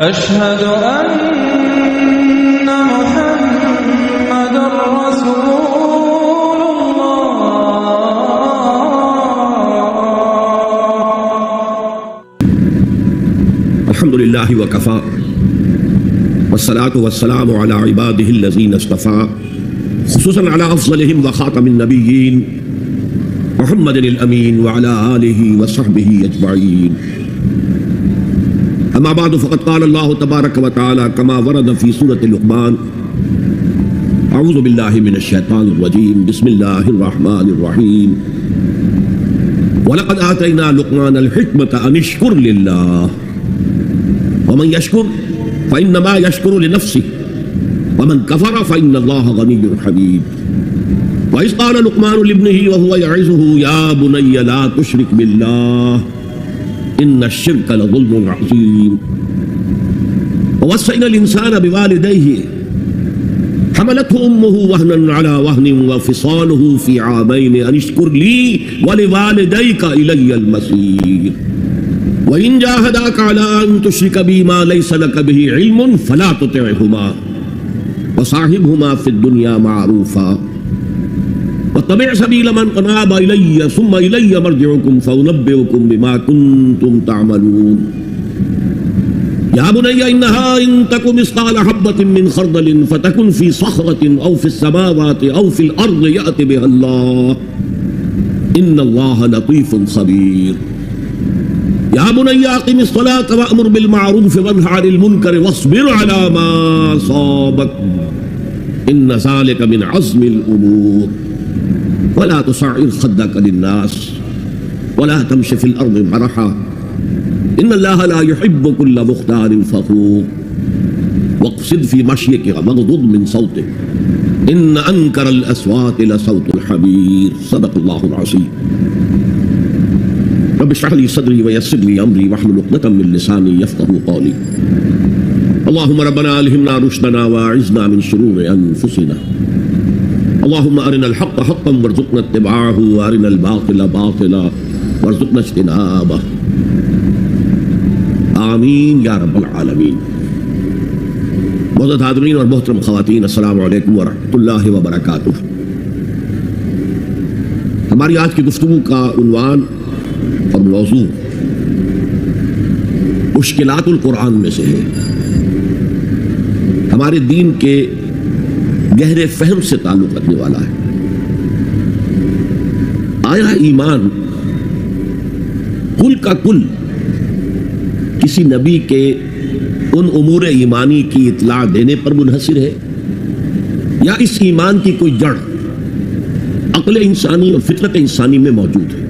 أشهد أن محمد رسول الله. الحمد لله وكفى والصلاة والسلام على عباده الذين اصطفى خصوصا على أفضلهم وخاتم النبيين محمد الأمين وعلى آله وصحبه أجمعين. أما بعد فقد قال الله تبارك وتعالى كما ورد في سورة لقمان: أعوذ بالله من الشيطان الرجيم بسم الله الرحمن الرحيم ولقد آتينا لقمان الحكمة أن اشكر لله ومن يشكر فإنما يشكر لنفسه ومن كفر فإن الله غني حميد. وإذ قال لقمان لابنه وهو يعظه يا بني لا تشرك بالله إن الشرك لظلم عظيم. ووصينا الإنسان بوالديه حملته أمه وهنا على وهن وفصاله في عامين أن اشكر لي ولوالديك إلي المصير. وإن جاهداك على أن تشرك بي ما ليس لك به علم فلا تطعهما وصاحبهما في الدنيا معروفا واتبع سبيل من أناب إلي ثم إلي مرجعكم فأنبئكم بما كنتم تعملون. يا بني إنها إن تك مثقال حبة من خردل فتكن في صخرة أو في السماوات أو في الأرض يأت بها الله إن الله لطيف خبير. يا بني أقم الصلاة وأمر بالمعروف وانه عن المنكر واصبر على ما أصابك إن ذلك من عزم الأمور. ولا تصعر خدك للناس ولا تمش في الأرض مرحا إن الله لا يحب كل مختال فخور. واقصد في مشيك واغضض من صوتك إن أنكر الأصوات لصوت الحمير. صدق الله العظيم. رب اشرح لي صدري ويسر لي أمري واحلل عقدة من لساني يفقهوا قولي. اللهم ربنا ألهمنا رشدنا وأعذنا من شرور أنفسنا. اللهم أرنا الحق حقا وارزقنا اتباعه وأرنا الباطل باطلا وارزقنا اجتنابه. آمین یا رب العالمین. معزز حاضرین اور محترم خواتین، السلام علیکم ورحمۃ اللہ وبرکاتہ. ہماری آج کی گفتگو کا عنوان اور موضوع مشکلات القرآن میں سے ہے. ہمارے دین کے گہرے فہم سے تعلق رکھنے والا ہے. آیا ایمان کل کا کل کسی نبی کے ان امور ایمانی کی اطلاع دینے پر منحصر ہے، یا اس ایمان کی کوئی جڑ عقل انسانی اور فطرت انسانی میں موجود ہے؟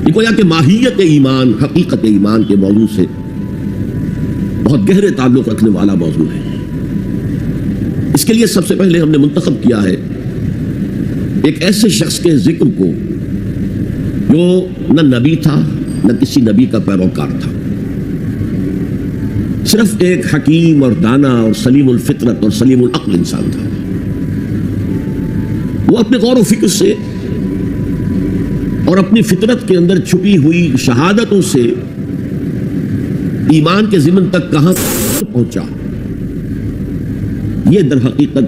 یہ گویا کہ ماہیت ایمان، حقیقت ایمان کے موضوع سے بہت گہرے تعلق رکھنے والا موضوع ہے. اس کے لیے سب سے پہلے ہم نے منتخب کیا ہے ایک ایسے شخص کے ذکر کو جو نہ نبی تھا نہ کسی نبی کا پیروکار تھا، صرف ایک حکیم اور دانا اور سلیم الفطرت اور سلیم العقل انسان تھا. وہ اپنے غور و فکر سے اور اپنی فطرت کے اندر چھپی ہوئی شہادتوں سے ایمان کے ضمن تک کہاں پہنچا. یہ در حقیقت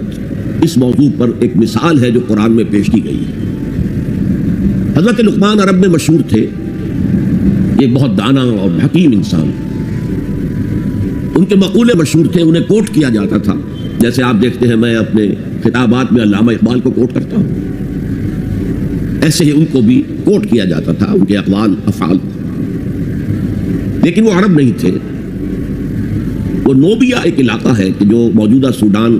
اس موضوع پر ایک مثال ہے جو قرآن میں پیش کی گئی ہے. حضرت لقمان عرب میں مشہور تھے، ایک بہت دانا اور حکیم انسان. ان کے مقولے مشہور تھے، انہیں کوٹ کیا جاتا تھا. جیسے آپ دیکھتے ہیں میں اپنے خطابات میں علامہ اقبال کو کوٹ کرتا ہوں، ایسے ہی ان کو بھی کوٹ کیا جاتا تھا، ان کے اقوال افعال. لیکن وہ عرب نہیں تھے. وہ نوبیا ایک علاقہ ہے کہ جو موجودہ سوڈان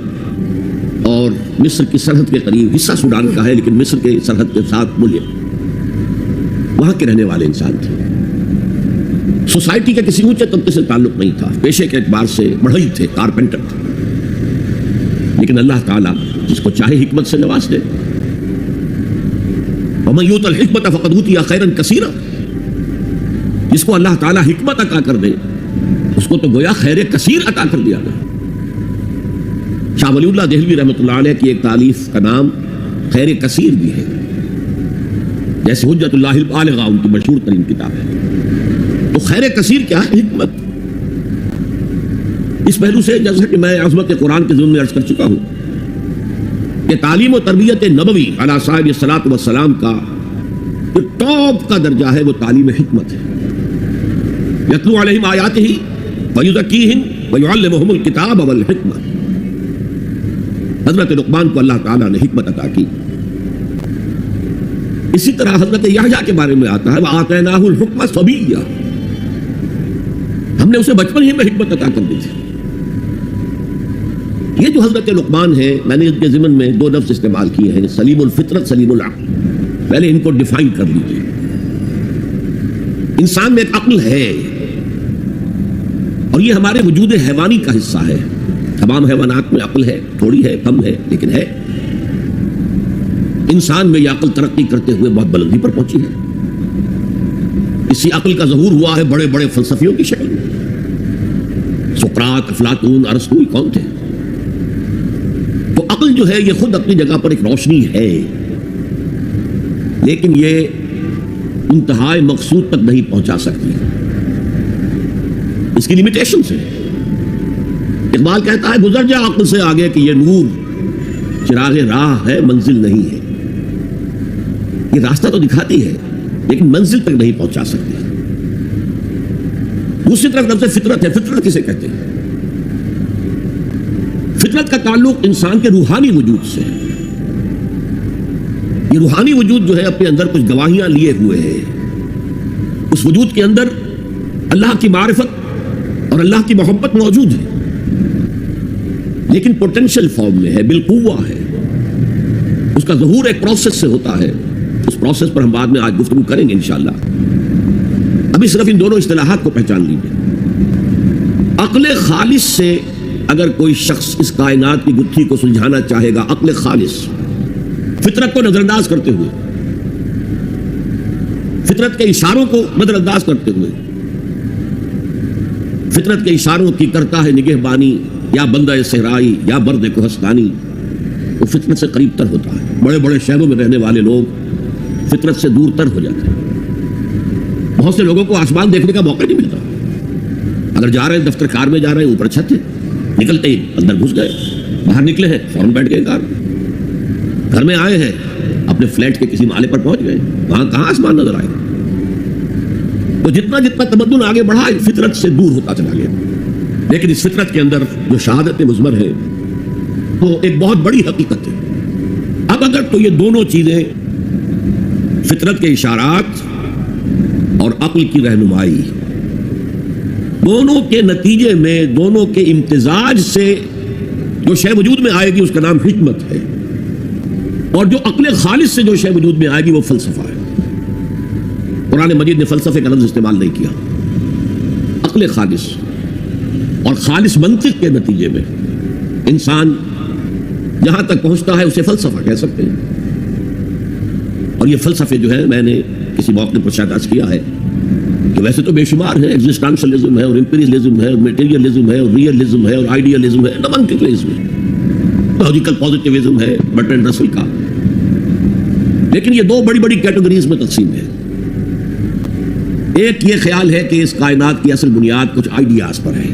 اور مصر کی سرحد کے قریب، حصہ سوڈان کا ہے لیکن مصر کے سرحد کے ساتھ ملے، وہاں کے رہنے والے انسان تھے. سوسائٹی کے کسی اونچے طبقے سے تعلق نہیں تھا، پیشے کے اعتبار سے بڑھئی تھے، کارپینٹر تھے. لیکن اللہ تعالیٰ جس کو چاہے حکمت سے نواز دے. وَمَن يُؤْتَ الْحِكْمَةَ فَقَدْ أُوتِيَ خَيْرًا كَثِيرًا. جس کو اللہ تعالیٰ حکمت عطا کر دے اس کو تو گویا خیر کثیر عطا کر دیا گیا. شاہ ولی اللہ دہلوی رحمۃ اللہ علیہ کی ایک تالیف کا نام خیر کثیر بھی ہے، جیسے حجت اللہ البالغہ ان کی مشہور ترین کتاب ہے. تو خیر کثیر کیا ہے؟ حکمت. اس پہلو سے جیسا کہ میں عظمت قرآن کے ضمن میں عرض کر چکا ہوں کہ تعلیم و تربیت نبوی علی صاحب الصلاۃ والسلام کا جو ٹاپ کا درجہ ہے وہ تعلیم حکمت ہے. یتلو علیہم آیاتہ ویزکیہم ویعلمہم الکتاب والحکمہ. حضرت لقمان کو اللہ تعالیٰ نے حکمت عطا کی. اسی طرح حضرت یحییٰ کے بارے میں آتا ہے وآتیناہ الحکمہ صبیہ، ہم نے اسے بچپن ہی میں حکمت عطا کر دی تھی. یہ جو حضرت لقمان ہے، میں نے ان کے ضمن میں دو لفظ استعمال کیے ہیں، سلیم الفطرت سلیم العقل. پہلے ان کو ڈیفائن کر لیجیے. انسان میں ایک عقل ہے اور یہ ہمارے وجود حیوانی کا حصہ ہے. تمام حیوانات میں عقل ہے، تھوڑی ہے، کم ہے، لیکن ہے. انسان میں یہ عقل ترقی کرتے ہوئے بہت بلندی پر پہنچی ہے. اسی عقل کا ظہور ہوا ہے بڑے بڑے فلسفیوں کی شکل میں. سقراط، افلاطون، ارسطو کون تھے؟ تو عقل جو ہے یہ خود اپنی جگہ پر ایک روشنی ہے، لیکن یہ انتہائی مقصود تک نہیں پہنچا سکتی. اس کی لمیٹیشنز ہیں. اقبال کہتا ہے گزر جا عقل سے آگے کہ یہ نور چراغ راہ ہے، منزل نہیں ہے. یہ راستہ تو دکھاتی ہے لیکن منزل تک نہیں پہنچا سکتی. دوسری طرف لفظ فطرت ہے. فطرت کسے کہتے ہیں؟ فطرت کا تعلق انسان کے روحانی وجود سے ہے. یہ روحانی وجود جو ہے اپنے اندر کچھ گواہیاں لیے ہوئے ہے. اس وجود کے اندر اللہ کی معرفت اور اللہ کی محبت موجود ہے، لیکن پوٹینشل فارم میں ہے، بالقوہ ہے. اس کا ظہور ایک پروسیس سے ہوتا ہے. اس پروسیس پر ہم بعد میں آج گفتگو کریں گے انشاءاللہ. ابھی صرف ان دونوں اصطلاحات کو پہچان لیجیے. عقل خالص سے اگر کوئی شخص اس کائنات کی گتھی کو سلجھانا چاہے گا، عقل خالص، فطرت کو نظر انداز کرتے ہوئے، فطرت کے اشاروں کو نظر انداز کرتے ہوئے، فطرت کے اشاروں کی کرتا ہے نگہبانی، یا بندہ صحرائی یا برد کوہستانی، وہ فطرت سے قریب تر ہوتا ہے. بڑے بڑے شہروں میں رہنے والے لوگ فطرت سے دور تر ہو جاتے ہیں. بہت سے لوگوں کو آسمان دیکھنے کا موقع نہیں ملتا. اگر جا رہے ہیں دفتر کار میں جا رہے ہیں، اوپر چھت ہے، نکلتے ہی اندر گھس گئے، باہر نکلے ہیں فوراً بیٹھ گئے کار. گھر میں آئے ہیں، اپنے فلیٹ کے کسی مالے پر پہنچ گئے، وہاں کہاں آسمان نظر آئے. تو جتنا جتنا تمدن آگے بڑھا فطرت سے دور ہوتا چلا گیا. لیکن اس فطرت کے اندر جو شہادت مضمر ہے وہ ایک بہت بڑی حقیقت ہے. اب اگر تو یہ دونوں چیزیں، فطرت کے اشارات اور عقل کی رہنمائی، دونوں کے نتیجے میں، دونوں کے امتزاج سے جو شے وجود میں آئے گی اس کا نام حکمت ہے. اور جو عقل خالص سے جو شے وجود میں آئے گی وہ فلسفہ ہے. قرآن مجید نے فلسفے کا لفظ استعمال نہیں کیا. عقل خالص اور خالص منطق کے نتیجے میں انسان جہاں تک پہنچتا ہے اسے فلسفہ کہہ سکتے ہیں. اور یہ فلسفے جو ہے، میں نے کسی موقع پر شاید عرض کیا ہے کہ ویسے تو بے شمار ہے. ایگزسٹانشلزم ہے اور امپیریلزم ہے اور میٹیریلزم ہے اور ریئلزم ہے اور آئیڈیلزم ہے، نمنکلزم ہے، لاجیکل پازیٹیوزم ہے برٹرینڈ رسل کا. لیکن یہ دو بڑی بڑی کیٹیگریز میں تقسیم ہے. ایک یہ خیال ہے کہ اس کائنات کی اصل بنیاد کچھ آئیڈیاز پر ہے،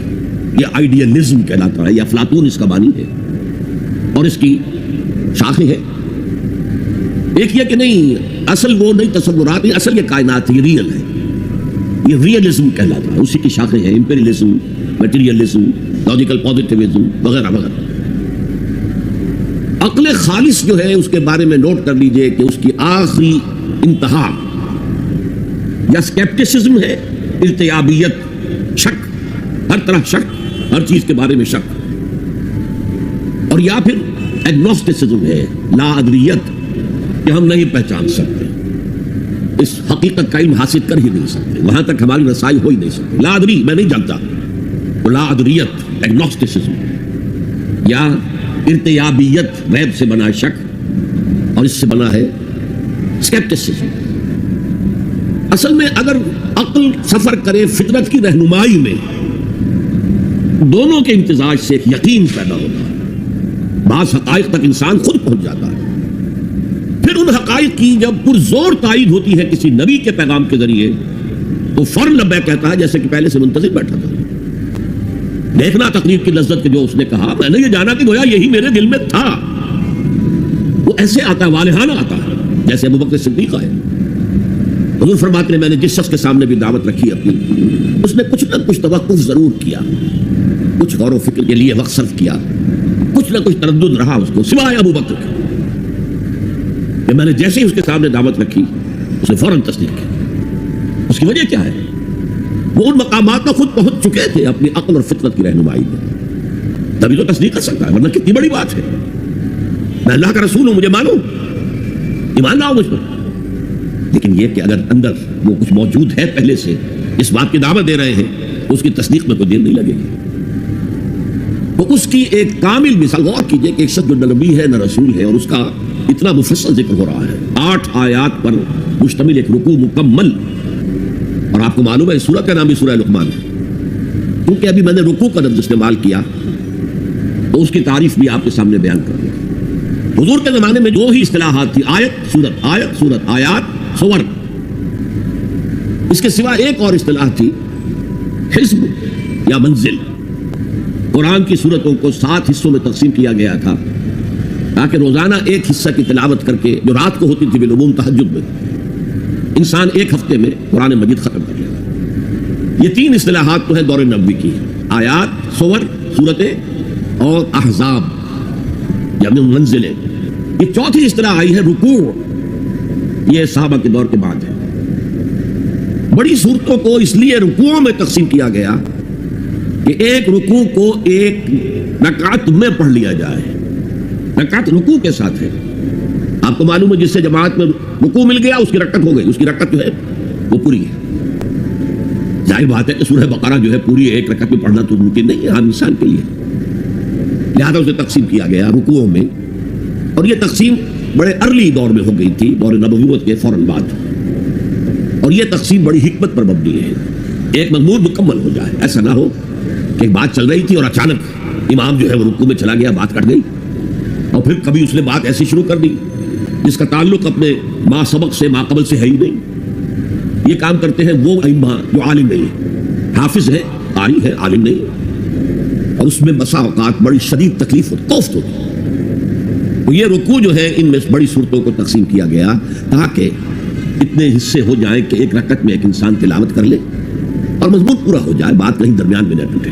یہ آئیڈیلزم کہلاتا ہے، یا افلاطون اس کا بانی ہے اور اس کی شاخیں ہیں. ایک یہ کہ نہیں، اصل وہ نہیں تصورات، اصل یہ کائنات یہ ریئل ہے، یہ ریئلزم کہلاتا ہے، اسی کی شاخیں ہیں، امپیریلزم، میٹیریلزم، لاجیکل پازیٹیوزم وغیرہ وغیرہ. عقل خالص جو ہے اس کے بارے میں نوٹ کر لیجئے کہ اس کی آخری انتہا یا سکیپٹسزم ہے، ارتیابیت، شک، ہر طرح شک، ہر چیز کے بارے میں شک، اور یا پھر ایگنوسٹسزم ہے، لا ادریت، کہ ہم نہیں پہچان سکتے، اس حقیقت کا علم حاصل کر ہی نہیں سکتے، وہاں تک ہماری رسائی ہو ہی نہیں سکتی. لا ادری، میں نہیں جانتا، تو لا ادریت، ایگنوسٹسزم، یا ارتیابیت، ریب سے بنا شک، اور اس سے بنا ہے سکیپٹسزم. اصل میں اگر عقل سفر کرے فطرت کی رہنمائی میں، دونوں کے امتزاج سے ایک یقین پیدا ہوتا ہے. بعض حقائق تک انسان خود پہنچ جاتا ہے، پھر ان حقائق کی جب پرزور تائید ہوتی ہے کسی نبی کے پیغام کے ذریعے تو فوراً لبیک کہتا ہے، جیسے کہ پہلے سے منتظر بیٹھا تھا. دیکھنا تقریر کی لذت کے جو اس نے کہا، میں نے یہ جانا کہ گویا یہی میرے دل میں تھا. وہ ایسے آتا ہے، والہانہ آتا ہے جیسے ابوبکر صدیق آئے. حضور فرماتے ہیں میں نے جس شخص کے سامنے بھی دعوت رکھی اپنی، اس نے کچھ نہ کچھ توقف ضرور کیا، کچھ غور و فکر کے لیے وقت صرف کیا، کچھ نہ کچھ تردد رہا اس کو، سوائے ابوبکر کے کہ میں نے جیسے ہی اس کے سامنے دعوت رکھی اس نے فوراً تصدیق کی. اس کی وجہ کیا ہے؟ وہ ان مقامات پر خود پہنچ چکے تھے اپنی عقل اور فطرت کی رہنمائی میں، تبھی تو تصدیق کر سکتا ہے، ورنہ کتنی بڑی بات ہے. میں اللہ کا رسول ہوں، مجھے مانو، ایمان لاؤ مجھ پر. لیکن یہ کہ اگر اندر وہ کچھ موجود ہے پہلے سے، اس بات کی دعوت دے رہے ہیں، اس کی تصدیق میں کوئی دیر نہیں لگے گی. تو اس کی ایک کامل مثال غور کیجئے کہ ایک شخص جو نہ نبی ہے نہ رسول ہے، اور اس کا اتنا مفصل ذکر ہو رہا ہے، 8 آیات پر مشتمل ایک رکوع مکمل. اور آپ کو معلوم ہے اس سورہ کا نام بھی سورہ لقمان ہے، کیونکہ ابھی میں نے رکوع کا لفظ استعمال کیا تو اس کی تعریف بھی آپ کے سامنے بیان کر دیا. حضور کے زمانے میں جو ہی اصطلاحات تھی، آیت سورت آیات سور، اس کے سوا ایک اور اصطلاح تھی حزب یا منزل. قرآن کی سورتوں کو 7 حصوں میں تقسیم کیا گیا تھا تاکہ روزانہ ایک حصہ کی تلاوت کر کے، جو رات کو ہوتی تھی بالعموم تہجد میں، انسان ایک ہفتے میں قرآن مجید ختم کر لے گا. یہ 3 اصطلاحات تو ہیں دور نبوی کی، آیات، سور، سورتیں اور احزاب یعنی منزلیں. یہ چوتھی اصطلاح آئی ہے رکوع، یہ صحابہ کے دور کے بعد ہے. بڑی صورتوں کو اس لیے رکوعوں میں تقسیم کیا گیا کہ ایک رکوع کو ایک رکعت میں پڑھ لیا جائے. رکعت رکوع کے ساتھ ہے. آپ کو معلوم ہے جس سے جماعت میں رکوع مل گیا اس کی رکعت ہو گئی، اس کی رکعت جو ہے وہ پوری ہے. ظاہر بات ہے کہ سورہ بقرہ جو ہے پوری ایک رکعت میں پڑھنا تو ممکن نہیں ہے عام انسان کے لیے، لہذا اسے تقسیم کیا گیا رکوعوں میں. اور یہ تقسیم بڑے ارلی دور میں ہو گئی تھی، دور نبوت کے فوراً بعد. اور یہ تقسیم بڑی حکمت پر مبنی ہے، ایک مضمون مکمل ہو جائے. ایسا نہ ہو کہ بات چل رہی تھی اور اچانک امام جو ہے وہ رکوع میں چلا گیا، بات کٹ گئی، اور پھر کبھی اس نے بات ایسی شروع کر دی جس کا تعلق اپنے ما سبق سے، ما قبل سے ہے ہی نہیں. یہ کام کرتے ہیں وہ ائمہ جو عالم نہیں ہے، حافظ ہے، قاری ہے، عالم نہیں ہے، اور اس میں بسا اوقات بڑی شدید تکلیف ہوتی، کوفت ہوتی. تو یہ رکوع جو ہے ان میں بڑی صورتوں کو تقسیم کیا گیا تاکہ اتنے حصے ہو جائیں کہ ایک رکعت میں ایک انسان تلاوت کر لے اور مضمون پورا ہو جائے، بات کہیں درمیان میں نہ ٹوٹے.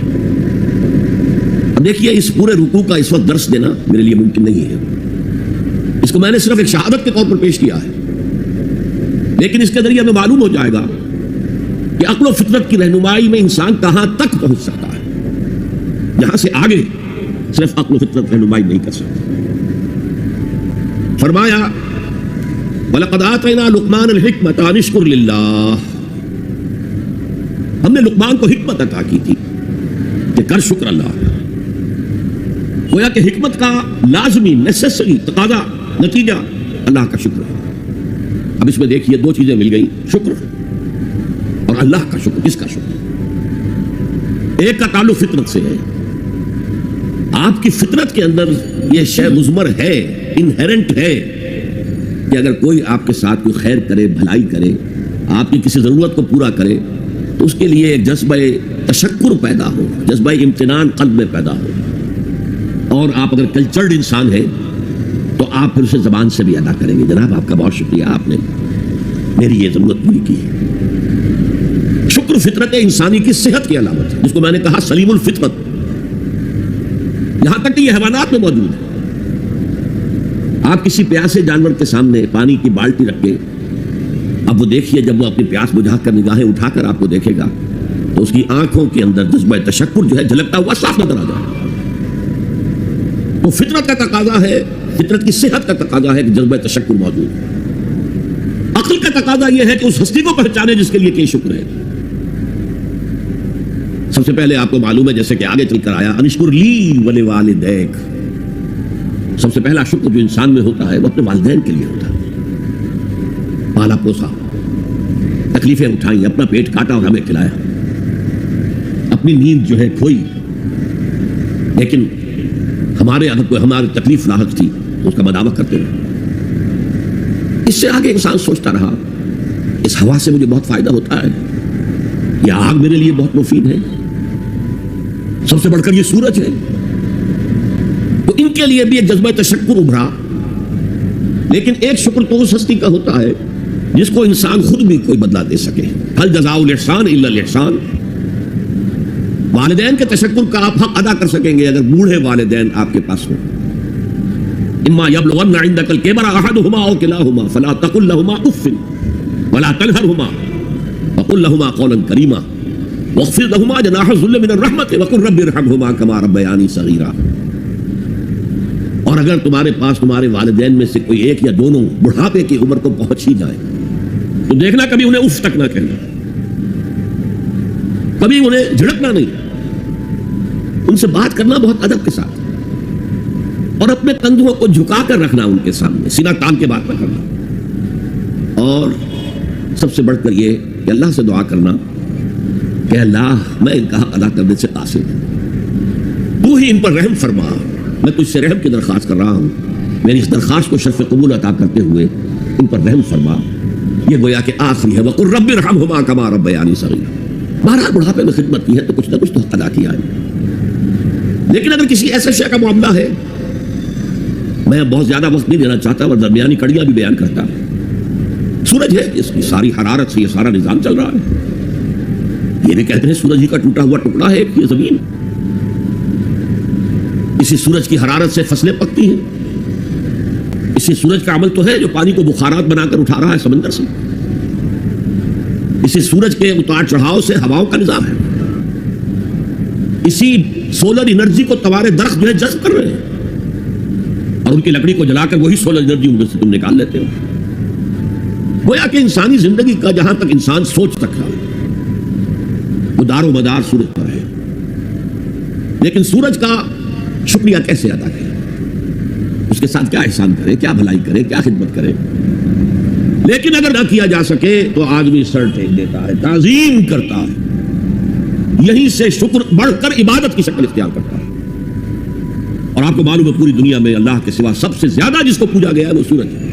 اب دیکھیے اس پورے رکوع کا اس وقت درس دینا میرے لیے ممکن نہیں ہے، اس کو میں نے صرف ایک شہادت کے طور پر پیش کیا ہے، لیکن اس کے ذریعے ہمیں معلوم ہو جائے گا کہ عقل و فطرت کی رہنمائی میں انسان کہاں تک پہنچ سکتا ہے. یہاں سے آگے صرف عقل و فطرت رہنمائی نہیں کر سکتی. فرمایا وَلَقَدْ آتَيْنَا لُقْمَانَ الْحِكْمَةَ أَنِ اشْكُرْ لِلَّهِ، ہم نے لقمان کو حکمت عطا کی تھی کہ کر شکر اللہ کا. گویا کہ حکمت کا لازمی نیسیسری تقاضا نتیجہ اللہ کا شکر ہے. اب اس میں دیکھیے 2 چیزیں مل گئی، شکر اور اللہ کا شکر. کس کا شکر؟ ایک کا تعلق فطرت سے ہے. آپ کی فطرت کے اندر یہ شے مضمر ہے، انہیرنٹ ہے کہ اگر کوئی آپ کے ساتھ کوئی خیر کرے، بھلائی کرے، آپ کی کسی ضرورت کو پورا کرے تو اس کے لیے ایک جذبہ تشکر پیدا ہو، جذبہ امتنان قلب میں پیدا ہو. اور آپ اگر کلچرڈ انسان ہیں تو آپ پھر اسے زبان سے بھی ادا کریں گے، جناب آپ کا بہت شکریہ، آپ نے میری یہ ضرورت پوری کی. شکر فطرت انسانی کی صحت کی علامت ہے، جس کو میں نے کہا سلیم الفطرت. یہاں تک کہ یہ حیوانات میں موجود ہے. آپ کسی پیاسے جانور کے سامنے پانی کی بالٹی رکھ کے، اب وہ دیکھیے جب وہ اپنی پیاس بجھا کر نگاہیں اٹھا کر آپ کو دیکھے گا تو اس کی آنکھوں کے اندر جذبہ تشکر جو ہے جھلکتا ہوا صاف نظر آ جائے. تو فطرت کا تقاضا ہے، فطرت کی صحت کا تقاضا ہے کہ جذبہ تشکر موجود ہے. عقل کا تقاضا یہ ہے کہ اس ہستی کو پہچانے جس کے لیے کہ شکر ہے. سب سے پہلے آپ کو معلوم ہے جیسے کہ آگے چل کر آیا انشکر لی ولوالدیک، سب سے پہلا شکر جو انسان میں ہوتا ہے وہ اپنے والدین کے لیے ہوتا ہے. پالا پوسا، تکلیفیں اٹھائیں، اپنا پیٹ کاٹا اور ہمیں کھلایا، اپنی نیند جو ہے کھوئی، لیکن ہمارے اگر کوئی ہماری تکلیف لاحق تھی تو اس کا بداوا کرتے رہے. اس سے آگے انسان سوچتا رہا اس ہوا سے مجھے بہت فائدہ ہوتا ہے، یہ آگ میرے لیے بہت مفید ہے. سب سے بڑھ کر یہ سورج ہے. تو ان کے لیے بھی ایک جذبہ تشکر ابھرا. لیکن ایک شکر تو اس ہستی کا ہوتا ہے جس کو انسان خود بھی کوئی بدلہ دے سکے. هل جزاء الاحسان الا الاحسان. والدین کے تشکر کا آپ حق ادا کر سکیں گے اگر بوڑھے والدین آپ کے پاس ہوں. اما یبلغن عندک الکبر احدهما او کلاهما فلا تقل لهما اف ولا تنهرهما وقل لهما قولا کریما واخفض لهما جناح الذل من الرحمة وقل رب ارحمهما كما ربياني صغيرا. اور اگر تمہارے پاس تمہارے والدین میں سے کوئی ایک یا دونوں بڑھاپے کی عمر کو پہنچ ہی جائے تو دیکھنا کبھی انہیں اف تک نہ کہنا, کبھی انہیں جھڑکنا نہیں, ان سے بات کرنا بہت ادب کے ساتھ اور اپنے کندھوں کو جھکا کر رکھنا ان کے سامنے, سینہ تان کے بات نہ کرنا. اور سب سے بڑھ کر یہ کہ اللہ سے دعا کرنا کہ اللہ میں ان کا حق ادا کرنے سے قاصر ہوں, تو ہی ان پر رحم فرما, میں تجھ سے رحم کی درخواست کر رہا ہوں, میری اس درخواست کو شرف قبول عطا کرتے ہوئے ان پر رحم فرما. یہ گویا کہ آخری ہے وَقُلْ رَبِّ ارْحَمْهُمَا كَمَا رَبَّيَانِي صَغِيرًا. بہرحال بڑھاپے میں خدمت کی ہے تو کچھ نہ کچھ تو حق ادا کیا ہے. لیکن اگر کسی ایسے شے کا معاملہ ہے, میں بہت زیادہ وقت نہیں دینا چاہتا اور درمیانی کڑیاں بھی بیان کرتا. سورج ہے اس کی ساری حرارت سے یہ سارا نظام چل رہا ہے. یہ بھی کہتے ہیں سورج ہی کا ٹوٹا ہوا ٹکڑا ہے یہ زمین, اسی سورج کی حرارت سے فصلیں پکتی ہیں, اسی سورج کا عمل تو ہے جو پانی کو بخارات بنا کر اٹھا رہا ہے سمندر سے, اسی سورج کے اتار چڑھاؤ سے ہواؤں کا نظام ہے, اسی سولر انرجی کو توارے درخت جو ہے جذب کر رہے ہیں اور ان کی لکڑی کو جلا کر وہی سولر انرجی ان سے تم نکال لیتے ہو. گویا کہ انسانی زندگی کا جہاں تک انسان سوچ سکتا ہے وہ دار و مدار سورج پر ہے. لیکن سورج کا شکریہ کیسے ادا کریں, اس کے ساتھ کیا احسان کریں, کیا بھلائی کریں, کیا خدمت کریں. لیکن اگر نہ کیا جا سکے تو آدمی سر ٹیک دیتا ہے, تعظیم کرتا ہے, یہیں سے شکر بڑھ کر عبادت کی شکل اختیار کرتا ہے. اور آپ کو معلوم ہے پوری دنیا میں اللہ کے سوا سب سے زیادہ جس کو پوجا گیا ہے وہ سورج ہے.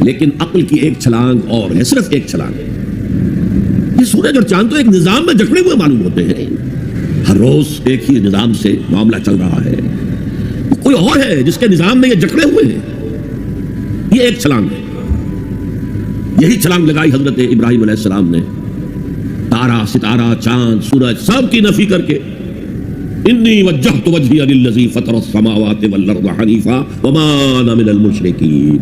لیکن عقل کی ایک چھلانگ اور ہے, صرف ایک چھلانگ. یہ سورج اور چاند تو ایک نظام میں جکڑے ہوئے معلوم ہوتے ہیں, ہر روز ایک ہی نظام سے معاملہ چل رہا ہے. کوئی اور ہے جس کے نظام میں یہ جکڑے ہوئے ہیں. یہ ایک چھلانگ ہے. یہی چھلانگ لگائی حضرت ابراہیم علیہ السلام نے, تارا ستارہ چاند سورج سب کی نفی کر کے انی وجہت وجہی للذی فطر السماوات والارض حنیفا وما انا من المشرکین.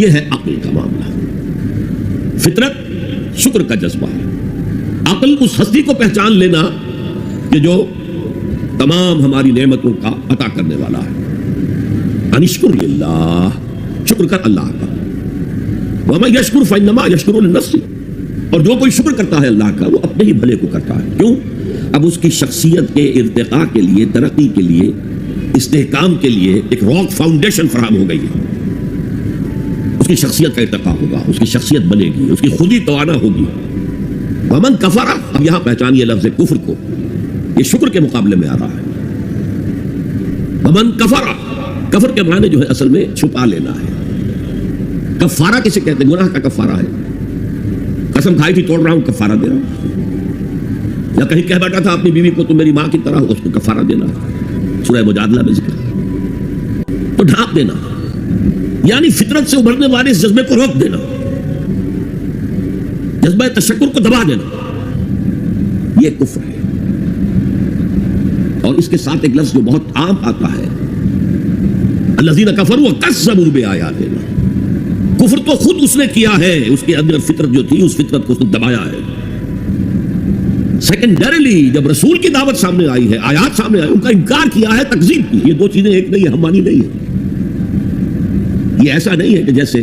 یہ ہے عقل کا معاملہ. فطرت شکر کا جذبہ ہے. عقل اس ہستی کو پہچان لینا کہ جو تمام ہماری نعمتوں کا عطا کرنے والا ہے. انشکر للہ, شکر کر اللہ کا. ومن یشکر فانما یشکر لنفسہ, اور جو کوئی شکر کرتا ہے اللہ کا وہ اپنے ہی بھلے کو کرتا ہے. کیوں؟ اب اس کی شخصیت کے ارتقاء کے لیے, ترقی کے لیے, استحکام کے لیے ایک راک فاؤنڈیشن فراہم ہو گئی ہے. اس کی شخصیت کا ارتقاء ہوگا, اس کی شخصیت بنے گی, اس کی خودی توانا ہوگی. ومن کفر, اب یہاں پہچانیے لفظ کفر کو, یہ شکر کے مقابلے میں آ رہا ہے. ومن کفر, کفر کے معنی جو ہے اصل میں چھپا لینا ہے. کفارہ کسے کہتے ہیں؟ گناہ کا کفارہ ہے. قسم کھائی تھی توڑ رہا ہوں, کفارہ دے رہا ہوں. یا کہیں کہہ بیٹھا تھا اپنی بیوی کو تم میری ماں کی طرح ہو, اس کو کفارہ دینا. سورہ مجادلہ میں ذکر. تو ڈھانپ دینا یعنی فطرت سے ابھرنے والے اس جذبے کو روک دینا, جذبہ تشکر کو دبا دینا, یہ کفر ہے. اور اس کے ساتھ ایک لفظ جو بہت عام آتا ہے, الذین کفروا وکذبوا بآیاتنا. کفر تو خود اس نے کیا ہے, اس کے اندر فطرت جو تھی اس فطرت کو اس نے دبایا ہے. سیکنڈریلی جب رسول کی دعوت سامنے آئی ہے, آیات سامنے آئی, ان کا انکار کیا ہے, تکذیب کی. یہ دو چیزیں ایک نہیں ہے, ہم مانی نہیں ہے. یہ ایسا نہیں ہے کہ جیسے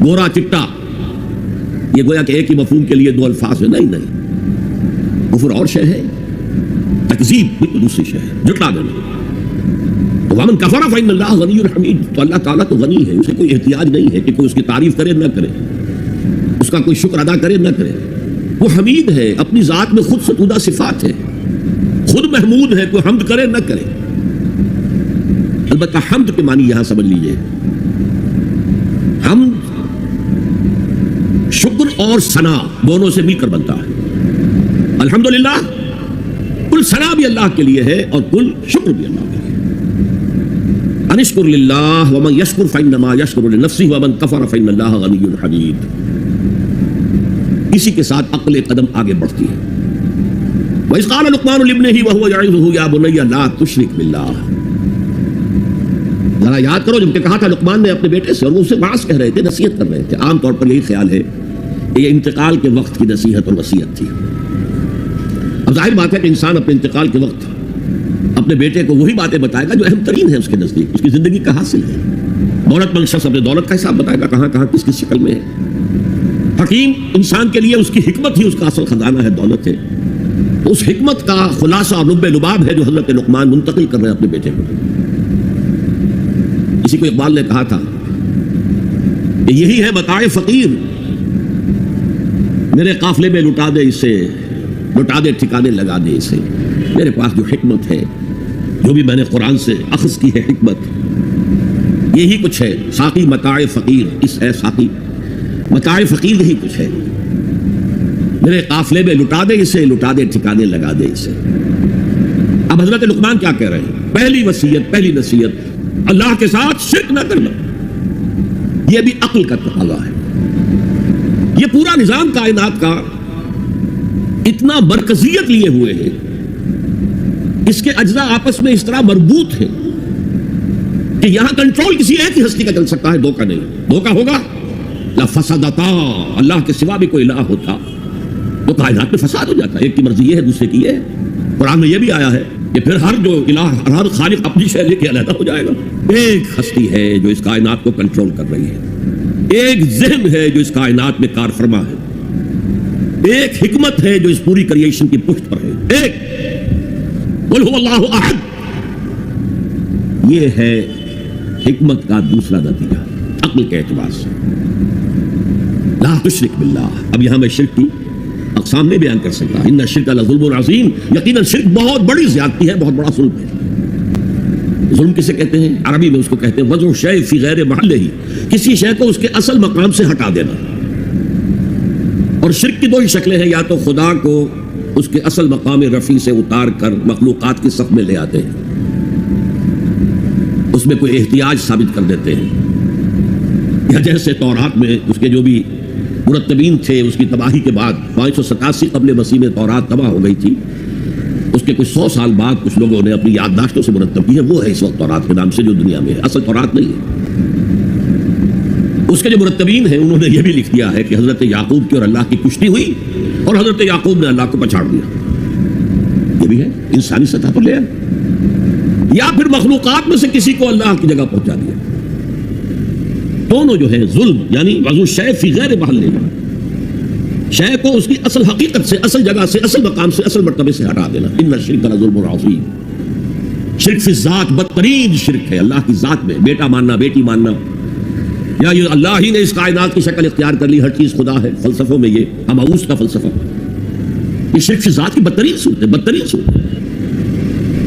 گورا چٹا یہ گویا کہ ایک ہی مفہوم کے لیے دو الفاظ ہیں. نہیں نہیں, کفر اور شے ہے, تکذیب بالکل دوسری شے ہے, جھٹلا دینا. ومن کفر فإن اللہ غنی حمید, تو اللہ تعالیٰ تو غنی ہے, اسے کوئی احتیاج نہیں ہے کہ کوئی اس کی تعریف کرے نہ کرے, اس کا کوئی شکر ادا کرے نہ کرے. وہ حمید ہے, اپنی ذات میں خود ستودہ صفات ہے, خود محمود ہے, کوئی حمد کرے نہ کرے. البتہ حمد کے معنی یہاں سمجھ لیجئے, حمد شکر اور ثنا دونوں سے مل کر بنتا ہے. الحمدللہ، کل ثنا بھی اللہ کے لیے ہے اور کل شکر بھی اللہ کے لیے۔ انشکر للہ ومن یشکر فانما یشکر لنفسہ ومن کفر فان اللہ غنی حمید۔ اسی کے ساتھ عقل ایک قدم آگے بڑھتی ہے۔ وَإِذْ قَالَ لُقْمَانُ لِابْنِهِ وَهُوَ يَعِظُهُ يَا بُنَيَّ لَا تُشْرِكْ بِاللَّهِ۔ ذرا یاد کرو جب کہ کہا تھا لقمان نے اپنے بیٹے سے، اور وہ اسے واعظ کہہ رہے تھے، نصیحت کر رہے تھے۔ عام طور پر یہی خیال ہے کہ یہ انتقال کے وقت کی نصیحت اور وصیت تھی۔ اب ظاہر بات ہے کہ انسان اپنے انتقال کے وقت اپنے بیٹے کو وہی باتیں بتائے گا جو اہم ترین ہے اس کے نزدیک، اس کی زندگی کا حاصل ہے۔ دولت مند شخص اپنے دولت کا حساب بتائے گا، کہاں کہاں کس کس شکل میں ہے۔ حکیم انسان کے لیے اس کی حکمت ہی اس کا اصل خزانہ ہے، دولت ہے۔ اس حکمت کا خلاصہ اور لب لباب ہے جو حضرت لقمان منتقل کر رہے ہیں اپنے بیٹے کو۔ اسی کو اقبال نے کہا تھا کہ یہی ہے متاع فقیر، میرے قافلے میں لٹا دے اسے، لٹا دے ٹھکانے لگا دے اسے۔ میرے پاس جو حکمت ہے، جو بھی میں نے قرآن سے اخذ کی ہے حکمت، یہی کچھ ہے۔ ساقی متاع فقیر، اس ہے ساقی متاع فقیر، یہی کچھ ہے۔ میرے قافلے میں لٹا دے اسے، لٹا دے ٹھکانے لگا دے اسے۔ اب حضرت لقمان کیا کہہ رہے ہیں؟ پہلی وصیت، پہلی نصیحت، اللہ کے ساتھ شرک نہ کرنا۔ یہ بھی عقل کا تقاضا ہے۔ یہ پورا نظام کائنات کا اتنا مرکزیت لیے ہوئے ہے، اس کے اجزاء آپس میں اس طرح مربوط ہیں کہ یہاں کنٹرول کسی ایک ہی ہستی کا چل سکتا ہے، دو کا نہیں۔ دو کا ہوگا لفسدتا، اللہ کے سوا بھی کوئی الہ ہوتا تو کائنات میں فساد ہو جاتا ہے۔ ایک کی مرضی یہ ہے، دوسرے کی یہ ہے۔ قرآن میں یہ بھی آیا ہے کہ پھر ہر جو الہ، ہر خالق اپنی شے لے کے علیحدہ ہو جائے گا۔ ایک ہستی ہے جو اس کائنات کو کنٹرول کر رہی ہے، ایک ذہن ہے جو اس کائنات میں کار فرما ہے، ایک حکمت ہے جو اس پوری کریشن کی پشت پر ہے۔ ایک قل هو اللہ احد، یہ ہے حکمت کا دوسرا نتیجہ عقل کے اعتبار سے۔ لا تشرک باللہ، اب یہاں میں شرک کی اقسام نہیں بیان کر سکتا۔ ان الشرک لظلم عظیم، یقیناً شرک بہت بڑی زیادتی ہے، بہت بڑا ظلم ہے۔ ظلم کسے کہتے ہیں؟ عربی میں اس کو کہتے ہیں وضع الشیء فی غیر محلہ، کسی شے کو اس کے اصل مقام سے ہٹا دینا۔ اور شرک کی دو ہی شکلیں ہیں، یا تو خدا کو اس کے اصل مقام رفیع سے اتار کر مخلوقات کی صف میں لے آتے ہیں، اس میں کوئی احتیاج ثابت کر دیتے ہیں، یا جیسے تورات میں اس کے جو بھی مرتبین تھے، اس کی تباہی کے بعد 587 قبل مسیح میں تورات تباہ ہو گئی تھی، اس کے کچھ 100 سال بعد کچھ لوگوں نے اپنی یادداشتوں سے مرتب کی ہے، وہ ہے اس وقت تورات کے نام سے جو دنیا میں ہے، اصل تورات نہیں ہے۔ اس کے جو مرتبین ہیں انہوں نے یہ بھی لکھ دیا ہے کہ حضرت یعقوب کی اور اللہ کی کشتی ہوئی اور حضرت یعقوب نے اللہ کو پچھاڑ دیا۔ یہ بھی ہے انسانی سطح پر لے آئے، یا پھر مخلوقات میں سے کسی کو اللہ کی جگہ پہنچا دیا۔ دونوں جو ہے ظلم، یعنی وضع الشیء فی غیر محلہ، شے کو اس کی اصل حقیقت سے، اصل جگہ سے، اصل مقام سے، اصل مرتبے سے ہٹا دینا۔ ان الشرک لظلم عظیم، شرک فی الذات بدترین شرک ہے، اللہ کی ذات میں بیٹا ماننا، بیٹی ماننا، یا یہ اللہ ہی نے اس کائنات کی شکل اختیار کر لی، ہر چیز خدا ہے۔ فلسفوں میں یہ ہماؤس کا فلسفہ، یہ شرک فی ذات کی بدترین صورت ہے، بدترین صورت ہے۔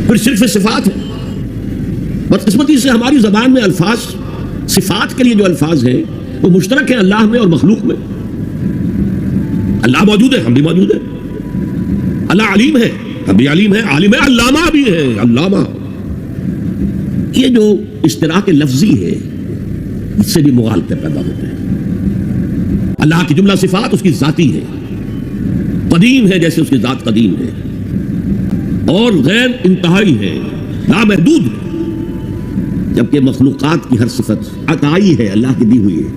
پھر شرک فی صفات ہے، بدقسمتی سے ہماری زبان میں الفاظ صفات کے لیے جو الفاظ ہیں وہ مشترک ہیں اللہ میں اور مخلوق میں۔ اللہ موجود ہے، ہم بھی موجود ہیں۔ اللہ علیم ہے، ہم بھی علیم ہے، عالم ہے، علامہ بھی ہے، علامہ۔ یہ جو اشتراک لفظی ہے اس سے بھی مغالطے پیدا ہوتے ہیں۔ اللہ کی جملہ صفات اس کی ذاتی ہے، قدیم ہے جیسے اس کی ذات قدیم ہے، اور غیر انتہائی ہے، لامحدود ہے، جبکہ مخلوقات کی ہر صفت عطائی ہے، اللہ کی دی ہوئی ہے،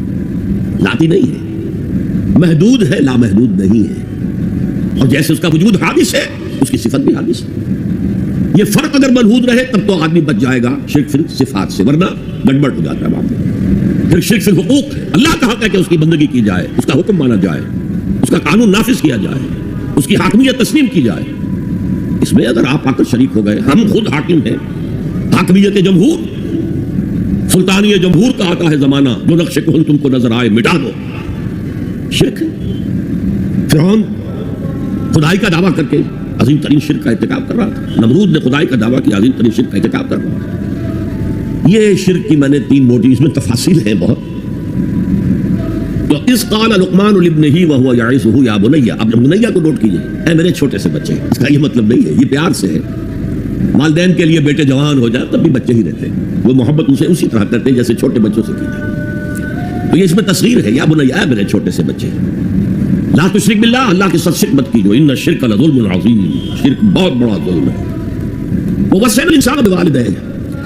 ذاتی نہیں ہے، محدود ہے، لامحدود نہیں ہے۔ اور جیسے اس کا وجود حادث ہے اس کی صفت بھی حادث ہے۔ یہ فرق اگر منحود رہے تب تو آدمی بچ جائے گا شرک فی صفات سے، ورنہ گڑبڑ ہو جاتا ہے معاملہ۔ پھر شرک فی حقوق ہے، اللہ کا حق ہے کہ اس کی بندگی کی جائے، اس کا حکم مانا جائے، اس کا قانون نافذ کیا جائے، اس کی حاکمیت تسلیم کی جائے۔ اس میں اگر آپ آ کر شریک ہو گئے، ہم خود حاکم ہیں، حاکمیت جمہور، سلطانی جمہور کا آتا ہے زمانہ، جو نقش کہن تم کو نظر آئے مٹا دو، شرک ہے۔ فرعون خدائی کا دعویٰ کر کے عظیم ترین شرک کا ارتکاب کر رہا تھا، نمرود نے خدائی کا دعویٰ کیا، عظیم ترین شرک کا ارتکاب کر رہا تھا۔ یہ شرک کی میں نے 3 موٹی، اس میں تفاصیل ہیں بہت، تو اس قال لقمان لابنہ وهو یعظہ یا بنی، اب بنیہ کو نوٹ کیجئے، اے میرے چھوٹے سے بچے، اس کا یہ مطلب نہیں ہے، یہ پیار سے ہے۔ والدین کے لیے بیٹے جوان ہو جائے تب بھی بچے ہی رہتے ہیں، وہ محبت اسے اسی طرح کرتے ہیں جیسے چھوٹے بچوں سے کی جائے۔ تو یہ اس میں تصغیر ہے، یا بنی، اے میرے چھوٹے سے بچے، لا تشرک باللہ، اللہ کے ساتھ شرک مت کیجو، ان الشرک لظلم عظیم، شرک بہت بڑا ظلم ہے۔ ووصینا الانسان بوالدیہ،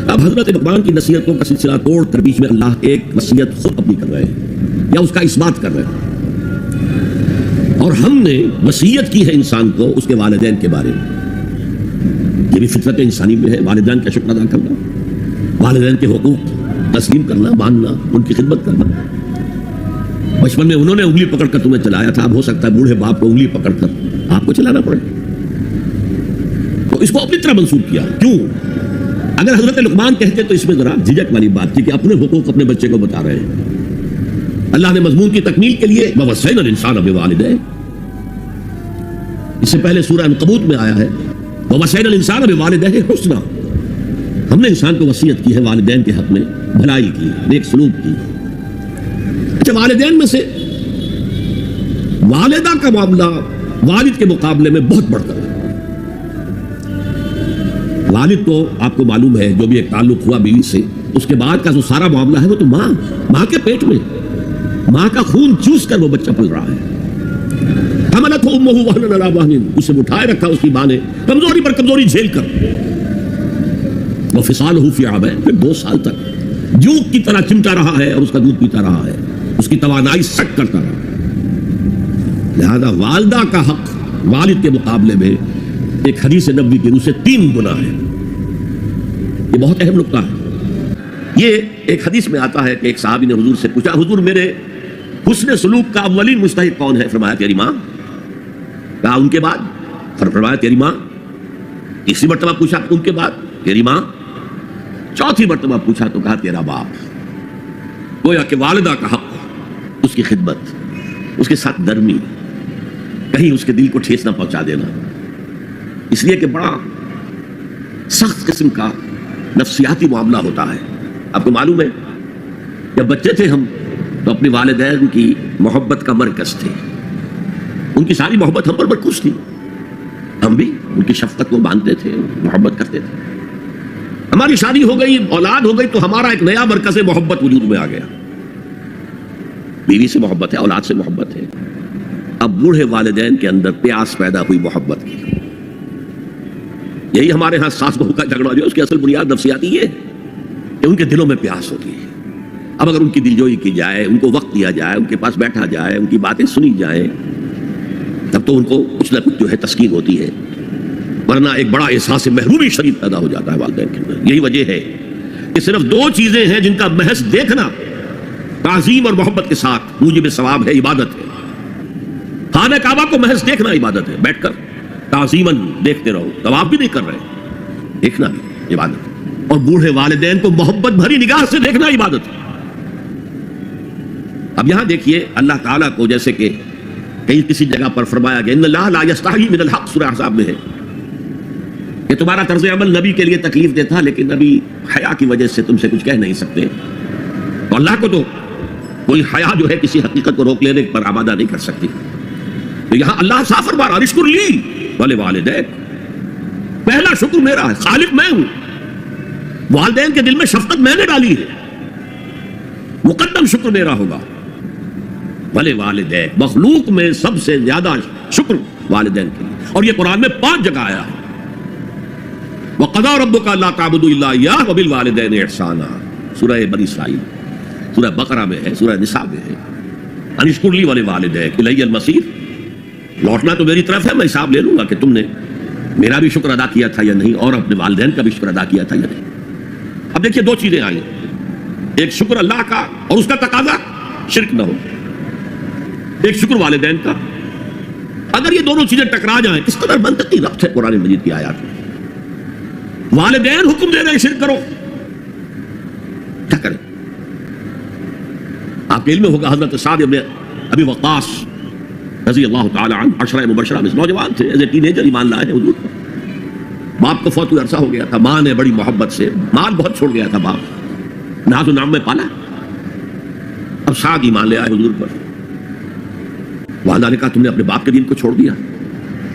اب حضرت لقمان کی نصیحتوں کا سلسلہ توڑ کر بیچ میں اللہ ایک وصیت خود اپنی کر رہے ہیں یا اس کا اثبات کر رہے ہیں، اور ہم نے وصیت کی ہے انسان کو اس کے والدین کے بارے میں۔ یہ بھی فطرت انسانی میں ہے، والدین کا شکر ادا کرنا، والدین کے حقوق تسلیم کرنا، ماننا، ان کی خدمت کرنا۔ بچپن میں انہوں نے انگلی پکڑ کر تمہیں چلایا تھا، اب ہو سکتا ہے بوڑھے باپ کو انگلی پکڑ کر آپ کو چلانا پڑے، تو اس کو اپنی طرح منسوخ کیا۔ کیوں؟ اگر حضرت لقمان کہتے تو اس میں ذرا جھجک والی بات تھی کہ اپنے حقوق اپنے بچے کو بتا رہے ہیں۔ اللہ نے مضمون کی تکمیل کے لیے ووصینا الانسان بوالدیہ، اس سے پہلے سورہ عنکبوت میں آیا ہے ووصینا الانسان بوالدیہ حسنا، ہم نے انسان کو وصیت کی ہے والدین کے حق میں بھلائی کی، نیک سلوک کی۔ اچھا، والدین میں سے والدہ کا معاملہ والد کے مقابلے میں بہت بڑھ کر ہے۔ والد تو آپ کو معلوم ہے جو بھی ایک تعلق ہوا بیوی سے، اس کے بعد کا جو سارا معاملہ ہے وہ تو ماں کے پیٹ میں، ماں کا خون چوس کر وہ بچہ پل رہا ہے۔ حملتہ امہ وہنا علی وہن، اسے اٹھائے رکھا اس کی ماں نے کمزوری پر کمزوری جھیل کر، وفصالہ فی عامین، پھر 2 سال تک جوک کی طرح چمٹا رہا ہے اور اس کا دودھ پیتا رہا ہے، اس کی توانائی سک کرتا رہا۔ لہذا والدہ کا حق والد کے مقابلے میں ایک حدیث نبوی کی روح سے 3 گنا ہے۔ یہ بہت اہم نقطہ ہے۔ یہ ایک حدیث میں آتا ہے کہ ایک صحابی نے حضور سے پوچھا، حضور میرے حسن سلوک کا اولین مستحق کون ہے؟ فرمایا تیری ماں۔ کہا ان کے بعد؟ فرمایا تیری ماں۔ تیسری مرتبہ پوچھا ان کے بعد؟ تیری ماں۔ چوتھی مرتبہ پوچھا تو کہا تیرا باپ۔ گویا کہ والدہ کا حق، اس کی خدمت، اس کے ساتھ نرمی، کہیں اس کے دل کو ٹھیس نہ پہنچا دینا، اس لیے کہ بڑا سخت قسم کا نفسیاتی معاملہ ہوتا ہے۔ آپ کو معلوم ہے جب بچے تھے ہم تو اپنے والدین کی محبت کا مرکز تھے، ان کی ساری محبت ہم پر مرکوز تھی، ہم بھی ان کی شفقت کو مانتے تھے، محبت کرتے تھے۔ ہماری شادی ہو گئی، اولاد ہو گئی تو ہمارا ایک نیا مرکز محبت وجود میں آ گیا، بیوی سے محبت ہے، اولاد سے محبت ہے۔ اب بوڑھے والدین کے اندر پیاس پیدا ہوئی محبت کی۔ یہی ہمارے ہاں ساس بہو کا جھگڑا جو ہے اس کی اصل بنیاد نفسیاتی یہ ہے کہ ان کے دلوں میں پیاس ہوتی ہے۔ اب اگر ان کی دلجوئی کی جائے، ان کو وقت دیا جائے، ان کے پاس بیٹھا جائے، ان کی باتیں سنی جائیں، تب تو ان کو کچھ نہ کچھ جو ہے تسکین ہوتی ہے، ورنہ ایک بڑا احساس محرومی شدید پیدا ہو جاتا ہے والدین کے اندر۔ یہی وجہ ہے کہ صرف 2 چیزیں ہیں جن کا محض دیکھنا تعظیم اور محبت کے ساتھ موجب ثواب ہے، عبادت ہے۔ خانہ کعبہ کو محض دیکھنا عبادت ہے، بیٹھ کر تعظیماً دیکھتے رہو، طواف بھی نہیں کر رہے، دیکھنا بھی عبادت ہے۔ اور بوڑھے والدین کو محبت بھری نگاہ سے دیکھنا عبادت ہے۔ اب یہاں دیکھیے اللہ تعالیٰ کو جیسے کہ کہیں کسی جگہ پر فرمایا گیا ان اللہ لا یستحی من الحق، سورہ احزاب میں ہے کہ تمہارا طرز عمل نبی کے لیے تکلیف دہ تھا لیکن نبی حیا کی وجہ سے تم سے کچھ کہہ نہیں سکتے، تو اللہ کو تو کوئی حیا جو ہے کسی حقیقت کو روک لینے پر آمادہ نہیں کر سکتی۔ تو یہاں اللہ صاف فرما رہا اشکر لی ولوالدیک، پہلا شکر میرا ہے، خالق میں ہوں، والدین کے دل میں شفقت میں نے ڈالی ہے، مقدم شکر میرا ہوگا۔ ولوالدیک، مخلوق میں سب سے زیادہ شکر والدین کے لیے، اور یہ قرآن میں 5 جگہ آیا ہے۔ وَقَضَىٰ رَبُّكَ أَلَّا تَعْبُدُوا إِلَّا إِيَّاهُ وَبِالْوَالِدَيْنِ إِحْسَانًا، سورہ بنی اسرائیل، سورہ بقرہ میں ہے، سورہ نساء میں ہے، ان اشکر لی ولوالدیک الی المصیر، لوٹنا تو میری طرف ہے، میں حساب لے لوں گا کہ تم نے میرا بھی شکر ادا کیا تھا یا نہیں، اور اپنے والدین کا بھی شکر ادا کیا تھا یا نہیں۔ اب دیکھیے 2 چیزیں آئیں، ایک شکر اللہ کا اور اس کا تقاضا شرک نہ ہو، ایک شکر والدین کا۔ اگر یہ دونوں چیزیں ٹکرا جائیں، اس قدر منطقی ربط ہے قرآن مجید کی آیات میں۔ والدین حکم دے رہے ہیں شرک کرو، کیا کریں؟ آپ کے علم میں ہوگا حضرت سعد ابن ابی وقاص رضی اللہ تعالی عنہ 10 مبشرہ میں نوجوان تھے، ایز اے ٹین ایجر ایمان لائے ہیں حضور پر۔ باپ کو فوت ہوئے عرصہ ہو گیا تھا، ماں نے بڑی محبت سے، مال بہت چھوڑ گیا تھا باپ، ناز و نام میں پالا۔ اب سعد ایمان لے آئے حضور پر، وہاں اللہ نے کہا تم نے اپنے باپ کے دین کو چھوڑ دیا،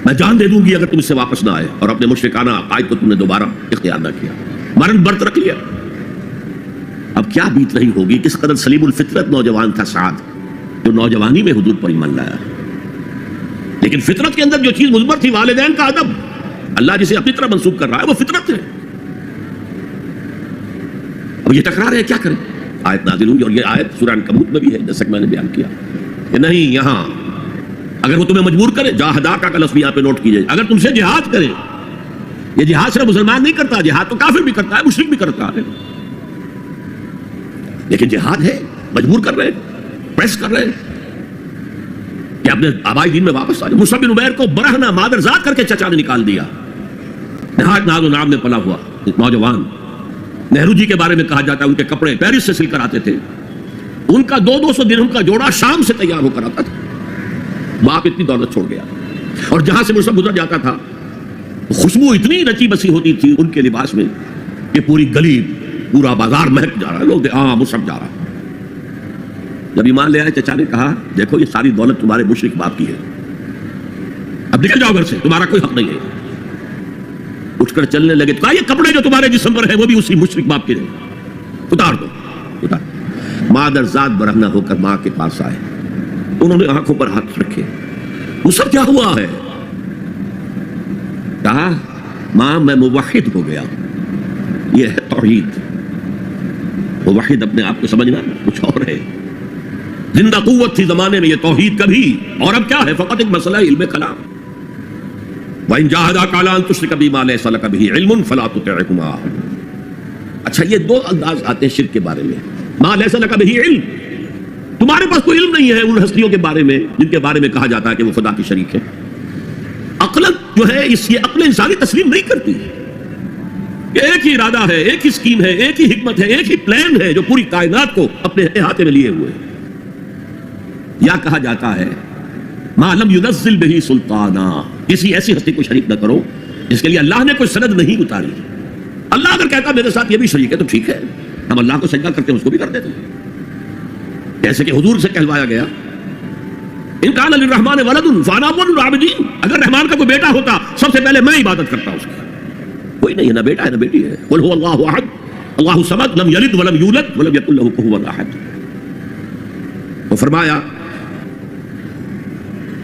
میں جان دے دوں گی اگر تم اس سے واپس نہ آئے، اور اپنے مشرکانہ عقائد کو تم نے دوبارہ اختیار نہ کیا، مرن برت رکھ لیا۔ اب کیا بیت رہی ہوگی، کس قدر سلیم الفطرت نوجوان تھا سعد، جو نوجوانی میں حضور پر ایمان لایا۔ لیکن فطرت کے اندر جو چیز مثبت تھی، والدین کا ادب، اللہ جسے اپنی طرف منسوب کر رہا ہے وہ فطرت ہے۔ اب یہ ٹکرا رہے ہیں، کیا کریں؟ آیت نازل ہوئی، اور یہ آیت سورہ عنکبوت میں بھی ہے، جیسا کہ میں نے بیان کیا کہ نہیں، یہاں اگر وہ تمہیں مجبور کرے، جاہدا کا لفظ یہاں پہ نوٹ کیجئے، اگر تم سے جہاد کرے، یہ جہاد صرف مسلمان نہیں کرتا، جہاد تو کافر بھی کرتا ہے، مشرک بھی کرتا ہے، لیکن جہاد ہے، مجبور کر رہے، پریس کر رہے کہ اپنے آبائی دین میں واپس آ جائے۔ مصعب بن عمیر کو برہنہ مادر ذات کر کے چچا نے نکال دیا، نہایت ناز و نام میں پلا ہوا نوجوان۔ نہرو جی کے بارے میں کہا جاتا ہے ان کے کپڑے پیرس سے سل کر آتے تھے، ان کا 200 درہم کا جوڑا شام سے تیار ہو کر آتا تھا۔ باپ اتنی دولت چھوڑ گیا، اور جہاں سے مصعب گزر جاتا تھا خوشبو اتنی رچی بسی ہوتی تھی ان کے لباس میں کہ پوری گلی، پورا بازار مہک جا رہا ہے، لوگ مصعب جا رہا۔ جب ایمان لے آئے، چچا نے کہا دیکھو یہ ساری دولت تمہارے مشرک باپ کی ہے، اب نکل جاؤ گھر سے، تمہارا کوئی حق نہیں ہے۔ اٹھ کر چلنے لگے، کہا یہ کپڑے جو تمہارے جسم پر ہیں وہ بھی اسی مشرک باپ کے ہیں، اتار دو، اتار۔ مادر ذات برہنہ ہو کر ماں کے پاس آئے، انہوں نے آنکھوں پر ہاتھ رکھے، مصعب کیا ہوا ہے؟ کہا ماں میں موحد ہو گیا، یہ ہے توحید۔ موحد اپنے آپ کو سمجھنا کچھ اور ہے، زندہ قوت تھی زمانے میں یہ توحید کبھی، اور اب کیا ہے؟ فقط ایک مسئلہ علم کلام۔ وَإِن جَاهَدَاكَ عَلَىٰ أَن تُشْرِكَ بِي مَا لَيْسَ لَكَ بِهِ عِلْمٌ فَلَا تُطِعْهُمَا۔ اچھا، یہ دو انداز آتے ہیں شرک کے بارے میں، مَا لَيْسَ لَكَ بِهِ علم، تمہارے پاس کوئی علم نہیں ہے ان ہستیوں کے بارے میں جن کے بارے میں کہا جاتا ہے کہ وہ خدا کی شریک ہے۔ عقل جو ہے یہ عقل انسانی تسلیم نہیں کرتی کہ ایک ہی ارادہ ہے، ایک ہی اسکیم ہے، ایک ہی حکمت ہے، ایک ہی پلان ہے جو پوری کائنات کو اپنے احاطے میں لیے ہوئے ہے۔ یا کہا جاتا ہے ما لم ينزل به سلطانا، کسی ایسی ہستی کو شریک نہ کرو جس کے لیے اللہ نے کوئی سند نہیں اتاری۔ اللہ اگر کہتا میرے ساتھ یہ بھی شریک ہے تو ٹھیک ہے، ہم اللہ کو سجدہ کرتے ہیں، اس کو بھی کر دیتے ہیں، جیسے کہ حضور سے کہلوایا گیا ان کان للرحمن ولد فانا اول العابدین، اگر رحمان کا کوئی بیٹا ہوتا سب سے پہلے میں عبادت کرتا اس کی۔ کوئی نہیں ہے، نہ بیٹا ہے نہ بیٹی ہے۔ قل هو اللہ احد اللہ الصمد لم یلد ولم یولد ولم یکن له کفوا احد۔ تو فرمایا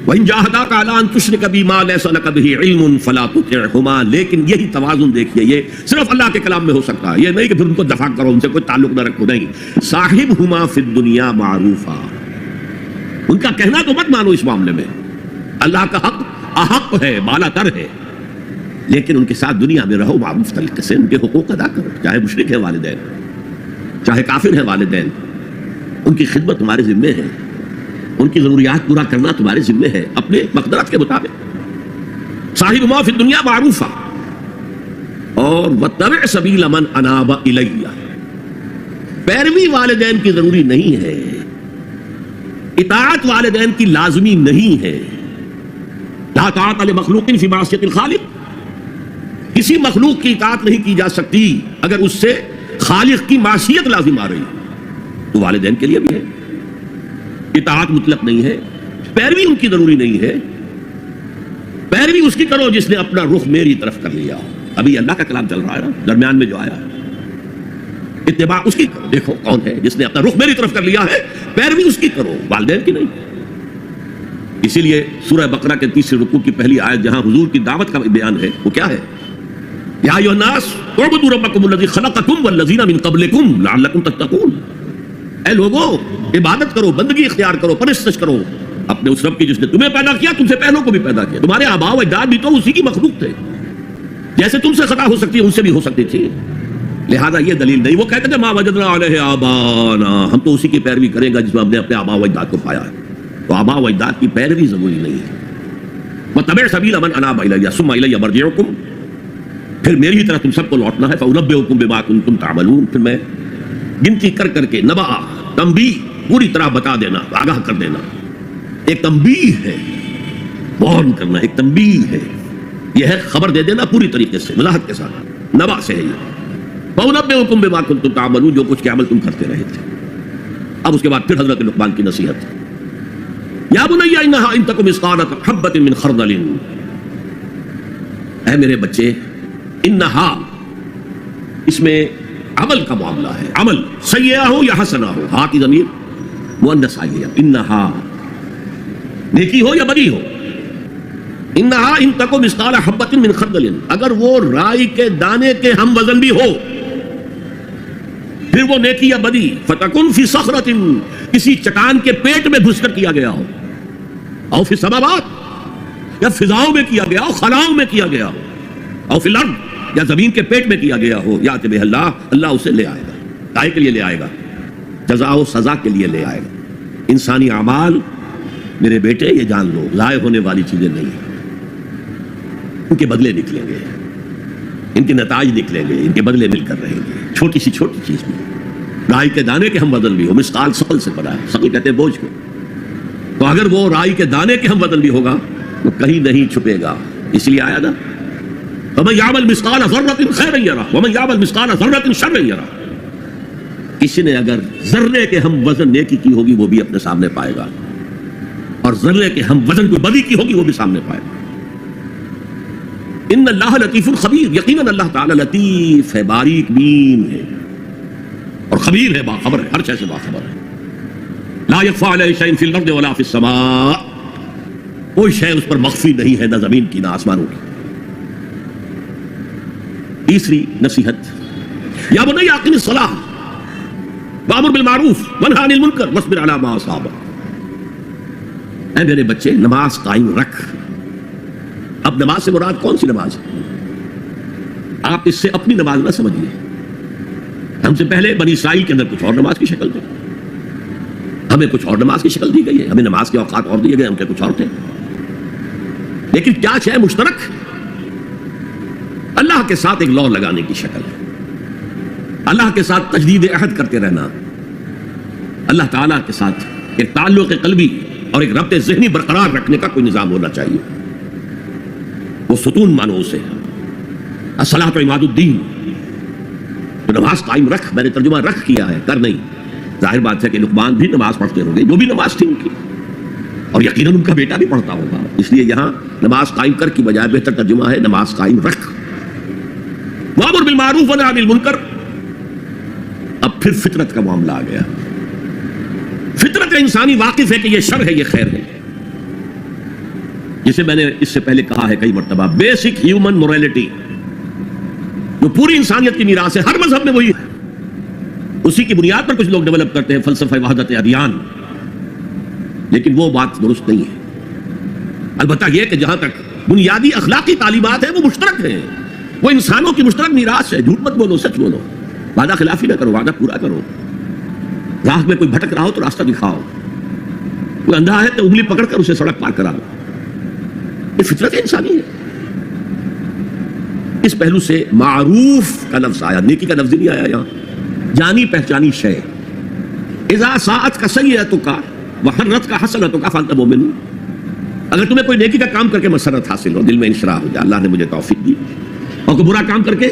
وَإِن جَاهَدَاكَ عَلَىٰ أَن تُشْرِكَ بِي مَا لَيْسَ لَكَ بِهِ عِلْمٌ فَلَا تُطِعْهُمَا۔ لیکن یہی توازن دیکھیے، یہ صرف اللہ کے کلام میں ہو سکتا ہے، یہ نہیں کہ پھر ان کو دفاع کرو، ان سے کوئی تعلق نہ رکھو، نہیں۔ صاحبهما فی الدنیا معروفا، ان کا کہنا تو مت مانو اس معاملے میں، اللہ کا حق احق ہے، بالا تر ہے، لیکن ان کے ساتھ دنیا میں رہو معروف طریقے سے، ان کے حقوق ادا کرو، چاہے مشرک ہے والدین، چاہے کافر ہے والدین، ان کی خدمت تمہارے ذمے ہے، ان کی ضروریات پورا کرنا تمہارے ذمے ہے اپنے مقدرات کے مطابق۔ صاحبہما فی الدنیا معروفا، اور واتبع سبیل من اناب الی، پیروی والدین کی ضروری نہیں ہے، اطاعت والدین کی لازمی نہیں ہے۔ لا طاعت لمخلوق فی معصیۃ الخالق، کسی مخلوق کی اطاعت نہیں کی جا سکتی اگر اس سے خالق کی معصیت لازم آ رہی، تو والدین کے لیے بھی ہے۔ اطاعت مطلق نہیں ہے، پیروی ان کی ضروری نہیں ہے، پیروی اس کی کرو جس نے اپنا رخ میری طرف کر لیا۔ ابھی اللہ کا کلام چل رہا ہے نا درمیان میں جو آیا، اتباع اس کی کرو، دیکھو کون ہے جس نے اپنا رخ میری طرف کر لیا ہے، پیروی اس کی کرو، والدین کی نہیں۔ اسی لیے سورہ بقرہ کے 30 رکوع کی پہلی آیت جہاں حضور کی دعوت کا بیان ہے، وہ کیا ہے؟ یا ایھا الناس اعبدوا ربکم الذی خلقکم والذین من قبلکم لعلکم تتقون، اے لوگو عبادت کرو، بندگی اختیار کرو، پرستش کرو اپنے اس رب کی جس نے تمہیں پیدا کیا، تم سے پہلوں کو بھی پیدا کیا، تمہارے آباء و اجداد بھی تو اسی کی مخلوق تھے، جیسے تم سے خطا ہو سکتی ہے ان سے بھی ہو سکتی تھی، لہذا یہ دلیل نہیں۔ وہ کہتے تھے ما وجدنا علیہ آبانا، ہم تو اسی کی پیروی کریں گا جس میں ہم نے اپنے آباء و اجداد کو پایا ہے، تو آباء و اجداد کی پیروی ضروری نہیں ہے۔ وَاتَّبِعْ سَبِيلَ مَنْ أَنَابَ إِلَيَّ ثُمَّ إِلَيَّ مَرْجِعُكُمْ، پھر میری ہی طرف تم سب کو لوٹنا ہے، فَأُنَبِّئُكُم بِمَا كُنتُمْ تَعْمَلُونَ، پھر میں گنتی کر کر کے نبأ تنبیہ پوری طرح بتا دینا، آگاہ کر دینا۔ ایک تنبیہ ہے، وارن کرنا، ایک تنبیہ ہے، یہ ہے خبر دے دینا پوری طریقے سے، وضاحت کے ساتھ، نبأ سے ہے یہ۔ فَأُنَبِّئُكُم بِمَا كُنتُمْ تَعْمَلُونَ، جو کچھ کے عمل تم کرتے رہے تھے۔ اب اس کے بعد پھر حضرت لقمان کی نصیحت، یا بنی انہا ان تک مثقال حبۃ من خردل، اے میرے بچے، انہا اس میں عمل کا معاملہ ہے، عمل سیئہ ہو یا حسنہ ہو، ہا کی ضمیر مؤنث آئی ہے، انہا نیکی ہو یا بدی ہو، انہا ان تک مثقال حبۃ من خردل، اگر وہ رائی کے دانے کے ہم وزن بھی ہو، پھر وہ نیکی یا بدی، فتکن فی صخرۃ، کسی چٹان کے پیٹ میں گھس کر کیا گیا ہو، او فی السماوات، یا فضاؤں میں کیا گیا ہو، خلاؤں میں کیا گیا ہو، او فی الارض، یا زمین کے پیٹ میں کیا گیا ہو، یات بہ اللہ، اللہ اسے لے آئے گا، کائے کے لیے لے آئے گا؟ جزا و سزا کے لیے لے آئے گا۔ انسانی اعمال میرے بیٹے یہ جان لو ضائع ہونے والی چیزیں نہیں ہیں، ان کے بدلے نکلیں گے، ان کے نتائج نکلیں گے، ان کے بدلے مل کر رہیں گے، چھوٹی سی چھوٹی چیز میں، رائی کے دانے کے ہم وزن بھی ہو، مثقال ثقل سے بڑا ہے، ثقل کہتے ہیں بوجھ کو، تو اگر وہ رائی کے دانے کے ہم وزن بھی ہوگا تو کہیں نہیں چھپے گا، اس لیے آیا نا وَمَن يَعْمَلْ مِثْقَالَ ذَرَّةٍ خَيْرًا يَرَهُ وَمَن يَعْمَلْ مِثْقَالَ ذَرَّةٍ شَرًّا يَرَهُ، کسی نے اگر ذرے کے ہم وزن نیکی کی ہوگی وہ بھی اپنے سامنے پائے گا، اور ذرے کے ہم وزن کوئی بدی کی ہوگی وہ بھی سامنے پائے گا۔ ان اللہ لطیف خبیر، یقیناً اللہ تعالی لطیف ہے، باریک بین ہے، اور خبیر ہے، باخبر ہے، ہر شے سے باخبر ہے۔ لا یخفی علیہ شیء فی الارض ولا فی السماء، کوئی شے اس پر مخفی نہیں ہے، نہ زمین کی نہ آسمانوں کی۔ تیسری نصیحت، یا بنی اقم الصلاۃ وامر بالمعروف وانہی عن المنکر واصبر علی ما اصابک، اے میرے بچے نماز قائم رکھ۔ اب نماز سے مراد کون سی نماز ہے؟ آپ اس سے اپنی نماز نہ سمجھیے، ہم سے پہلے بنی اسرائیل کے اندر کچھ اور نماز کی شکل تھی، ہمیں کچھ اور نماز کی شکل دی گئی ہے، ہمیں نماز کے اوقات اور دیے گئے، ہم کے کچھ اور تھے، لیکن کیا ہے مشترک؟ اللہ کے ساتھ ایک لو لگانے کی شکل ہے، اللہ کے ساتھ تجدید عہد کرتے رہنا، اللہ تعالیٰ کے ساتھ ایک تعلق قلبی اور ایک ربط ذہنی برقرار رکھنے کا کوئی نظام ہونا چاہیے، وہ ستون مانو اسے، الصلاۃ عماد الدین، تو نماز قائم رکھ، میں نے ترجمہ رکھ کیا ہے، کر نہیں، ظاہر بات ہے کہ لقمان بھی نماز پڑھتے ہوں گے، جو بھی نماز تھی ان کی، اور یقیناً ان کا بیٹا بھی پڑھتا ہوگا، اس لیے یہاں نماز قائم کر کی بجائے بہتر ترجمہ ہے نماز قائم رکھ۔ وامر بالمعروف وانہی عن المنکر، اب پھر فطرت کا معاملہ آ گیا، فطرت انسانی واقف ہے کہ یہ شر ہے یہ خیر ہے، جسے میں نے اس سے پہلے کہا ہے کئی مرتبہ، بیسک ہیومن موریلٹی جو پوری انسانیت کی میراث ہے، ہر مذہب میں وہی ہے، اسی کی بنیاد پر کچھ لوگ ڈیولپ کرتے ہیں فلسفہ وحدت ادیان، لیکن وہ بات درست نہیں ہے۔ البتہ یہ کہ جہاں تک بنیادی اخلاقی تعلیمات ہیں وہ مشترک ہیں، وہ انسانوں کی مشترک میراث ہے، جھوٹ مت بولو، سچ بولو، وعدہ خلافی نہ کرو، وعدہ پورا کرو، راہ میں کوئی بھٹک رہا ہو تو راستہ دکھاؤ، کوئی اندھا ہے تو انگلی پکڑ کر اسے سڑک پار کراؤ، یہ فطرت انسانی ہے۔ اس پہلو سے معروف کا لفظ آیا، نیکی کا لفظ نہیں آیا یہاں، جانی پہچانی شے، اذا ساعت کا سیئتک وحرت کا حسنتک فانت مؤمن، اگر تمہیں کوئی نیکی کا کام کر کے مسرت حاصل ہو، دل میں انشراح ہو جائے اللہ نے مجھے توفیق دی، اور کوئی برا کام کر کے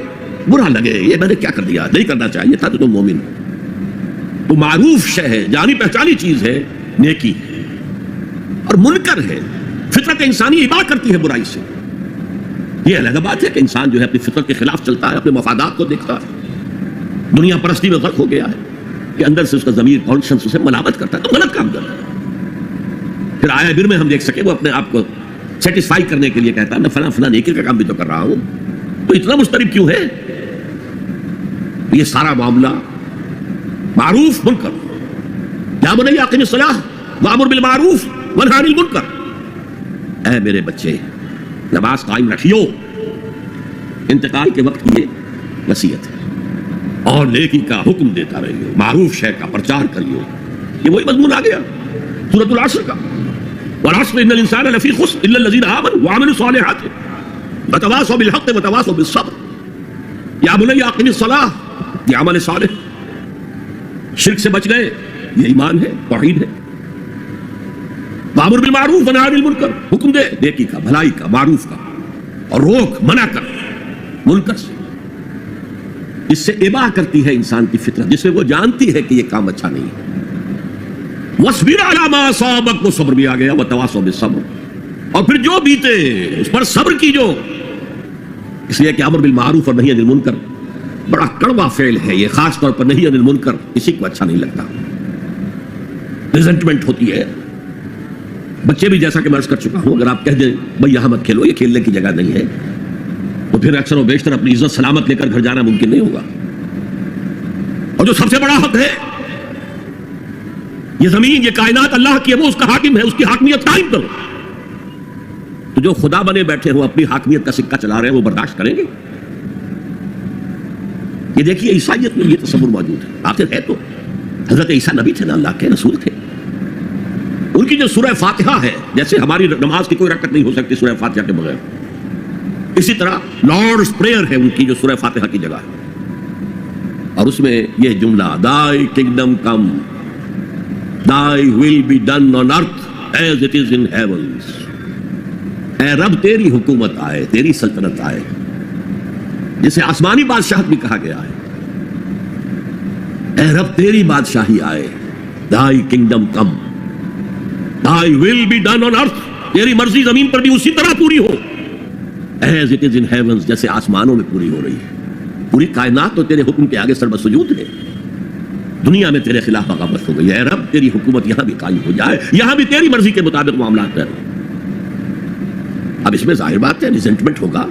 برا لگے یہ میں نے کیا کر دیا، نہیں کرنا چاہیے تھا، تو تم مومن ہو، تو معروف شے ہے، جانی پہچانی چیز ہے نیکی، اور منکر ہے، فطرت انسانی اباح کرتی ہے برائی سے، یہ الگ بات ہے کہ انسان جو ہے اپنی فطرت کے خلاف چلتا ہے، اپنے مفادات کو دیکھتا ہے، دنیا پرستی میں غرق ہو گیا ہے کہ اندر سے اس کا ضمیر کانشنس اسے ملامت کرتا ہے، تو غلط کام کرتا ہے، پھر آیا بر میں ہم دیکھ سکے وہ اپنے آپ کو سیٹسفائی کرنے کے لیے کہتا ہے میں فلاں فلاں نیکی کا کام بھی تو کر رہا ہوں، تو اتنا مضطرب کیوں ہے؟ یہ سارا معاملہ معروف منکر، یا بنی اقم الصلاۃ وامر بالمعروف وانہی عن المنکر، اے میرے بچے نماز قائم رکھیو، انتقال کے وقت کی یہ وصیت ہے، اور نیکی کا حکم دیتا رہیو، معروف شے کا پرچار کریو، یہ وہی مضمون آ گیا سورۃ العصر کا، والعصر ان الانسان لفی خسر الا الذین آمنوا وعملوا الصالحات وتواصوا بالحق وتواصوا بالصبر، یا بنی اقم الصلاۃ، یہ عمل صالح، شرک سے بچ گئے یہ ایمان ہے، توحید ہے، وامر بالمعروف وانہی عن المنکر، حکم دے نیکی کا، بھلائی کا، معروف کا، اور روک منع کر منکر سے، اس سے اباح کرتی ہے انسان کی فطرت، جس میں وہ جانتی ہے کہ یہ کام اچھا نہیں ہے، وَاصْبِرْ عَلَىٰ مَا أَصَابَكَ، وہ صبر بھی آ گیا، وَتَوَاصَوْا بِالصَّبْرِ، اور پھر جو بیتے اس پر صبر کیجو. اس لیے کہ امر بالمعروف اور نہی عن المنکر بڑا کڑوا فعل ہے یہ، خاص طور پر نہی عن المنکر کسی کو اچھا نہیں لگتا، ریزنٹمنٹ ہوتی ہے. بچے بھی جیسا کہ میں عرض کر چکا ہوں، اگر آپ کہہ دیں بھائی یہاں مت کھیلو، یہ کھیلنے کی جگہ نہیں ہے، تو پھر اکثر و بیشتر اپنی عزت سلامت لے کر گھر جانا ممکن نہیں ہوگا. اور جو سب سے بڑا حق ہے، یہ زمین یہ کائنات اللہ کی ہے، وہ اس کا حاکم ہے، اس کی حاکمیت قائم کرو. تو جو خدا بنے بیٹھے ہو اپنی حاکمیت کا سکہ چلا رہے ہیں وہ برداشت کریں گے؟ یہ دیکھیے عیسائیت میں یہ تصور موجود ہے. آخر ہے تو حضرت عیسیٰ نبی تھے نا، اللہ کے رسول تھے. ان کی جو سورہ فاتحہ ہے، جیسے ہماری نماز کی کوئی رکعت نہیں ہو سکتی سورہ فاتحہ کے بغیر، اسی طرح لارڈز پریئر ہے ان کی جو سورہ فاتحہ کی جگہ ہے. اور اس میں یہ جملہ Thy kingdom come, Thy will be done on earth as it is in heavens. اے رب تیری حکومت آئے، تیری سلطنت آئے، جسے آسمانی بادشاہت بھی کہا گیا ہے. اے رب تیری بادشاہی آئے، Thy kingdom come, Thy will be done on earth. تیری مرضی زمین پر بھی اسی طرح پوری ہو as it is in heavens، جیسے آسمانوں میں پوری ہو رہی ہے. پوری کائنات تو تیرے حکم کے آگے سر بسجود ہے. دنیا میں تیرے خلاف بغاوت ہو گئی ہے، اے رب تیری حکومت یہاں بھی قائم ہو جائے، یہاں بھی تیری مرضی کے مطابق معاملات کر. اب اس میں ظاہر بات ہے ریزنٹمنٹ ہوگا.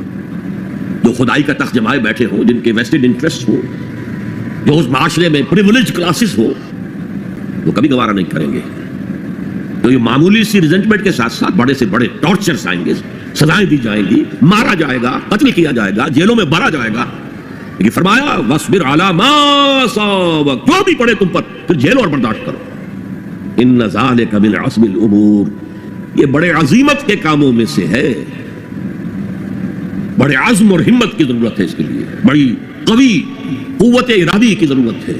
جو خدائی کا تخت جمائے بیٹھے ہوں، جن کے ویسٹڈ انٹرسٹ ہو، جو اس معاشرے میں پریولیج کلاسز ہو، وہ کبھی گوارا نہیں کریں گے. تو یہ معمولی سی ریزنٹمنٹ کے ساتھ ساتھ بڑے سے بڑے ٹارچرز آئیں گے، سزائیں دی جائیں گی، مارا جائے گا، قتل کیا جائے گا، جیلوں میں بھرا جائے گا. لیکن فرمایا وَاصْبِرْ عَلَىٰ مَا أَصَابَكَ، جو بھی پڑے تم پر پھر جھیل اور برداشت کرو. إِنَّ ذَلِكَ مِنْ عَزْمِ الْأُمُورِ، یہ بڑے عظیمت کے کاموں میں سے ہے. بڑے عزم اور ہمت کی ضرورت ہے اس کے لیے، بڑی قوی قوت ارادی کی ضرورت ہے،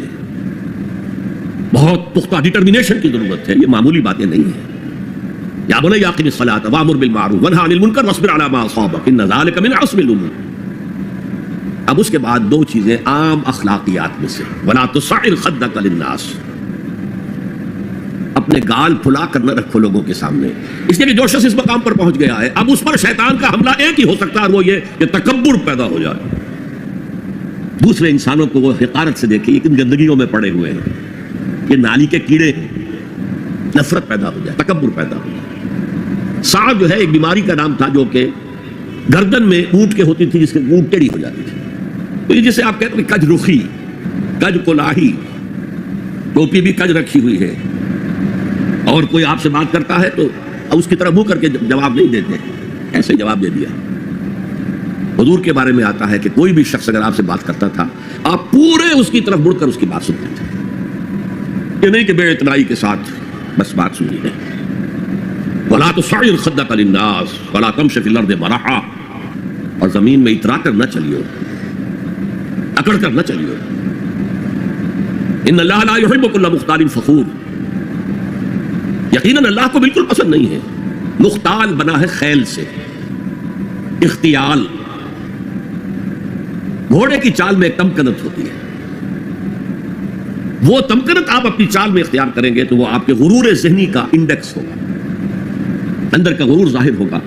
بہت پختہ ڈٹرمنیشن کی ضرورت ہے. یہ معمولی باتیں نہیں ہیں. یا بنی اقم الصلاۃ وامر بالمعروف وانہی عن المنکر واصبر علی ما اصابک ان ذلک من عزم الامور. اب اس کے بعد دو چیزیں عام اخلاقیات میں سے، ولا تصعر خدک للناس، اپنے گال پھلا کر نہ رکھو لوگوں کے سامنے. اس لیے کہ جو شخص اس مقام پر پہنچ گیا ہے، اب اس پر شیطان کا حملہ ایک ہی ہو سکتا ہے، اور وہ یہ کہ تکبر پیدا ہو جائے. دوسرے انسانوں کو وہ حقارت سے دیکھے، یہ کن گندگیوں میں پڑے ہوئے ہیں، یہ نالی کے کیڑے ہیں. نفرت پیدا ہو جائے، تکبر پیدا ہو جائے. سعد جو ہے ایک بیماری کا نام تھا جو کہ گردن میں اونٹ کے ہوتی تھی، جس کے اونٹ ٹیڑھی ہو جاتی تھی. تو یہ جسے آپ کہتے ہیں کج رخی، کج کلاہی، ٹوپی بھی کج رکھی ہوئی ہے، اور کوئی آپ سے بات کرتا ہے تو اس کی طرف منہ کر کے جواب نہیں دیتے، ایسے جواب دے دیا. حضور کے بارے میں آتا ہے کہ کوئی بھی شخص اگر آپ سے بات کرتا تھا، آپ پورے اس کی طرف مڑ کر اس کی بات سنتے تھے. یہ نہیں کہ بے اعتنائی کے ساتھ بس بات سنی ہے. وَلَا تُصَعِّرْ خَدَّكَ لِلنَّاسِ وَلَا تَمْشِ فِي الْأَرْضِ مَرَحًا، اور زمین میں اترا کر نہ چلیو، اکڑ کر نہ چلیو. ان اللہ لا يحب كل مختال فخور، یقیناً اللہ کو بالکل پسند نہیں ہے. مختال بنا ہے خیل سے، اختیال. گھوڑے کی چال میں ایک تمکنت ہوتی ہے، وہ تمکنت آپ اپنی چال میں اختیار کریں گے تو وہ آپ کے غرور ذہنی کا انڈیکس ہوگا، اندر کا غرور ظاہر ہوگا.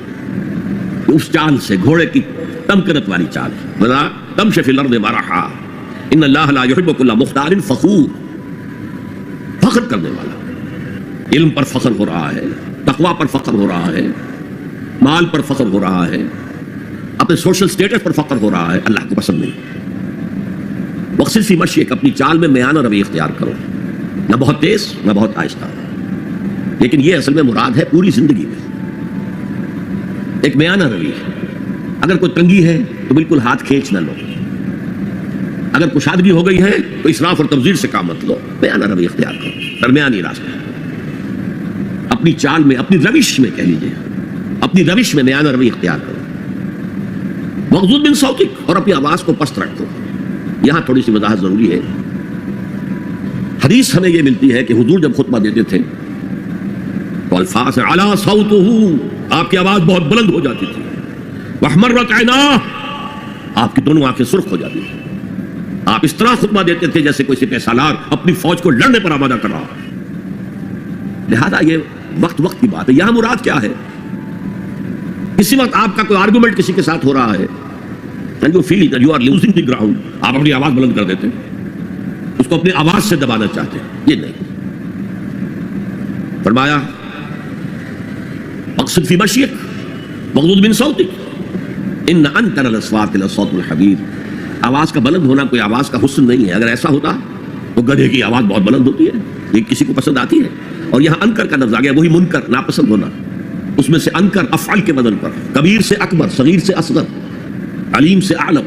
اس چال سے، گھوڑے کی تمکنت والی چال، وَلَا تَمْشِ فِي الْأَرْضِ مَرَحًا إِنَّ اللَّهَ لَا يُحِبُّ كُلَّ مُخْتَالٍ فَخُورٍ، فخر کرنے والا. علم پر فخر ہو رہا ہے، تقوی پر فخر ہو رہا ہے، مال پر فخر ہو رہا ہے، اپنے سوشل سٹیٹس پر فخر ہو رہا ہے، اللہ کو پسند نہیں. وقصد فی مشیک، اپنی چال میں میانہ روی اختیار کرو، نہ بہت تیز نہ بہت آہستہ. لیکن یہ اصل میں مراد ہے پوری زندگی میں ایک میانہ روی. اگر کوئی تنگی ہے تو بالکل ہاتھ کھینچ نہ لو، اگر کشادگی ہو گئی ہے تو اسراف اور تبذیر سے کام مت لو، میانہ روی اختیار کرو، درمیانی راستہ. اپنی چال میں، اپنی روش میں، کہہ لیجیے اپنی روش میں میانہ روی اختیار کرو. مغضوض من صوتک، اور اپنی آواز کو پست رکھو. یہاں تھوڑی سی وضاحت ضروری ہے. حدیث ہمیں یہ ملتی ہے کہ حضور جب خطبہ دیتے تھے تو الفاظ علی صوتہ، آپ کی آواز بہت بلند ہو جاتی تھی. واحمرت عیناہ، آپ کی دونوں آنکھیں سرخ ہو جاتی تھی. آپ اس طرح خطبہ دیتے تھے جیسے کوئی سپہ سالار اپنی فوج کو لڑنے پر آمادہ کر رہا. لہذا یہ وقت کی بات ہے. یہاں مراد کیا ہے؟ کسی وقت آپ کا کوئی آرگومنٹ کسی کے ساتھ ہو رہا ہے and you feel that you are losing the ground, آپ اپنی آواز بلند کر دیتے ہیں, اس کو اپنی آواز سے دبانا چاہتے ہیں. یہ نہیں. فرمایا اقصد فی مشیک وغضض من صوتک ان انکر الاصوات لصوت الحمیر. آواز کا بلند ہونا کوئی آواز کا حسن نہیں ہے. اگر ایسا ہوتا تو گدھے کی آواز بہت بلند ہوتی ہے, یہ کسی کو پسند آتی ہے. اور یہاں انکر کا لفظ آ گیا, وہی منکر, ناپسند ہونا. اس میں سے انکر افعل کے وزن پر, کبیر سے اکبر, صغیر سے اصغر, علیم سے اعلم.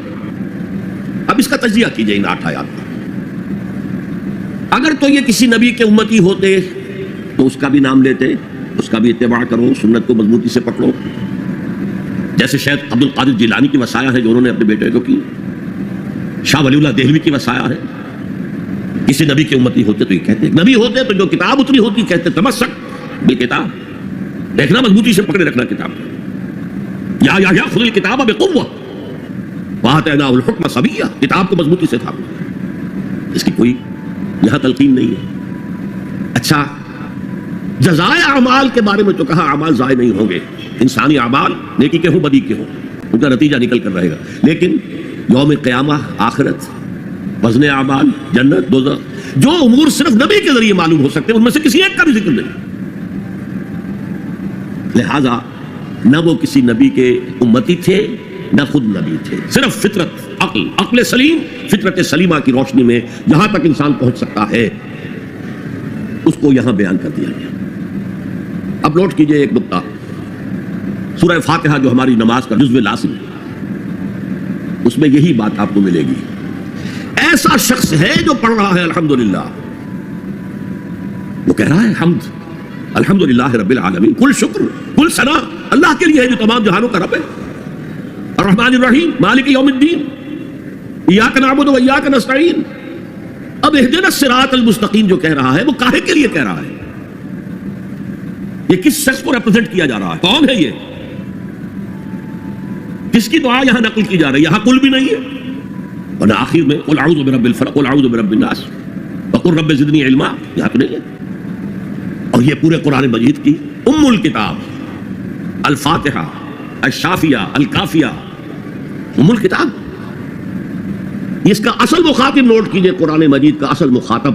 اب اس کا تجزیہ کیجئے ان 8 آیات کا. اگر تو یہ کسی نبی کے امتی ہوتے تو اس کا بھی نام لیتے, اس کا بھی اتباع کرو, سنت کو مضبوطی سے پکڑو, جیسے شیخ عبد القادر جیلانی کی وصایا ہے جو انہوں نے اپنے بیٹے کو کی, شاہ ولی اللہ دہلوی کی وصایا ہے. کسی نبی کے امتی ہوتے تو یہ کہتے, نبی ہوتے تو جو کتاب اتری ہوتی کہتے تمسک بالکتاب, دیکھنا مضبوطی سے پکڑے رکھنا کتاب. یا خذ الکتاب بقوہ وآتیناہ الحکم صبیہ, کتاب کو مضبوطی سے تھامنا. اس کی کوئی یہاں تلقین نہیں ہے. اچھا, جزائے اعمال کے بارے میں تو کہا اعمال ضائع نہیں ہوں گے. انسانی اعمال نیکی کے ہوں بدی کے ہوں, ان کا نتیجہ نکل کر رہے گا. لیکن یوم قیامہ, آخرت, وزن اعمال, جنت, دوزخ, جو امور صرف نبی کے ذریعے معلوم ہو سکتے ہیں ان میں سے کسی ایک کا بھی ذکر نہیں. لہذا نہ وہ کسی نبی کے امتی تھے نہ خود نبی تھے. صرف فطرت, عقل سلیم, فطرت سلیمہ کی روشنی میں جہاں تک انسان پہنچ سکتا ہے اس کو یہاں بیان کر دیا گیا. اب نوٹ کیجئے ایک نقطہ, سورہ فاتحہ جو ہماری نماز کا جزو لازم ہے اس میں یہی بات آپ کو ملے گی. ایسا شخص ہے جو پڑھ رہا ہے الحمدللہ, وہ کہہ رہا ہے حمد الحمدللہ رب العالمین, کل شکر کل ثنا اللہ کے لیے ہے جو تمام جہانوں کا رب ہے, الرحمن الرحیم مالک یوم الدین, ایاک نعبد و ایاک نستعین. اب اہدنا الصراط المستقیم جو کہہ رہا ہے وہ کاہے کے لیے کہہ رہا ہے؟ یہ کس شخص کو ریپرزینٹ کیا جا رہا ہے؟ کون ہے یہ؟ کس کی دعا یہاں نقل کی جا رہی ہے؟ یہاں کل بھی نہیں ہے. اور آخر میں قل اعوذ برب الفلق قل اعوذ برب الناس وقل رب زدنی علما, یہاں پہ نہیں ہے. اور یہ پورے قرآن مجید کی ام الکتاب الفاتحہ الشافیہ الکافیہ, ام الکتاب. اس کا اصل مخاطب نوٹ کیجئے, قرآن مجید کا اصل مخاطب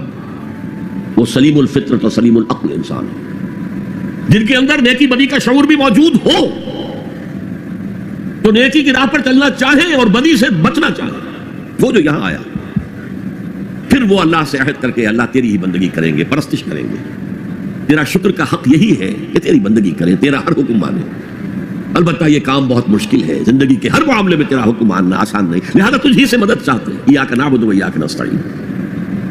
وہ سلیم الفطرت و سلیم العقل انسان ہے, جن کے اندر نیکی بدی کا شعور بھی موجود ہو, تو نیکی کی راہ پر چلنا چاہے اور بدی سے بچنا چاہے. وہ جو یہاں آیا پھر وہ اللہ سے عہد کر کے اللہ تیری ہی بندگی کریں گے, پرستش کریں گے, تیرا شکر کا حق یہی ہے کہ تیری بندگی کریں, تیرا ہر حکم مانیں. البتہ یہ کام بہت مشکل ہے, زندگی کے ہر معاملے میں تیرا حکم ماننا آسان نہیں, لہذا تجھ ہی سے مدد چاہتے ہیں. ایاک نعبد و ایاک نستعین,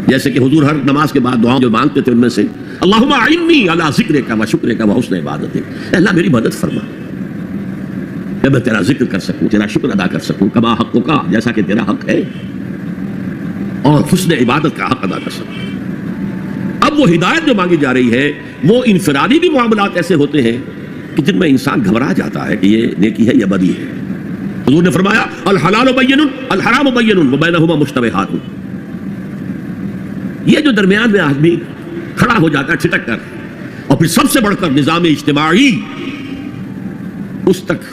جیسے کہ حضور ہر نماز کے بعد دعاؤں جو مانگتے تھے ان میں سے اللہم اعنی علی ذکرک و شکرک و حسن عبادتک, اللہ میری مدد فرما کہ میں تیرا ذکر کر سکوں, تیرا شکر ادا کر سکوں, کما حقک, جیسا کہ تیرا حق ہے, اور حسن عبادت کا حق ادا کر سکوں. اب وہ ہدایت جو مانگی جا رہی ہے وہ انفرادی بھی معاملات ایسے ہوتے ہیں کہ جن میں انسان گھبرا جاتا ہے کہ یہ نیکی ہے یا بدی ہے. حضور نے فرمایا الحلال بین الحرام بین وبینہما مشتبہات. یہ جو درمیان میں آدمی کھڑا ہو جاتا ہے ٹھٹک کر, اور پھر سب سے بڑھ کر نظام اجتماعی, اس تک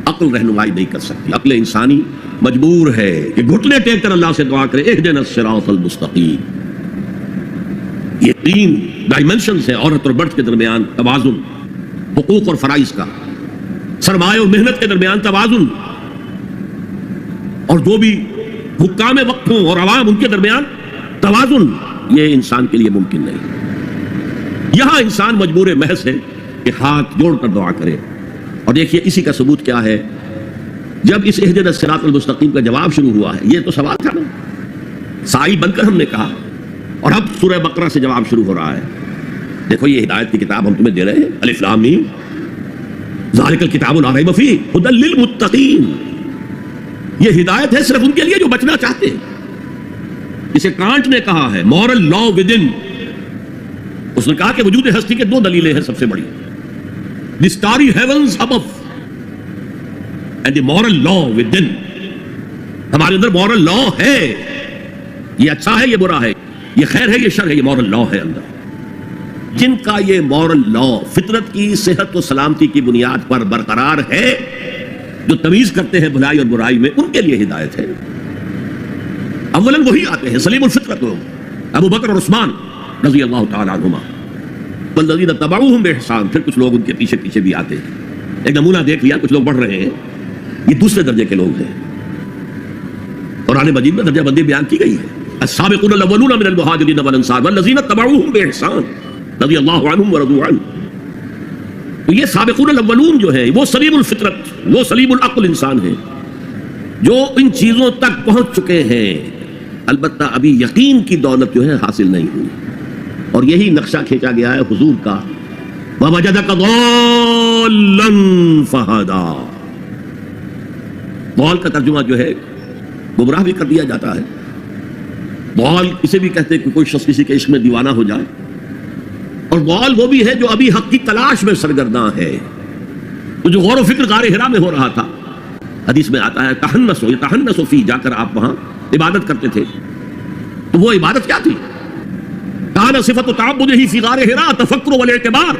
عقل رہنمائی نہیں کر سکتی. عقل انسانی مجبور ہے کہ گھٹنے ٹیک کر اللہ سے دعا کرے اہدنا الصراط المستقیم. یہ 3 ڈائمنشنز ہیں عورت اور مرد کے درمیان توازن, حقوق اور فرائض کا, سرمایہ اور محنت کے درمیان توازن, اور جو بھی حکام وقت ہوں اور عوام ان کے درمیان توازن, یہ انسان کے لیے ممکن نہیں. یہاں انسان مجبور محض ہے کہ ہاتھ جوڑ کر دعا کرے. اور دیکھیے اسی کا ثبوت کیا ہے, جب اس اہدنا الصراط المستقیم کا جواب شروع ہوا ہے, یہ تو سوال تھا نا, سائل بن کر ہم نے کہا, اور اب سورہ بقرہ سے جواب شروع ہو رہا ہے. دیکھو یہ ہدایت کی کتاب ہم تمہیں دے رہے ہیں, الف لام میم ذالک الکتاب لا ریب فیہ ھدی للمتقین. یہ ہدایت ہے صرف ان کے لیے جو بچنا چاہتے ہیں. اسے کانٹ نے کہا ہے مورل لا ود ان. اس نے کہا کہ وجود ہستی کے 2 دلیلیں ہیں سب سے بڑی, the starry heavens above and the moral law within. ہمارے اندر moral law ہے, یہ اچھا ہے یہ برا ہے, یہ خیر ہے یہ شر ہے, یہ moral law ہے اندر. جن کا یہ مورل لا فطرت کی صحت و سلامتی کی بنیاد پر برقرار ہے، جو تمیز کرتے ہیں بھلائی اور برائی میں، ان کے لیے ہدایت ہے۔ اولاً وہی آتے ہیں سلیم الفطرت لوگ، ابو بکر اور عثمان رضی اللہ تعالی عنہما، والذین تبعوہم بإحسان، پھر کچھ لوگ ان کے پیچھے پیچھے بھی آتے ہیں۔ ایک نمونہ دیکھ لیا، کچھ لوگ بڑھ رہے ہیں، یہ دوسرے درجے کے لوگ ہیں۔ قرآن مجید میں درجہ بندی بیان کی گئی ہے، السابقون الاولون من المہاجرین والانصار والذین تبعوہم بإحسان رضی اللہ عنہم ورضوا عنہ۔ تو یہ سابقون الاولون جو ہے وہ سلیم الفطرت، وہ سلیم العقل انسان ہیں، جو ان چیزوں تک پہنچ چکے ہیں، البتہ ابھی یقین کی دولت جو ہے حاصل نہیں ہوئی۔ اور یہی نقشہ کھینچا گیا ہے حضور کا، وَوَجَدَكَ ضَالًّا فَهَدَىٰ۔ ضال کا ترجمہ جو ہے گمراہ بھی کر دیا جاتا ہے۔ ضال اسے بھی کہتے ہیں کہ کوئی شخص کسی کے عشق میں دیوانہ ہو جائے، اور ضال وہ بھی ہے جو ابھی حق کی تلاش میں سرگرداں ہے، تو جو غور و فکر غار حرا میں ہو رہا تھا۔ حدیث میں آتا ہے تحنسوا فی، جا کر آپ وہاں عبادت کرتے تھے، تو وہ عبادت کیا تھی؟ کان صفت تعبدہ فی غار حرا تفکر والاعتبار۔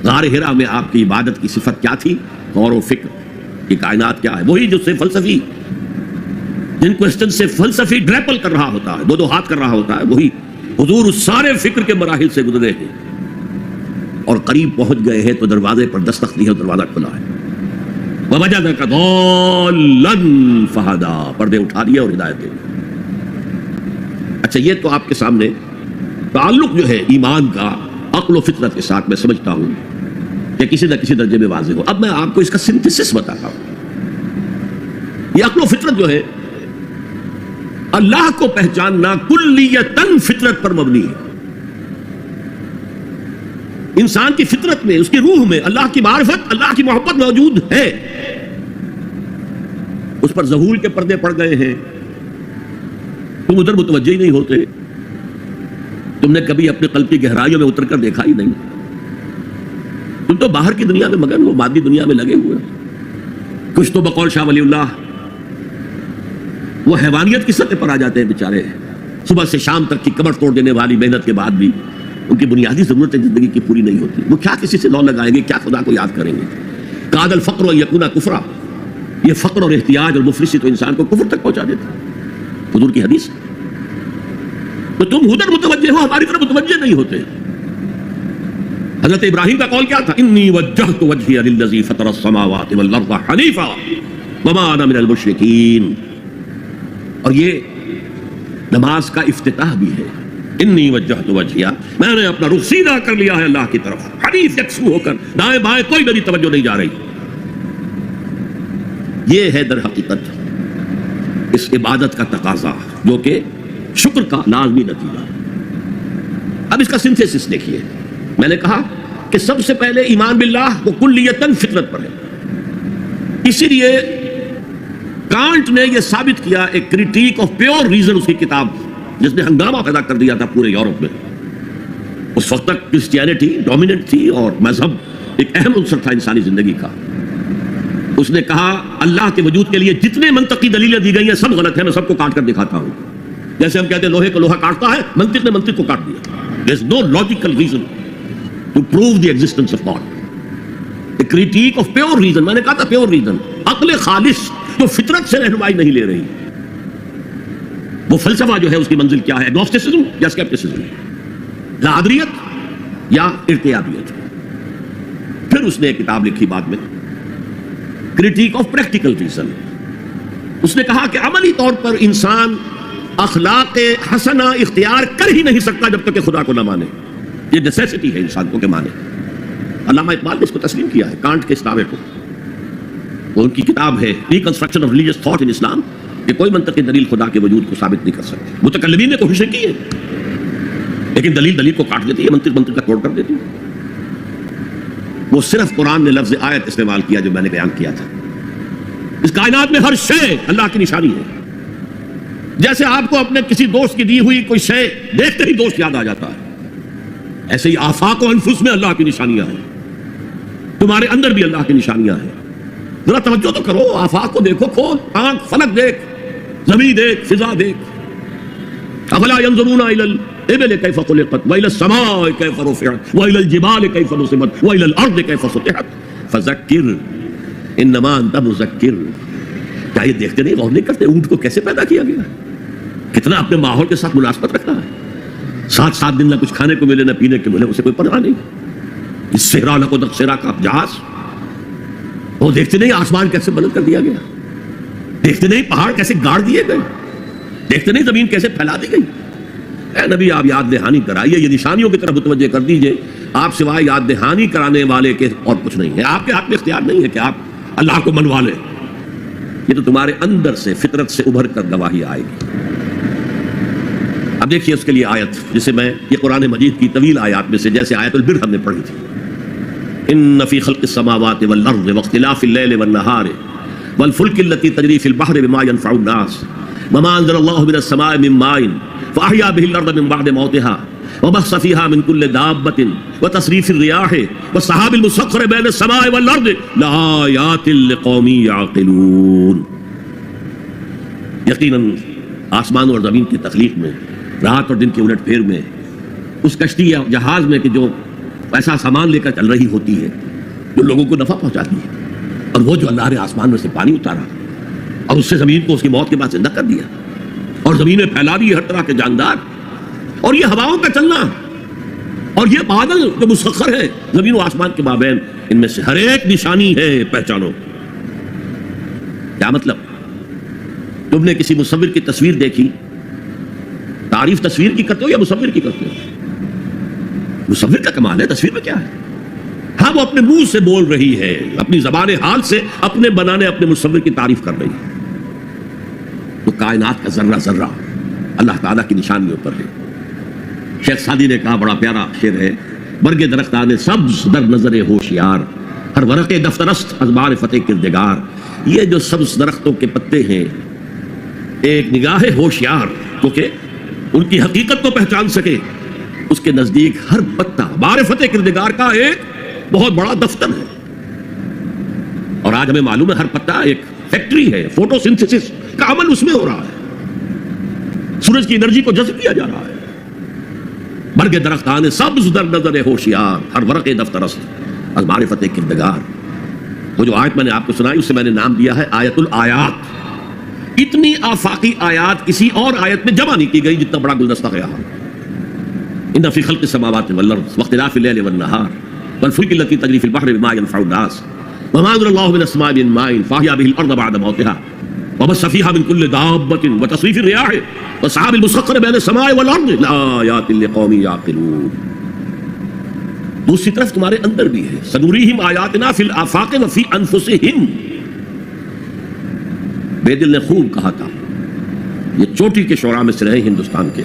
غار حرا میں آپ کی عبادت کی صفت کیا تھی؟ غور و فکر، یہ کائنات کیا ہے۔ وہی جو سے فلسفی، جن کوسچن سے فلسفی گریپل کر رہا ہوتا ہے، دو ہاتھ کر رہا ہوتا ہے، وہی حضور اس سارے فکر کے مراحل سے گزرے ہیں اور قریب پہنچ گئے ہیں، تو دروازے پر دستک دی ہے، دروازہ کھلا ہے۔ وَوَجَدَكَ ضَالًّا فَهَدَىٰ، پردے اٹھا دیے اور ہدایت دے دی۔ اچھا، یہ تو آپ کے سامنے تعلق جو ہے ایمان کا عقل و فطرت کے ساتھ میں سمجھتا ہوں کہ کسی نہ کسی درجے میں واضح ہو۔ اب میں آپ کو اس کا سنتھسس بتاتا ہوں۔ یہ عقل و فطرت جو ہے، اللہ کو پہچاننا کلیتاً فطرت پر مبنی ہے۔ انسان کی فطرت میں، اس کی روح میں اللہ کی معرفت، اللہ کی محبت موجود ہے، اس پر ظہور کے پردے پڑ گئے ہیں، تم ادھر متوجہ ہی نہیں ہوتے، تم نے کبھی اپنے قلب کی گہرائیوں میں اتر کر دیکھا ہی نہیں، تم تو باہر کی دنیا میں مگن، وہ مادی دنیا میں لگے ہوئے۔ کچھ تو بقول شاہ ولی اللہ وہ حیوانیت کی سطح پر آ جاتے ہیں بیچارے، صبح سے شام تک کی کمر توڑ دینے والی محنت کے بعد بھی ان کی بنیادی ضرورتیں زندگی کی پوری نہیں ہوتی، وہ کیا کسی سے لو لگائیں گے، کیا خدا کو یاد کریں گے۔ کاد الفقر و یکون کفرا، یہ فقر اور احتیاج اور مفلسی تو انسان کو کفر تک پہنچا دیتا ہے، حضور کی حدیث۔ تو تم ادھر متوجہ ہو، ہماری طرف متوجہ نہیں ہوتے۔ حضرت ابراہیم کا قول کیا تھا؟ انی وجہت وجہی للذی فطر السماوات والارض حنیفا وما انا من المشرکین۔ اور یہ نماز کا افتتاح بھی ہے، انی وجہت وجہی، میں نے اپنا رخ سیدھا کر لیا ہے اللہ کی طرف، حنیف یکسو ہو کر، دائیں بائیں کوئی میری توجہ نہیں جا رہی۔ یہ ہے در حقیقت اس عبادت کا تقاضا، جو کہ شکر کا لازمی نتیجہ۔ اب اس کا سنتھیسس دیکھیے، میں نے کہا کہ سب سے پہلے ایمان باللہ وہ کلیتاً فطرت پر ہے۔ اسی لیے کانٹ نے یہ ثابت کیا، ایک کریٹیک آف پیور ریزن، اس کی کتاب جس نے ہنگامہ پیدا کر دیا تھا پورے یورپ میں۔ اس وقت تک کرسچینٹی ڈومیننٹ تھی اور مذہب ایک اہم عنصر تھا انسانی زندگی کا۔ اس نے کہا اللہ کے وجود کے لیے جتنے منطقی دلیلیں دی گئی ہیں سب غلط ہیں، میں سب کو کاٹ کر دکھاتا ہوں۔ جیسے ہم کہتے ہیں لوہے کو لوہا کاٹتا ہے، منطق نے منطق کو کاٹ دیا۔ There is no logical reason to prove the existence of God. A critique of pure reason، میں نے کہا تھا pure reason، عقل خالص جو فطرت سے رہنمائی نہیں لے رہی۔ وہ فلسفہ جو ہے اس کی منزل کیا ہے؟ اگنوسٹسزم یا اسکیپٹسزم، لاعدریت یا ارتیابیت۔ پھر اس نے ایک کتاب لکھی بعد میں، کریٹیک آف پریکٹیکل ریزن۔ اس نے کہا کہ عملی طور پر انسان اخلاق حسنہ اختیار کر ہی نہیں سکتا جب تک کہ خدا کو نہ مانے، یہ نیسیسٹی ہے انسان کو کہ مانے۔ علامہ اقبال نے اس کو تسلیم کیا ہے، کانٹ کے اس دعوے کو۔ وہ ان کی کتاب ہے reconstruction of religious thought in Islam, کہ کوئی منطقی دلیل خدا کے وجود کو ثابت نہیں کر سکتی۔ متکلمین نے کوششیں کی ہے، لیکن دلیل کو کاٹ دیتی ہے، منطق کا توڑ کر دیتی ہے۔ وہ صرف قرآن نے لفظ آیت استعمال کیا جو میں نے بیان کیا تھا۔ اس کائنات میں ہر شے اللہ کی نشانی ہے۔ جیسے آپ کو اپنے کسی دوست کی دی ہوئی کوئی شے دیکھتے ہی دوست یاد آ جاتا ہے، ایسے ہی آفاق و انفس میں اللہ کی نشانیاں ہیں، تمہارے اندر بھی اللہ کی نشانیاں ہیں۔ ذرا توجہ تو کرو، آفاق کو دیکھو، کھول آنکھ، فلک دیکھ، زمین دیکھ، فضا دیکھ۔ افلا ينظرون الى الإبل كيف خلقت وإلى السماء كيف رفعت وإلى الجبال كيف نصبت وإلى الأرض كيف سطحت فذكر انما انت مذکر. کیا یہ دیکھتے نہیں، غور نہیں کرتے اونٹ کو کیسے پیدا کیا گیا، کتنا اپنے ماحول کے ساتھ مناسبت رکھتا ہے، 7 دن نہ کچھ کھانے کو ملے نہ پینے کو ملے اسے کوئی پرواہ نہیں. اس صحرا لکو دخسرا کا جہاز، وہ دیکھتے نہیں آسمان کیسے بلند کر دیا گیا، دیکھتے نہیں پہاڑ کیسے گاڑ دیے گئے، دیکھتے نہیں زمین کیسے پھیلا دی گئی. اے نبی آپ یاد دہانی کرائیے، یہ نشانیوں کی طرف متوجہ کر دیجئے. آپ سوائے یاد دہانی کرانے والے کے اور کچھ نہیں ہے. آپ کے ہاتھ میں اختیار نہیں ہے کہ آپ اللہ کو منوا لیں. یہ تو تمہارے اندر سے فطرت سے ابھر کر گواہی آئے گی. اب دیکھیے اس کے لیے آیت، جسے میں یہ قرآن مجید کی طویل آیات میں سے جیسے آیت البر ہم نے پڑھی تھی، ان فی خلق السماوات والارض واختلاف اللیل والنہار والفلک التي تجری فی البحر بما ينفع الناس وما انزل الله من السماء من ماء فاحیا به الارض من بعد موتها وبث فيها من كل دابة وتصريف الرياح والسحاب المسخر بين السماء والارض لآيات لقوم يعقلون. یقیناً آسمان اور زمین کی تخلیق میں، رات اور دن کے الٹ پھیر میں، اس کشتی یا جہاز میں کہ جو ایسا سامان لے کر چل رہی ہوتی ہے جو لوگوں کو نفع پہنچاتی ہے، اور وہ جو اللہ نے آسمان میں سے پانی اتارا اور اس سے زمین کو اس کی موت کے بعد زندہ کر دیا اور زمین میں پھیلا دی ہر طرح کے جاندار، اور یہ ہواؤں کا چلنا اور یہ بادل جو مسخر ہے زمین و آسمان کے مابین، ان میں سے ہر ایک نشانی ہے، پہچانو. کیا مطلب؟ تم نے کسی مصور کی تصویر دیکھی، تعریف تصویر کی کرتے ہو یا مصور کی کرتے ہو؟ مصور کا کمال ہے، تصویر میں کیا ہے؟ ہاں وہ اپنے منہ سے بول رہی ہے، اپنی زبان حال سے اپنے بنانے اپنے مصور کی تعریف کر رہی ہے. تو کائنات کا ذرہ ذرہ اللہ تعالیٰ کی نشانیوں پر ہے. شیخ سعدی نے کہا، بڑا پیارا شعر ہے، برگ درختان سبز در نظر ہوشیار ہر ورق دفترست از معرفت کردگار. یہ جو سبز درختوں کے پتے ہیں، ایک نگاہ ہوشیار کیونکہ ان کی حقیقت کو پہچان سکے، اس کے نزدیک ہر پتا معرفت کردگار کا ایک بہت بڑا دفتر ہے. اور آج ہمیں معلوم ہے ہر پتا ایک فیکٹری ہے، فوٹو سنتھسس کا عمل اس میں ہو رہا ہے، سورج کی انرجی کو جذب کیا جا رہا ہے. برگ درختان سبز در نظر ہوشیار ہر ورق دفترست از معرفت کردگار. وہ جو آیت میں نے آپ کو سنائی اس سے میں نے نام دیا ہے آیت الآیات. اتنی آفاقی آیات کسی اور آیت میں جمع نہیں کی گئی جتنا بڑا گلدستہ گیا ہے. ان فی خلق السماوات والارض واختلاف اللیل والنہار والفلک التي تجری فی البحر بما ينفع الناس وما انزل الله من السماء من ماء فاحیا به الارض بعد موتها وبث فيها من كل دابة وتصريف الرياح والسحاب المسخر بين السماء والارض لآيات لقوم يعقلون. دوسری طرف تمہارے اندر بھی ہے، سنوریہم آیاتنا فی الآفاق وفی انفسہم. بے دل نے خوب کہا تھا، یہ چوٹی کے شعراء میں سے رہے ہندوستان کے،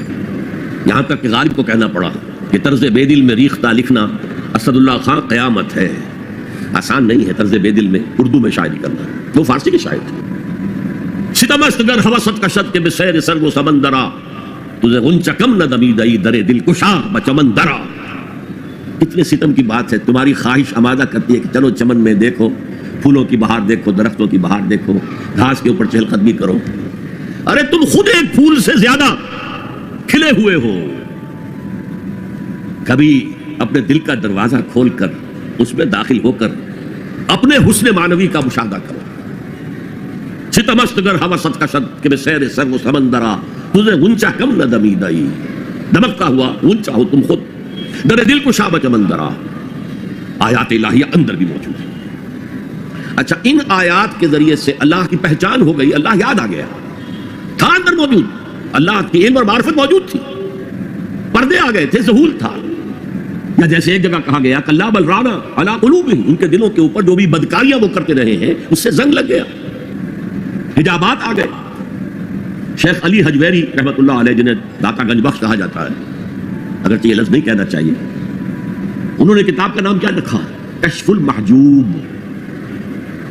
یہاں تک کہ غالب کو کہنا پڑا کہ طرز بے دل میں ریختہ لکھنا اسد اللہ خان قیامت ہے. آسان نہیں ہے طرز بے دل میں اردو میں شاعری کرنا، وہ فارسی کے شاعر تھے. ستمست گر حوست کشت کے بسیر سر و سمندرا تجھے غنچہ کم نہ دمیدئی در دل کشا بچمندرا. اتنے ستم کی بات ہے، تمہاری خواہش آمادہ کرتی ہے کہ چلو چمن میں دیکھو، پھولوں کی بہار دیکھو، درختوں کی بہار دیکھو، گھاس کے اوپر چہل قدمی کرو. ارے تم خود ایک پھول سے زیادہ کھلے ہوئے ہو. کبھی اپنے دل کا دروازہ کھول کر اس میں داخل ہو کر اپنے حسن معنوی کا مشاہدہ کرو. ستمست گر حوست کشت کہ بسیر سر و سمندرا تجھے غنچہ کم نہ دمیدئی. دمکتا ہوا غنچہ ہو تم خود، در دل کو شاب چمندرا. آیات الہیہ اندر بھی موجود ہے. اچھا، ان آیات کے ذریعے سے اللہ کی پہچان ہو گئی، اللہ یاد آ گیا، تھا اندر موجود، اللہ کی علم اور معرفت موجود تھی، پردے آ گئے تھے، ظہور تھا. یا جیسے ایک جگہ کہا گیا کلا بل رانا علی قلوبہم، ان کے دلوں کے اوپر جو بھی بدکاریاں وہ کرتے رہے ہیں اس سے زنگ لگ گیا، حجابات آ گئے. شیخ علی حجویری رحمۃ اللہ علیہ جنہیں داتا گنج بخش کہا جاتا ہے، اگرچہ یہ لفظ نہیں کہنا چاہیے، انہوں نے کتاب کا نام کیا رکھا؟ کشف المحجوب.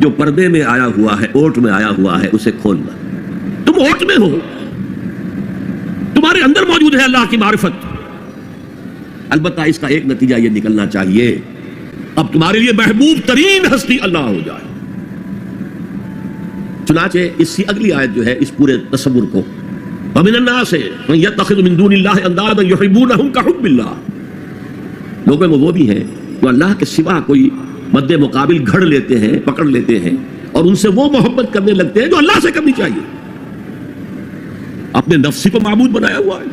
جو پردے میں آیا ہوا ہے، اوٹ میں آیا ہوا ہے، اسے کھولنا. تم اوٹ میں ہو، تمہارے اندر موجود ہے اللہ کی معرفت. البتہ اس کا ایک نتیجہ یہ نکلنا چاہیے اب تمہارے لیے محبوب ترین ہستی اللہ ہو جائے. چنانچہ اس کی اگلی آیت جو ہے اس پورے تصور کو ومن الناس من يتخذ من دون الله اندادا يحبونهم كحب الله، لوگوں میں وہ بھی ہیں جو اللہ کے سوا کوئی مد مقابل گھڑ لیتے ہیں، پکڑ لیتے ہیں اور ان سے وہ محبت کرنے لگتے ہیں جو اللہ سے کرنی چاہیے۔ اپنے نفسی کو معبود بنایا ہوا ہے،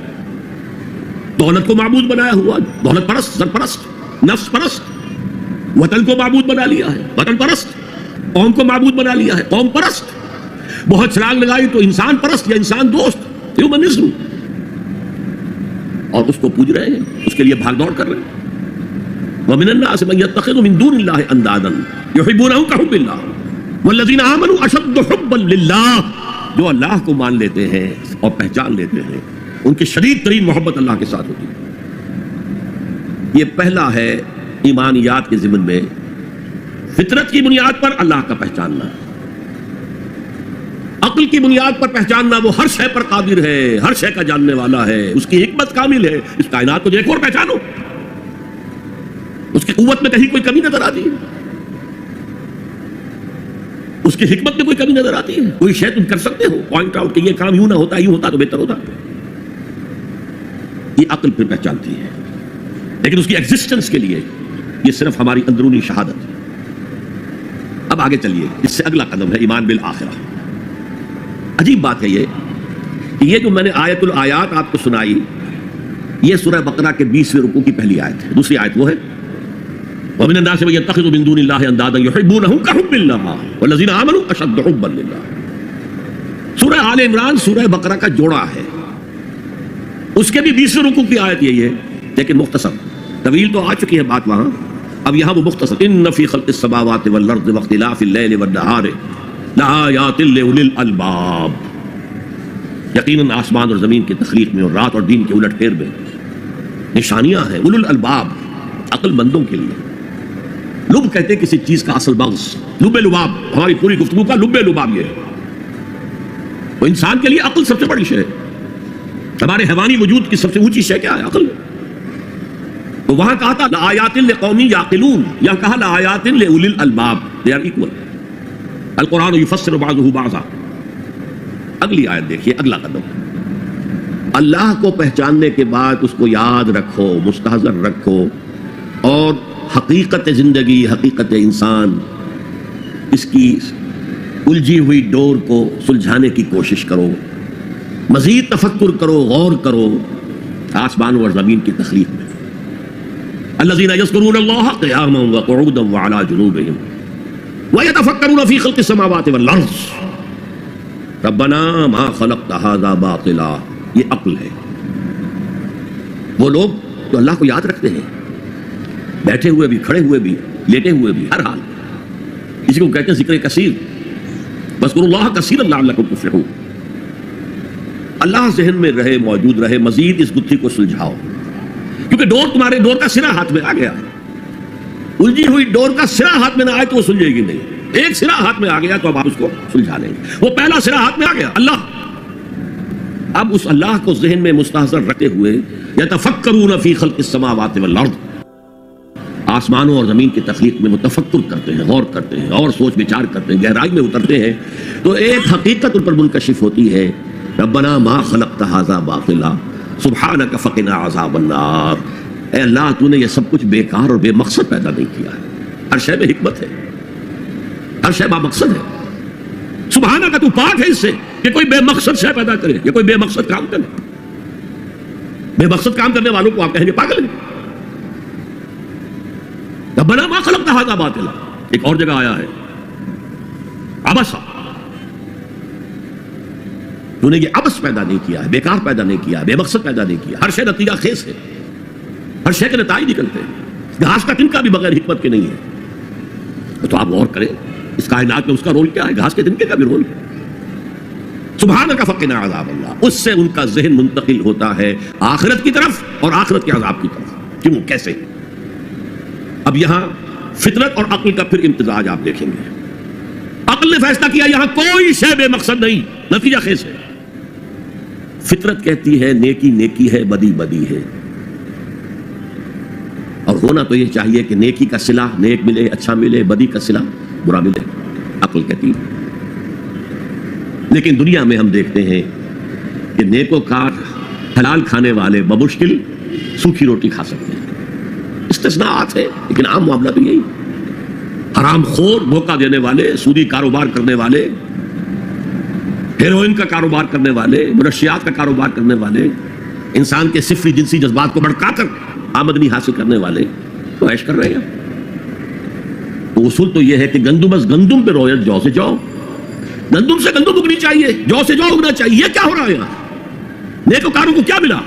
دولت کو معبود بنایا ہوا ہے، دولت پرست، سرپرست، نفس پرست، وطن کو معبود بنا لیا ہے، وطن پرست، قوم کو معبود بنا لیا ہے، قوم پرست، بہت چھلانگ لگائی تو انسان پرست یا انسان دوست، ہیومنزم، اور اس کو پوج رہے ہیں، اس کے لیے بھاگ دوڑ کر رہے ہیں۔ ومن الناس من يتخذ من دون الله اندادا يحبونهم كحب الله والذين آمنوا اشد حبا لله، جو اللہ کو مان لیتے ہیں اور پہچان لیتے ہیں ان کی شدید ترین محبت اللہ کے ساتھ ہوتی ہے۔ یہ پہلا ہے ایمانیات کے ضمن میں فطرت کی بنیاد پر اللہ کا پہچاننا، عقل کی بنیاد پر پہچاننا، وہ ہر شے پر قادر ہے، ہر شے کا جاننے والا ہے، اس کی حکمت کامل ہے، اس کائنات کو دیکھو اور پہچانو، اس کی قوت میں کہیں کوئی کمی نظر آتی ہے، اس کی حکمت میں کوئی کمی نظر آتی ہے، کوئی شے تم کر سکتے ہو پوائنٹ آؤٹ کہ یہ کام یوں نہ ہوتا، یوں ہوتا تو بہتر ہوتا، یہ عقل پھر پہچانتی ہے۔ لیکن اس کی ایگزسٹنس کے لیے یہ صرف ہماری اندرونی شہادت ہے۔ اب آگے چلیے، اس سے اگلا قدم ہے ایمان بالآخرہ۔ عجیب بات ہے یہ کہ یہ جو میں نے آیت الآیات آپ کو سنائی، یہ سورہ بقرہ کے 20ویں رکوع کی پہلی آیت ہے۔ دوسری آیت وہ ہے وَمِنَ النَّاسِ مَن يَتَّخِذُ مِن دُونِ اللَّهِ أَندَادًا يُحِبُّونَهُم كَحُبِّ اللَّهِ وَالَّذِينَ آمَنُوا أَشَدُّ حُبًّا لِلَّهِ۔ سورہ آل عمران سورہ بقرہ کا جوڑا ہے، اس کے بھی 20ویں رکوع کی آیت یہی ہے، لیکن مختصر، طویل تو آ چکی ہے بات وہاں، اب یہاں وہ مختصر، إِنَّ فِي خَلْقِ السَّمَاوَاتِ وَالْأَرْضِ وَاخْتِلَافِ اللَّيْلِ وَالنَّهَارِ لَآيَاتٍ لِأُولِي الْأَلْبَابِ، یقیناً آسمان اور زمین کی تخلیق میں اور رات اور دن کے الٹ پھیر میں نشانیاں ہیں اولو الالباب، عقل مندوں کے لیے۔ لب کہتے ہیں کسی چیز کا اصل مغز، لب لباب، ہماری پوری گفتگو کا لب لباب یہ ہے۔ تو انسان کے لیے عقل سب سے بڑی شے ہے، ہمارے حیوانی وجود کی سب سے اونچی شے کیا ہے؟ عقل۔ تو وہاں کہا تھا لآیات لقوم یعقلون، یہاں کہا لآیات لأولی الالباب، they are equal، القرآن یفسر بعضہ بعضا۔ اگلی آیت دیکھیے، اگلا قدم، اللہ کو پہچاننے کے بعد اس کو یاد رکھو، مستحضر رکھو، اور حقیقت زندگی، حقیقت انسان، اس کی الجھی ہوئی ڈور کو سلجھانے کی کوشش کرو، مزید تفکر کرو، غور کرو آسمانوں اور زمین کی تخلیق میں۔ الذین یذکرون اللہ قیاما وقعودا وعلی جنوبہم ویتفکرون فی خلق السماوات والارض ربنا ما خلقت ھذا باطلا، یہ عقل ہے۔ وہ لوگ جو اللہ کو یاد رکھتے ہیں، بیٹھے ہوئے بھی، کھڑے ہوئے بھی، لیٹے ہوئے بھی، ہر حال، اسی کو کہتے ہیں ذکر کثیر، واذکروا اللہ کثیرا لعلکم تفلحون۔ اللہ ذہن میں رہے، موجود رہے، مزید اس گتھی کو سلجھاؤ، کیونکہ ڈور تمہارے ڈور کا سرا ہاتھ میں آ گیا، الجھی ہوئی ڈور کا سرا ہاتھ میں نہ آئے تو وہ سلجھے گی نہیں، ایک سرا ہاتھ میں آ گیا تو اب آپ اس کو سلجھا لیں گے، وہ پہلا سرا ہاتھ میں آ گیا اللہ۔ اب اس اللہ کو ذہن میں مستحضر رکھتے ہوئے یتفکرون فی خلق السماوات والارض، آسمانوں اور زمین کی تخلیق میں وہ تفکر کرتے ہیں، غور کرتے ہیں اور سوچ بچار کرتے ہیں، گہرائی میں اترتے ہیں، تو ایک حقیقت ان پر منکشف ہوتی ہے، ربنا ما خلقت ھذا باطلا سبحانک فقنا عذاب النار۔ اے اللہ، تو نے یہ سب کچھ بیکار اور بے مقصد پیدا نہیں کیا ہے، ہر شے میں حکمت ہے، ہر شے با مقصد ہے، سبحانک، تو پاک ہے اس سے کہ کوئی بے مقصد شے پیدا کرے یا کوئی بے مقصد کام کرے۔ بے مقصد کام کرنے والوں کو آپ کہیں گے پاگل ہے۔ ربنا ما خلقت ھذا باطلا، ایک اور جگہ آیا ہے عبسا، تو نے یہ عبس پیدا نہیں کیا ہے، بیکار پیدا نہیں کیا ہے، بے مقصد پیدا نہیں کیا، ہر شے نتیجہ خیز ہے، ہر شے کے نتائج نکلتے ہیں، گھاس کا تنکا بھی بغیر حکمت کے نہیں ہے۔ تو آپ غور کریں اس کائنات میں اس کا رول کیا ہے، گھاس کے تنکے کا بھی رول ہے۔ سبحانک فقنا عذاب اللہ، اس سے ان کا ذہن منتقل ہوتا ہے آخرت کی طرف اور آخرت کے عذاب کی طرف۔ کیوں، کیسے؟ اب یہاں فطرت اور عقل کا پھر امتزاج آپ دیکھیں گے۔ عقل نے فیصلہ کیا یہاں کوئی شے بے مقصد نہیں، نتیجہ خیز ہے۔ فطرت کہتی ہے نیکی نیکی ہے، بدی بدی ہے، اور ہونا تو یہ چاہیے کہ نیکی کا صلہ نیک ملے، اچھا ملے، بدی کا صلہ برا ملے، عقل کہتی ہے۔ لیکن دنیا میں ہم دیکھتے ہیں کہ نیکوکار حلال کھانے والے بمشکل سوکھی روٹی کھا سکتے ہیں، استثناءات ہے، لیکن عام معاملہ تو یہی۔ حرام خور، دھوکہ دینے والے، سودی کاروبار کرنے والے، ہیروئن کا کاروبار کرنے والے، منشیات کا کاروبار کرنے والے، انسان کے صفری جنسی جذبات کو بھڑکا کر آمدنی حاصل کرنے والے تو عیش کر رہے ہیں۔ تو اصول تو یہ ہے کہ گندم از گندم پہ رویت، جو سے جو، گندم سے گندم اگنی چاہیے، جو سے جو اگنا چاہیے۔ یہ کیا ہو رہا ہے یہاں؟ نیکوکاروں کو کیا ملا؟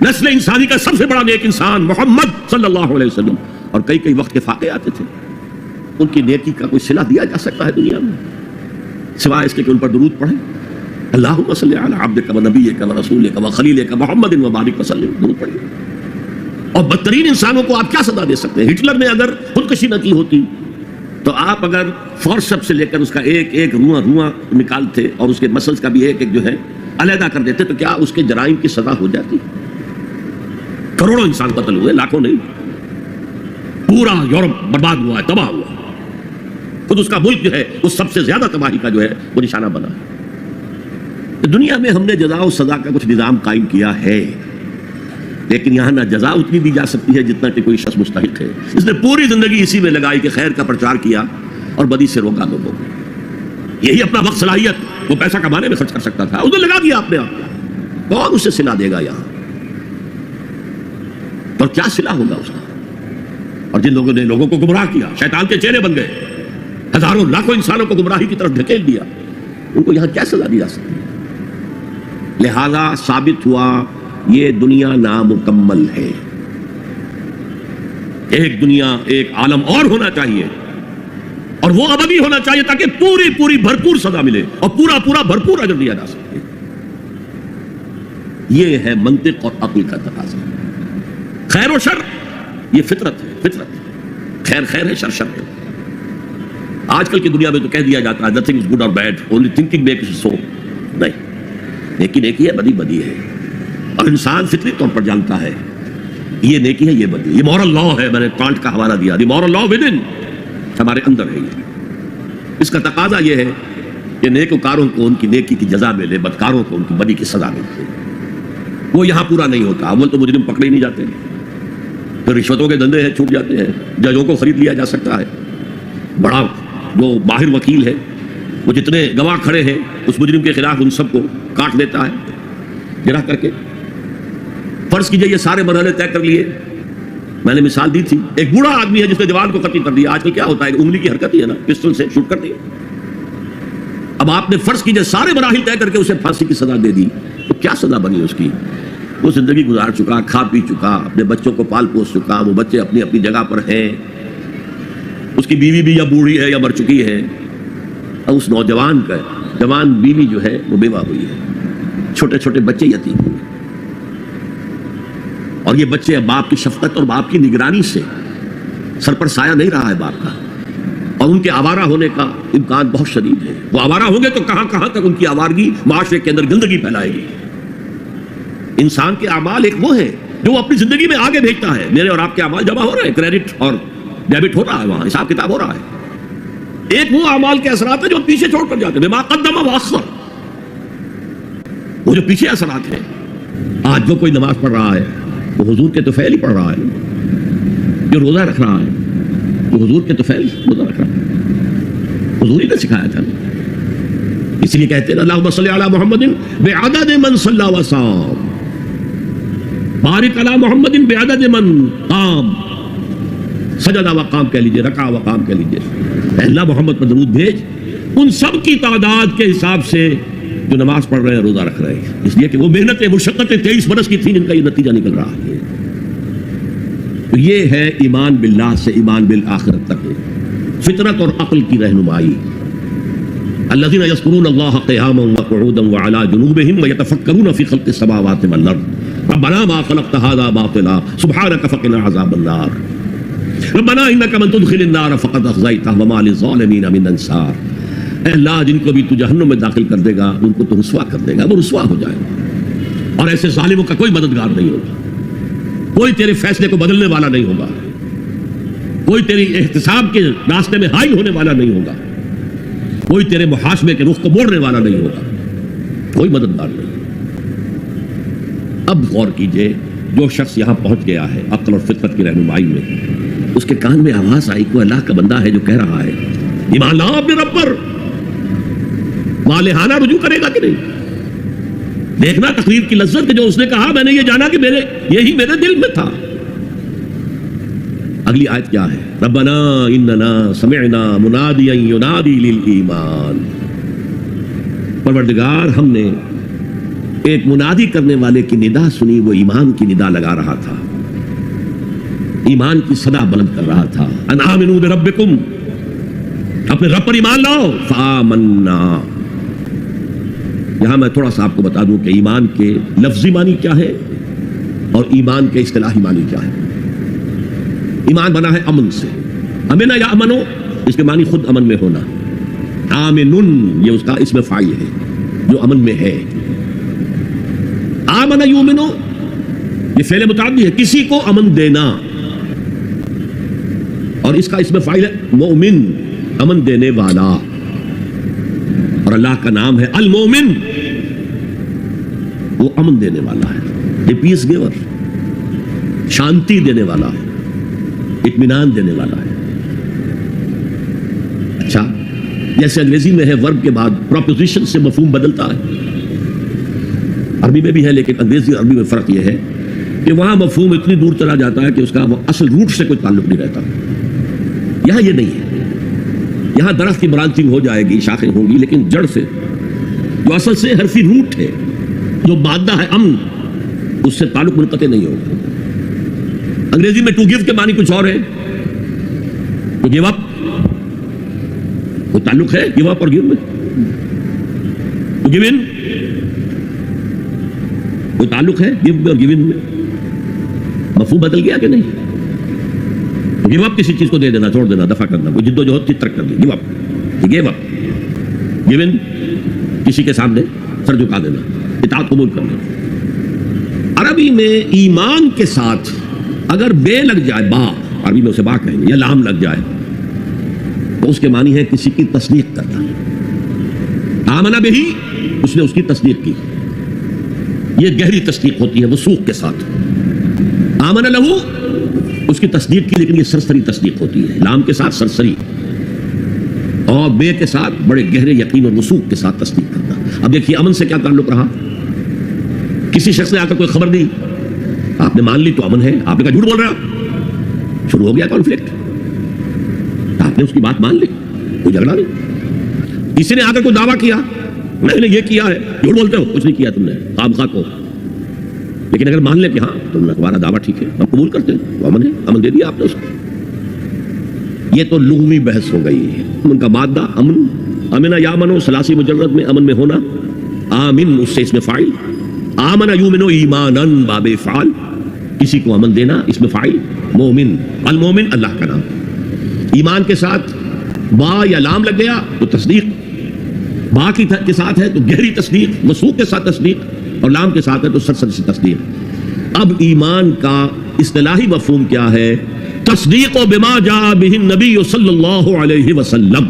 نسل انسانی کا سب سے بڑا نیک انسان محمد صلی اللہ علیہ وسلم، اور کئی کئی وقت کے فاقے آتے تھے، ان کی نیکی کا کوئی صلہ دیا جا سکتا ہے دنیا میں سوائے اس کے کہ ان پر درود پڑھیں، اللہم صلی علی عبدک و نبیک و رسولک و خلیلک محمد و بارک وسلم، درود پڑھیں۔ اور بدترین انسانوں کو آپ کیا سزا دے سکتے ہیں؟ ہٹلر نے اگر خودکشی نہ کی ہوتی تو آپ اگر فورسپ سے لے کر اس کا ایک ایک رواں نکالتے اور اس کے مسلز کا بھی ایک ایک جو ہے علیحدہ کر دیتے تو کیا اس کے جرائم کی سزا ہو جاتی؟ کروڑوں انسان قتل ہوئے، لاکھوں نہیں، پورا یورپ برباد ہوا ہے، تباہ ہوا، خود اس کا ملک جو ہے اس سب سے زیادہ تباہی کا جو ہے وہ نشانہ بنا ہے۔ دنیا میں ہم نے جزا و سزا کا کچھ نظام قائم کیا ہے، لیکن یہاں نہ جزا اتنی دی جا سکتی ہے جتنا کہ کوئی شخص مستحق ہے۔ اس نے پوری زندگی اسی میں لگائی کہ خیر کا پرچار کیا اور بدی سے روکا لوگوں کو، یہی اپنا وقت صلاحیت وہ پیسہ کمانے میں خرچ کر سکتا تھا، اس نے لگا دیا اپنے آپ کو، کون اسے صلہ دے گا یہاں؟ اور کیا صلہ ہوگا اس کا؟ اور جن لوگوں نے لوگوں کو گمراہ کیا، شیطان کے چہرے بن گئے، ہزاروں لاکھوں انسانوں کو گمراہی کی طرف دھکیل دیا، ان کو یہاں کیا سزا دی جا سکتی ہے؟ لہذا ثابت ہوا یہ دنیا نامکمل ہے، ایک دنیا، ایک عالم اور ہونا چاہیے، اور وہ ابدی ہونا چاہیے تاکہ پوری پوری بھرپور سزا ملے اور پورا پورا بھرپور اجر دیا جا سکے۔ یہ ہے منطق اور عقل کا تقاضا۔ خیر و شر یہ فطرت ہے، فطرت، خیر خیر ہے، شر شر ہے۔ آج کل کی دنیا میں تو کہہ دیا جاتا ہے nothing is good or bad, only thinking makes it so۔ نہیں، نیکی نیکی ہے، بدی بدی ہے، اور انسان فطری طور پر جانتا ہے یہ نیکی ہے، یہ بدی، یہ مورل لا ہے۔ میں نے کانٹ کا حوالہ دیا، دی مورل لا ود ان، ہمارے اندر ہے یہ۔ اس کا تقاضا یہ ہے کہ نیکوکاروں کو ان کی نیکی کی جزا ملے، بدکاروں کو ان کی بدی کی سزا ملے۔ وہ یہاں پورا نہیں ہوتا، اول تو مجرم پکڑے نہیں جاتے، پھر رشوتوں کے دھندے ہیں چھوٹ جاتے ہیں، ججوں کو خرید لیا جا سکتا ہے، بڑا جو ماہر وکیل ہے وہ جتنے گواہ کھڑے ہیں اس مجرم کے خلاف ان سب کو کاٹ دیتا ہے گرا کر کے۔ فرض کیجئے یہ سارے مرحلے طے کر لیے، میں نے مثال دی تھی، ایک بوڑھا آدمی ہے جس نے جوان کو قتل کر دیا، آج کل کیا ہوتا ہے انگلی کی حرکت ہی ہے نا، پسٹل سے شوٹ کر دیا۔ اب آپ نے فرض کیجئے سارے مراحل طے کر کے اسے پھانسی کی سزا دے دی، تو کیا سزا بنی اس کی؟ وہ زندگی گزار چکا، کھا پی چکا، اپنے بچوں کو پال پوس چکا، وہ بچے اپنی اپنی جگہ پر ہیں، اس کی بیوی بھی یا بوڑھی ہے یا مر چکی ہے، اور اس نوجوان کا جوان بیوی جو ہے وہ بیوہ ہوئی ہے، چھوٹے چھوٹے بچے یتیم ہوئے، اور یہ بچے باپ کی شفقت اور باپ کی نگرانی سے سر پر سایہ نہیں رہا ہے باپ کا، اور ان کے آوارہ ہونے کا امکان بہت شدید ہے۔ وہ آوارہ ہوں گے تو کہاں کہاں تک ان کی آوارگی معاشرے کے اندر گندگی پھیلائے گی۔ انسان کے اعمال ایک وہ ہے جو وہ اپنی زندگی میں آگے بھیجتا ہے، میرے اور آپ کے اعمال جمع ہو رہے ہیں، کریڈٹ اور ڈیبٹ ہو رہا ہے، وہاں حساب کتاب ہو رہا ہے۔ ایک وہ اعمال کے اثرات ہیں جو پیچھے چھوڑ کر جاتے ہیں، بما قدم واخر، وہ جو پیچھے اثرات ہیں۔ آج جو کوئی نماز پڑھ رہا ہے وہ حضور کے طفیل ہی پڑھ رہا ہے، جو روزہ رکھ رہا ہے وہ حضور کے طفیل روزہ رکھ رہا ہے، حضور ہی نے سکھایا تھا۔ اس لیے کہتے ہیں اللہم صلی علی محمد بعدد من صلی وصام، بارک علی محمد بعدد من قام، سجدہ و قام کہہ لیجئے، رکع و قام کہہ لیجئے، اے اللہ محمد پر درود بھیج ان سب کی تعداد کے حساب سے جو نماز پڑھ رہے ہیں، روزہ رکھ رہے ہیں، اس لیے کہ وہ محنتیں مشقتیں 23 برس کی تھیں جن کا یہ نتیجہ نکل رہا ہے۔ تو یہ ہے ایمان باللہ سے ایمان بالآخرت تک فطرت اور عقل کی رہنمائی۔ الذين يذكرون الله قياما وقعودا وعلى جنوبهم ويتفكرون في خلق السماوات والارض ربنا ما خلقت هذا باطلا سبحانك فقنا عذاب النار ربنا انك من تدخل النار فقد اخزيته وما للظالمين من انصار۔ اے اللہ جن کو بھی تو جہنم میں داخل کر دے گا ان کو تو رسوا کر دے گا، وہ رسوا ہو جائے گا، اور ایسے ظالموں کا کوئی مددگار نہیں ہوگا، کوئی تیرے فیصلے کو بدلنے والا نہیں ہوگا، کوئی تیری احتساب کے راستے میں حائل ہونے والا نہیں ہوگا، کوئی تیرے محاسبے کے رخ کو موڑنے والا نہیں ہوگا۔ کوئی مددگار نہیں. اب غور کیجئے، جو شخص یہاں پہنچ گیا ہے عقل اور فطرت کی رہنمائی میں، اس کے کان میں آواز آئی کوئی اللہ کا بندہ ہے جو کہہ رہا ہے ایمان لاؤ اپنے رب پر، والہانہ رجوع کرے گا کہ نہیں؟ دیکھنا تقریر کی لذت کہ جو اس نے کہا میں نے یہ جانا کہ یہی میرے دل میں تھا. اگلی آیت کیا ہے؟ ربنا اننا سمعنا منادیا ینادی للایمان. پروردگار ہم نے ایک منادی کرنے والے کی ندا سنی، وہ ایمان کی ندا لگا رہا تھا، ایمان کی صدا بلند کر رہا تھا. ان آمنوا بربکم، اپنے رب پر ایمان لاؤ. فآمنا. یہاں میں تھوڑا سا آپ کو بتا دوں کہ ایمان کے لفظی معنی کیا ہے اور ایمان کے اصطلاحی معنی کیا ہے. ایمان بنا ہے امن سے، امنا یا امنو، اس کے معنی خود امن میں ہونا. آمنن یہ اس کا اسم فاعل ہے جو امن میں ہے. آمن یؤمنو یہ فعل متعدی ہے، کسی کو امن دینا، اور اس کا اسم فاعل ہے مؤمن، امن دینے والا. اور اللہ کا نام ہے المومن، وہ امن دینے والا ہے، پیس گیور، شانتی دینے والا ہے، اطمینان دینے والا ہے. اچھا، جیسے انگریزی میں ہے ورب کے بعد پروپوزیشن سے مفہوم بدلتا ہے، عربی میں بھی ہے، لیکن انگریزی اور عربی میں فرق یہ ہے کہ وہاں مفہوم اتنی دور چلا جاتا ہے کہ اس کا اصل روٹ سے کوئی تعلق نہیں رہتا. یہاں یہ نہیں ہے. یہاں درخت کی برانچنگ ہو جائے گی، شاخیں ہوں گی، لیکن جڑ سے جو اصل سے حرفی روٹ ہے، جو مادہ ہے امن، اس سے تعلق منقطع نہیں ہوگا. انگریزی میں ٹو گیو کے معنی کچھ اور ہے، ٹو گیو اپ، وہ تعلق ہے گیو اپ اور گیو میں. ٹو گیو ان، وہ تعلق ہے گیو اور گیو ان میں. مفہوم بدل گیا کہ نہیں؟ گیو اپ کسی چیز کو دے دینا، چھوڑ دینا، دفع کرنا، وہ جد و جہد کی ترک کر دی، give up. Give up, give in کسی کے سامنے سر جھکا دینا، اطاعت قبول کر لینا. عربی میں ایمان کے ساتھ اگر بے لگ جائے، با عربی میں اسے با کہیں گے، یا لام لگ جائے، تو اس کے معنی ہے کسی کی تصدیق کرنا. آمنا بہی، اس نے اس کی تصدیق کی، یہ گہری تصدیق ہوتی ہے وثوق کے ساتھ. آمن لہو، اس کی تصدیق کی، لیکن یہ سرسری تصدیق ہوتی ہے، لام کے ساتھ سرسری، اور بے کے ساتھ بڑے گہرے یقین اور وثوق کے ساتھ تصدیق کرنا. اب دیکھیے امن سے کیا تعلق رہا. کسی شخص نے آ کر کوئی خبر دی، آپ نے مان لی تو امن ہے. آپ نے کہا جھوٹ بول رہا، شروع ہو گیا کانفلکٹ. آپ نے اس کی بات مان لی، کوئی جھگڑا نہیں. کسی نے آ کر کوئی دعویٰ کیا، میں نے یہ کیا ہے، جھوٹ بولتے ہو، کچھ نہیں کیا تم نے، خام خواہ کو. لیکن اگر مان لے کہ ہاں تم نے تمہارا دعویٰ ٹھیک ہے، ہم قبول کرتے ہیں، تو امن ہے، امن دے دیا آپ نے اس کو. یہ تو لغوی بحث ہو گئی ہے. امن کا مادہ امن، امنا یامنو ثلاثی مجرد میں امن میں ہونا، آمن اس سے اس میں فاعل، آمن یؤمنو ایمانن باب فعال، کسی کو امن دینا، اس میں فاعل مومن، المومن اللہ کا نام. ایمان کے ساتھ با یا لام لگ گیا تو تصدیق، با کے ساتھ ہے تو گہری تصدیق، وثوق کے ساتھ تصدیق، اور لام کے ساتھ ہے تو سرسری سی تصدیق. اب ایمان کا اصطلاحی مفہوم کیا ہے؟ تصدیق بما جاء بہ النبی صلی اللہ علیہ وسلم.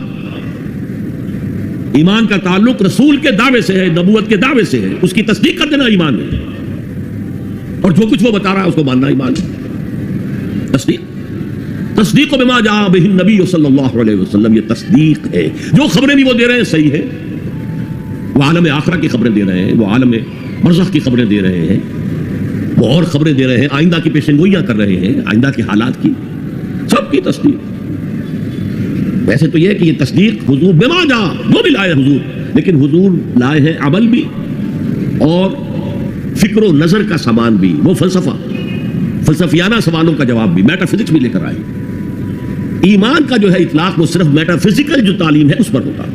ایمان کا تعلق رسول کے دعوے سے ہے، نبوت کے دعوے سے ہے، اس کی تصدیق کر دینا ایمان ہے، اور جو کچھ وہ بتا رہا ہے اس کو ماننا ایمان ہے. تصدیق بما جاء بہ النبی صلی اللہ علیہ وسلم، یہ تصدیق ہے. جو خبریں بھی وہ دے رہے ہیں صحیح ہے، وہ عالم آخرہ کی خبریں دے رہے ہیں، وہ عالم برزخ کی خبریں دے رہے ہیں، وہ اور خبریں دے رہے ہیں، آئندہ کی پیشن گوئیاں کر رہے ہیں، آئندہ کے حالات کی، سب کی تصدیق. ویسے تو یہ کہ یہ تصدیق حضور بما جا، وہ بھی لائے حضور، لیکن حضور لائے ہیں عمل بھی اور فکر و نظر کا سامان بھی، وہ فلسفیانہ سوالوں کا جواب بھی، میٹا فزکس بھی لے کر آئے. ایمان کا جو ہے اطلاق وہ صرف میٹا فزیکل جو تعلیم ہے اس پر ہوتا ہے،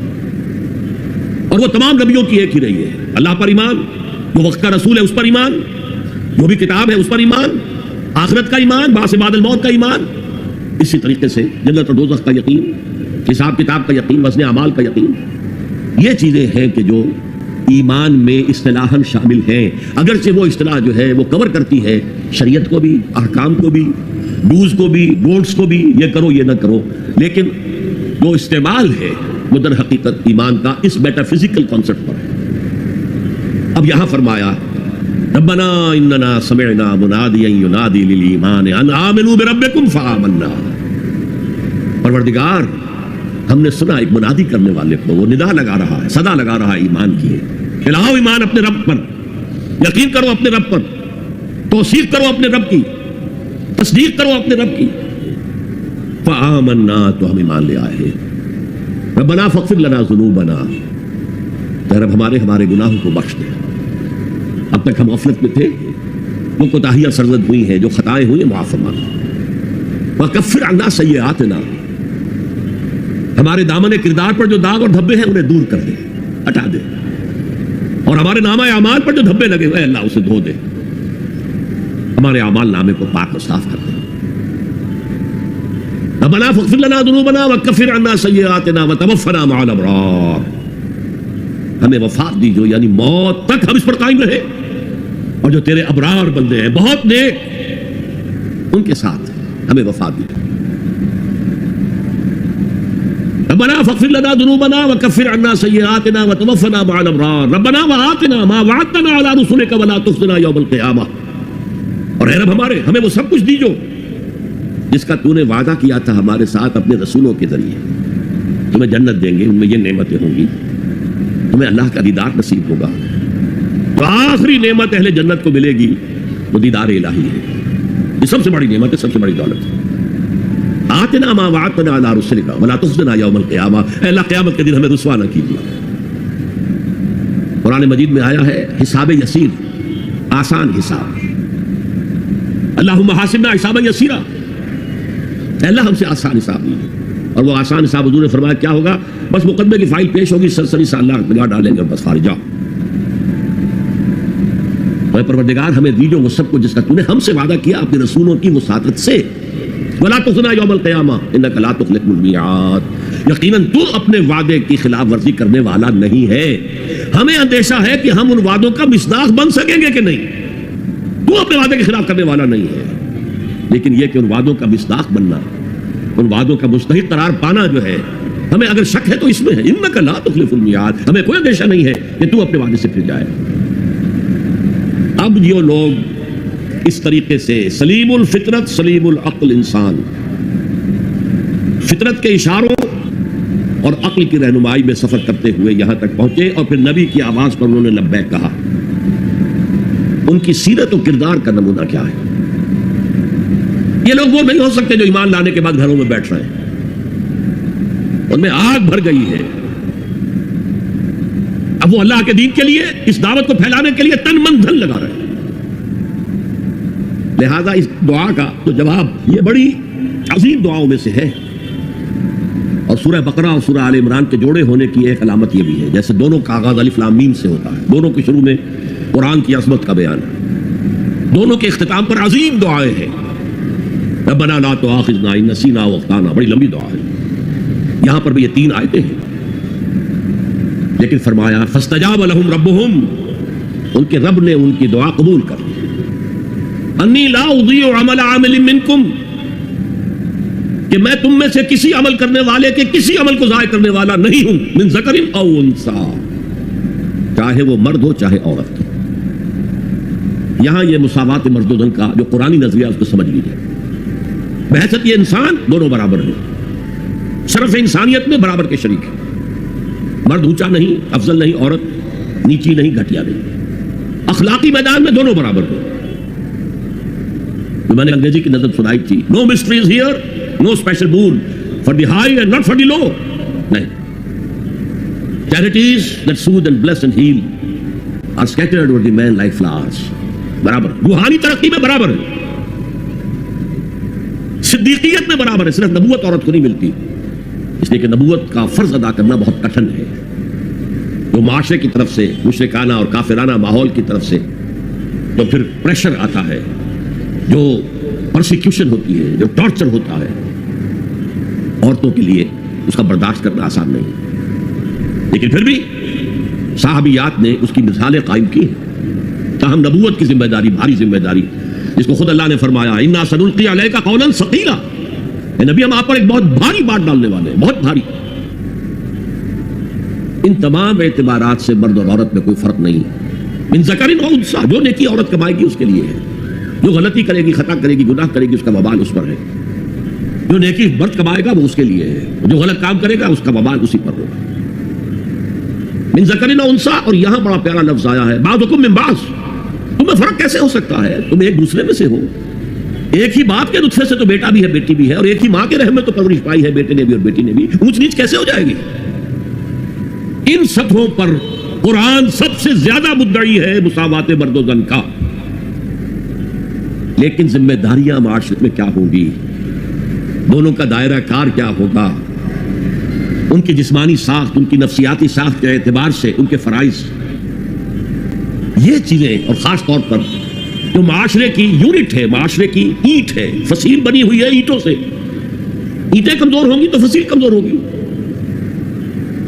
اور وہ تمام نبیوں کی ایک ہی رہی ہے. اللہ پر ایمان، جو وقت کا رسول ہے اس پر ایمان، جو بھی کتاب ہے اس پر ایمان، آخرت کا ایمان، بعث بعد الموت کا ایمان، اسی طریقے سے جنت اور دوزخ کا یقین، حساب کتاب کا یقین، وزن اعمال کا یقین. یہ چیزیں ہیں کہ جو ایمان میں اصطلاحاً شامل ہیں، اگرچہ وہ اصطلاح جو ہے وہ کور کرتی ہے شریعت کو بھی، احکام کو بھی، ڈوز کو بھی، ڈونٹس کو بھی، یہ کرو یہ نہ کرو، لیکن جو استعمال ہے وہ در حقیقت ایمان کا اس میٹا فزیکل کانسیپٹ پر ہے. اب یہاں فرمایا ربنا اننا سمعنا منادیا ینادی للایمان ان آمنوا بربکم فآمنا، پروردگار ہم نے سنا ایک منادی کرنے والے کو، وہ ندا لگا رہا ہے، صدا لگا رہا ہے ایمان کی، لاؤ ایمان اپنے رب پر، یقین کرو اپنے رب پر، توثیق کرو اپنے رب کی، تصدیق کرو اپنے رب کی۔ فآمنا، تو ہم ایمان لے آئے۔ ربنا فاغفر لنا ذنوبنا، اے رب ہمارے گناہوں کو بخش دے۔ اب تک ہم غفلت میں تھے، وہ کوتاہیاں سرزد ہوئی ہیں، جو خطائیں ہوئی ہیں معاف فرما۔ وکفر عنا سیئاتنا، ہمارے دامن کردار پر جو داغ اور دھبے ہیں انہیں دور کر دے، ہٹا دے، اور ہمارے نامہ اعمال پر جو دھبے لگے ہوئے اللہ اسے دھو دے، ہمارے اعمال نامے کو پاک اور صاف کر دے۔ ربنا فاغفر لنا ذنوبنا وکفر عنا سیئاتنا وتوفنا مع الابرار، ہمیں وفات دی جو یعنی موت تک ہم اس پر قائم رہے، اور جو تیرے ابرار بندے ہیں بہت نیک، ان کے ساتھ ہمیں وفات دی۔ ربنا فاغفر لنا ذنوبنا وكفر عنا سيئاتنا وتوفنا مع الابرار ربنا وآتنا ما وعدتنا على رسلك ولا تخزنا يوم القيامة، اور اے رب ہمیں وہ سب کچھ دیجو جس کا تو نے وعدہ کیا تھا ہمارے ساتھ اپنے رسولوں کے ذریعے، تمہیں جنت دیں گے، ان میں یہ نعمتیں ہوں گی، تمہیں اللہ کا دیدار نصیب ہوگا۔ تو آخری نعمت اہل جنت کو ملے گی، وہ دیدار الہی ہے، یہ سب سے بڑی نعمت ہے، سب سے بڑی دولت ہے۔ آتنا ما وعدتنا علی رسلک ولا تخزنا یوم القیامہ، اے اللہ قیامت کے دن ہمیں رسوا نہ کیجیے۔ قرآن مجید میں آیا ہے حساب یسیر، آسان حساب، اللہم حاسبنا حسابا یسیرا، اے اللہ ہم سے آسان حساب لیجیے۔ اور وہ آسان حساب حضور نے فرمایا کیا ہوگا؟ بس مقدمے کی فائل پیش ہوگی، سرسری سے اللہ نگاہ ڈالیں گے اور بس فارغ جاؤ۔ اے پروردگار ہمیں دیجو وہ سب کچھ جس کا تو نے ہم سے وعدہ کیا اپنے رسولوں کی وساطت سے۔ ولا تخزنا یوم القیامہ انک لا تخلف المیعاد، یقیناً تو اپنے وعدے کی خلاف ورزی کرنے والا نہیں ہے۔ ہمیں اندیشہ ہے کہ ہم ان وعدوں کا مصداق بن سکیں گے کہ نہیں، تو اپنے وعدے کے خلاف کرنے والا نہیں ہے، لیکن یہ کہ ان وعدوں کا مصداق بننا، ان وعدوں کا مستحق قرار پانا جو ہے، ہمیں اگر شک ہے تو اس میں ہے، انک لا تخلف المیعاد، ہمیں کوئی اندیشہ نہیں ہے کہ تو اپنے وعدے سے پھر جائے۔ اب جو لوگ اس طریقے سے سلیم الفطرت سلیم العقل انسان فطرت کے اشاروں اور عقل کی رہنمائی میں سفر کرتے ہوئے یہاں تک پہنچے، اور پھر نبی کی آواز پر انہوں نے لبیک کہا، ان کی سیرت و کردار کا نمونہ کیا ہے؟ یہ لوگ وہ نہیں ہو سکتے جو ایمان لانے کے بعد گھروں میں بیٹھ رہے ہیں، ان میں آگ بھر گئی ہے، اب وہ اللہ کے دین کے لیے اس دعوت کو پھیلانے کے لیے تن من دھن لگا رہے ہیں۔ لہذا اس دعا کا تو جواب یہ بڑی عظیم دعاؤں میں سے ہے، اور سورہ بقرہ اور سورہ آل عمران کے جوڑے ہونے کی ایک علامت یہ بھی ہے، جیسے دونوں کا آغاز الف لام میم سے ہوتا ہے، دونوں کے شروع میں قرآن کی عظمت کا بیان ہے، دونوں کے اختتام پر عظیم دعائیں ہیں۔ ربنا لا تؤاخذنا ان نسینا او اخطانا، بڑی لمبی دعا ہے، یہاں پر بھی یہ 3 آیتیں ہیں، لیکن فرمایا فاستجاب لهم ربهم، ان کے رب نے ان کی دعا قبول کر لی۔ انی لا اضیع عمل عامل منکم، کہ میں تم میں سے کسی عمل کرنے والے کے کسی عمل کو ضائع کرنے والا نہیں ہوں، من ذکر او انثی، چاہے وہ مرد ہو چاہے عورت ہو۔ یہاں یہ مساوات مرد و زن کا جو قرآنی نظریہ اس کو سمجھ لیجیے، بحیثیت یہ انسان دونوں برابر ہیں، شرف انسانیت میں برابر کے شریک ہیں، مرد اونچا نہیں افضل نہیں، عورت نیچی نہیں گھٹیا نہیں، اخلاقی میدان میں دونوں برابر ہیں۔ میں نے انگریزی کی نظر سنائی تھی، no mysteries here, no special boon for the high and not for the low, نہیں، charities that soothe and bless and heal are scattered over the man like flowers, برابر، روحانی ترقی میں برابر ہے، صدیقیت میں برابر ہے، صرف نبوت عورت کو نہیں ملتی، اس لیے کہ نبوت کا فرض ادا کرنا بہت کٹھن ہے، جو معاشرے کی طرف سے مشرکانہ اور کافرانہ ماحول کی طرف سے جو پھر پریشر آتا ہے، جو پرسیکیوشن ہوتی ہے، جو ٹارچر ہوتا ہے عورتوں کے لیے، اس کا برداشت کرنا آسان نہیں، لیکن پھر بھی صحابیات نے اس کی مثالیں قائم کی ہیں۔ تاہم نبوت کی ذمہ داری، بھاری ذمہ داری، جس کو خود اللہ نے فرمایا انا سنلقی علیک قولا ثقیلا، اے نبی ہم آپ پر ایک بہت بھاری بات ڈالنے والے ہیں، بہت بھاری۔ ان تمام اعتبارات سے مرد اور عورت میں کوئی فرق نہیں، من ذکر و انثی، جو نیکی عورت کمائے گی اس کے لیے ہے، جو غلطی کرے گی، خطا کرے گی، گناہ کرے گی، اس کا وبال اس پر ہے. جو نیکی مرد کمائے گا وہ اس کے لیے ہے، جو غلط کام کرے گا اس کا وبال اسی پر ہوگا. من ذکر و انثی، اور یہاں بڑا پیارا لفظ آیا ہے بعضکم من بعض. تمہیں فرق کیسے ہو سکتا ہے؟ تم ایک دوسرے میں سے ہو. ایک ہی باپ کے نطفے سے تو بیٹا بھی ہے، بیٹی بھی ہے، اور ایک ہی ماں کے رحم میں تو پرورش پائی ہے بیٹے نے بھی اور بیٹی نے بھی. اونچ نیچ کیسے ہو جائے گی؟ ان سطحوں پر قرآن سب سے زیادہ مدعی ہے مساوات مرد و زن کا. لیکن ذمہ داریاں معاشرے میں کیا ہوں گی، دونوں کا دائرہ کار کیا ہوگا، ان کی جسمانی ساخت، ان کی نفسیاتی ساخت کے اعتبار سے ان کے فرائض، یہ چیزیں، اور خاص طور پر جو معاشرے کی یونٹ ہے، معاشرے کی اینٹ ہے، فصیل بنی ہوئی ہے اینٹوں سے. اینٹیں کمزور ہوں گی تو فصیل کمزور ہوگی.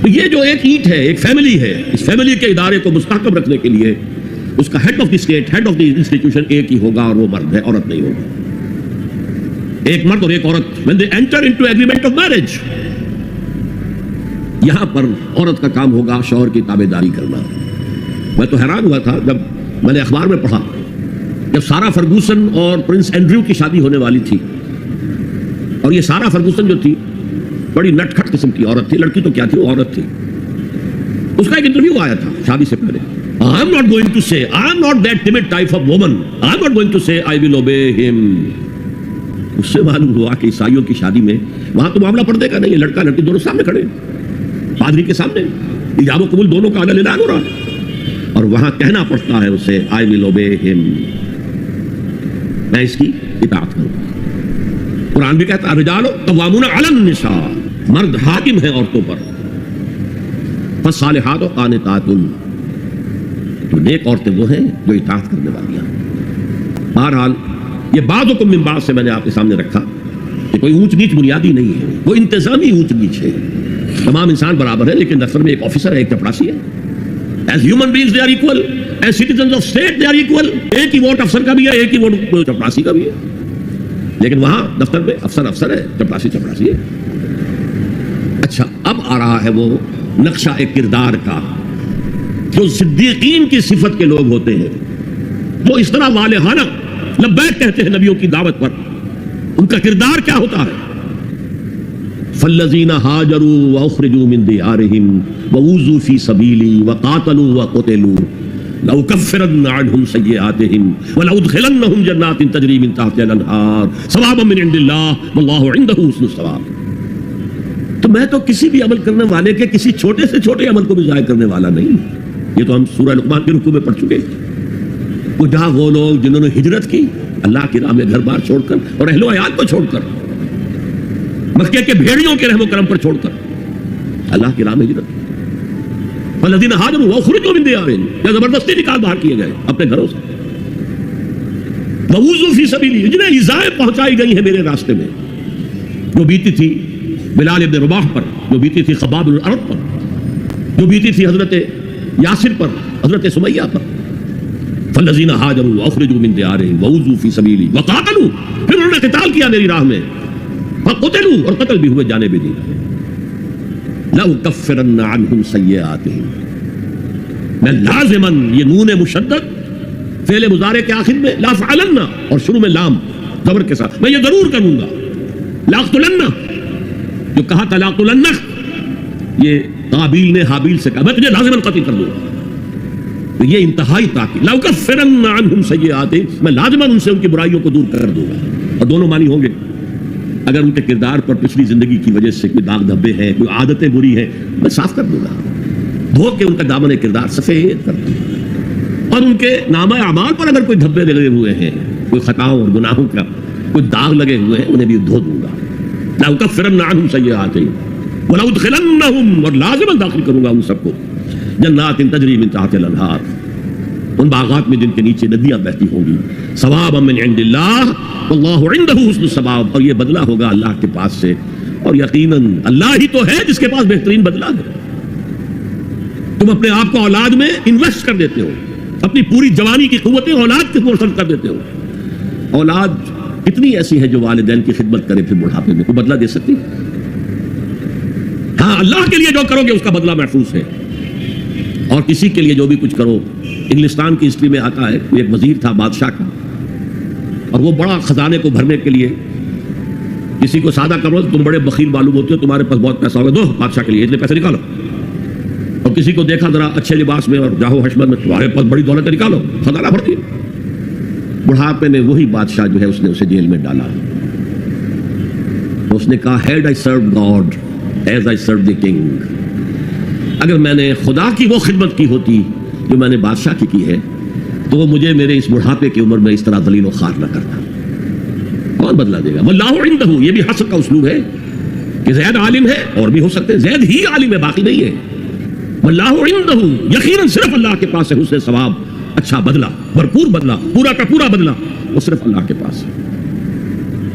تو یہ جو ایک اینٹ ہے، ایک فیملی ہے، اس فیملی کے ادارے کو مستحکم رکھنے کے لیے اس کا head of the state, head of the institution ایک ہی ہوگا، اور وہ مرد ہے، عورت نہیں ہوگی. ایک مرد اور ایک عورت when they enter into agreement of marriage، یہاں پر عورت کا کام ہوگا شوہر کی تابع داری کرنا. میں تو حیران ہوا تھا جب میں نے اخبار میں پڑھا، جب سارا فرگوسن اور پرنس اینڈریو کی شادی ہونے والی تھی، اور یہ سارا فرگوسن جو تھی بڑی نٹ کھٹ قسم کی عورت تھی، لڑکی تو کیا تھی، وہ عورت تھی. اس کا ایک انٹرویو آیا تھا شادی سے پہلے. I am not going to say, I am not that timid type of woman, I am not going to say I will obey him. اس سے معلوم ہوا کہ عیسائیوں کی شادی میں وہاں تو معاملہ پردے کا نہیں ہے، لڑکا لڑکی دونوں سامنے کھڑے، پادری کے سامنے ایجاب و قبول دونوں کا اعلان ہو رہا ہے، اور وہاں کہنا پڑتا ہے اسے I will obey him، میں اس کی اطاعت کروں. قرآن بھی کہتا ہے رجال قوامون علی النساء، مرد حاکم ہیں عورتوں پر. فالصالحات قانتات، تو نیک عورتیں وہ ہیں جو اطاعت کرنے والی ہیں. بہرحال یہ بعضکم من بعض سے میں نے آپ کے سامنے رکھا کہ کوئی اونچ نیچ بنیادی نہیں ہے، وہ انتظامی اونچ نیچ ہے. تمام انسان برابر ہے، لیکن دفتر میں ایک آفیسر ہے، ایک چپڑاسی ہے. As human beings they are equal, as citizens of state they are equal. ایک ہی ووٹ افسر کا بھی ہے، ایک ہی ووٹ چپڑاسی کا بھی ہے. لیکن وہاں دفتر میں افسر افسر ہے، چپڑاسی چپڑاسی ہے. اچھا، اب آ رہا ہے وہ نقشہ ایک کردار کا. جو صدیقین کی صفت کے لوگ ہوتے ہیں، جو اس طرح والہانہ لبیک کہتے ہیں نبیوں کی دعوت پر، ان کا کردار کیا ہوتا ہے؟ فالذین ہاجروا واخرجوا من دیارہم ووذوا فی سبیلی وقاتلوا وقتلوا لأکفرن عنہم سیئاتہم ولأدخلنہم جنات تجری من تحتہا الانہار ثوابا من عند اللہ واللہ عندہ حسن الثواب. تو میں تو کسی بھی عمل کرنے والے کے کسی چھوٹے سے چھوٹے عمل کو بھی ضائع کرنے والا نہیں. یہ تو ہم سورہ لقمان کے رکوع میں پڑھ چکے. وہ جہاں وہ لوگ جنہوں نے ہجرت کی اللہ کی راہ میں گھر بار چھوڑ کر اور اہل و عیال کو چھوڑ کر، مکے کے بھیڑیوں کے رحم و کرم پر چھوڑ کر اللہ کی راہ میں ہجرت. والذین ہاجروا واخرجوا من دیارہم، یا زبردستی نکال باہر کیے گئے اپنے گھروں سے. ووذوا فی سبیلی، جنہیں ایذائیں پہنچائی گئی ہیں میرے راستے میں، جو بیتی تھی بلال ابن رباح پر، جو بیتی تھی خباب بن الارت پر، جو بیتی تھی حضرت یاسر پر، حضرت سمیہ پر. فالذین ہاجروا واخرجوا من دیارہم ووذوا فی سبیلی وقاتلوا، پھر انہوں نے قتال کیا میری راہ میں، وقتلوا، اور قتل بھی ہوئے جانے بھی دی. لأکفرن عنہم سیئاتہم، میں لازماً، یہ نون مشدد فعل مضارع کے آخر میں لافعلن اور شروع میں لام زبر کے ساتھ، میں یہ ضرور کروں گا. لاقتلن، جو کہا تھا لاقتلنک، یہ قابیل نے حابیل سے کہا میں تجھے لازماً قتل کر دوں گا. تو یہ انتہائی تاکید، لأکفرن عنہم سیئاتہم، میں لازماً ان سے ان کی برائیوں کو دور کر دوں گا. اور دونوں معنی ہوں گے. اگر ان کے کردار پر پچھلی زندگی کی وجہ سے کوئی داغ دھبے ہیں، کوئی عادتیں بری ہیں، میں صاف کر دوں گا، دھو کے ان کا دامن کردار سفید کر دوں گا. اور ان کے نامہ اعمال پر اگر کوئی دھبے لگے ہوئے ہیں، کوئی خطاؤں اور گناہوں کا کوئی داغ لگے ہوئے ہیں، انہیں بھی دھو دوں گا. لأکفرن عنہم سیئاتہم ولأدخلنہم، اور لازماً داخل کروں گا ان سب کو جنات تجری من تحتہا الانہار، ان باغات میں جن کے نیچے ندیاں بہتی ہوں گی. ثوابا من عند اللہ واللہ عندہ حسن الثواب، اور یہ بدلہ ہوگا اللہ کے پاس سے، اور یقیناً اللہ ہی تو ہے جس کے پاس بہترین بدلہ ہے. تم اپنے آپ کو اولاد میں انویسٹ کر دیتے ہو، اپنی پوری جوانی کی قوتیں اولاد کے پورسن کر دیتے ہو. اولاد کتنی ایسی ہے جو والدین کی خدمت کرے پھر بڑھاپے میں، کوئی بدلہ دے سکتی؟ ہاں، اللہ کے لیے جو کرو گے اس کا بدلہ محفوظ ہے. اور کسی کے لیے جو بھی کچھ کرو. انگلستان کی ہسٹری میں آتا ہے ایک وزیر تھا بادشاہ کا, اور وہ بڑا خزانے کو بھرنے کے لیے کسی کو سادہ کرو تو تم بڑے بخیل معلوم ہوتے ہو, تمہارے پاس بہت پیسہ ہوگا, دو بادشاہ کے لیے اتنے پیسے نکالو. اور کسی کو دیکھا ذرا اچھے لباس میں اور جاہو حشمت میں, تمہارے پاس بڑی دولت نکالو, خزانہ بھرتی. بڑھاپے میں وہی بادشاہ جو ہے اس نے اسے جیل میں ڈالا. تو اس نے کہا had I serve God as I serve the king, اگر میں نے خدا کی وہ خدمت کی ہوتی جو میں نے بادشاہ کی ہے تو وہ مجھے میرے اس بڑھاپے کی عمر میں اس طرح ذلیل و خوار نہ کرتا. کون بدلا دے گا؟ واللہ عندہ, یہ بھی حسب کا اسلوب ہے کہ زید عالم ہے, اور بھی ہو سکتے ہیں زید ہی عالم ہے, باقی نہیں ہے. واللہ عندہ, یقیناً صرف اللہ کے پاس ہے حسن ثواب, اچھا بدلہ, بھرپور بدلہ, پورا کا پورا بدلہ وہ صرف اللہ کے پاس ہے.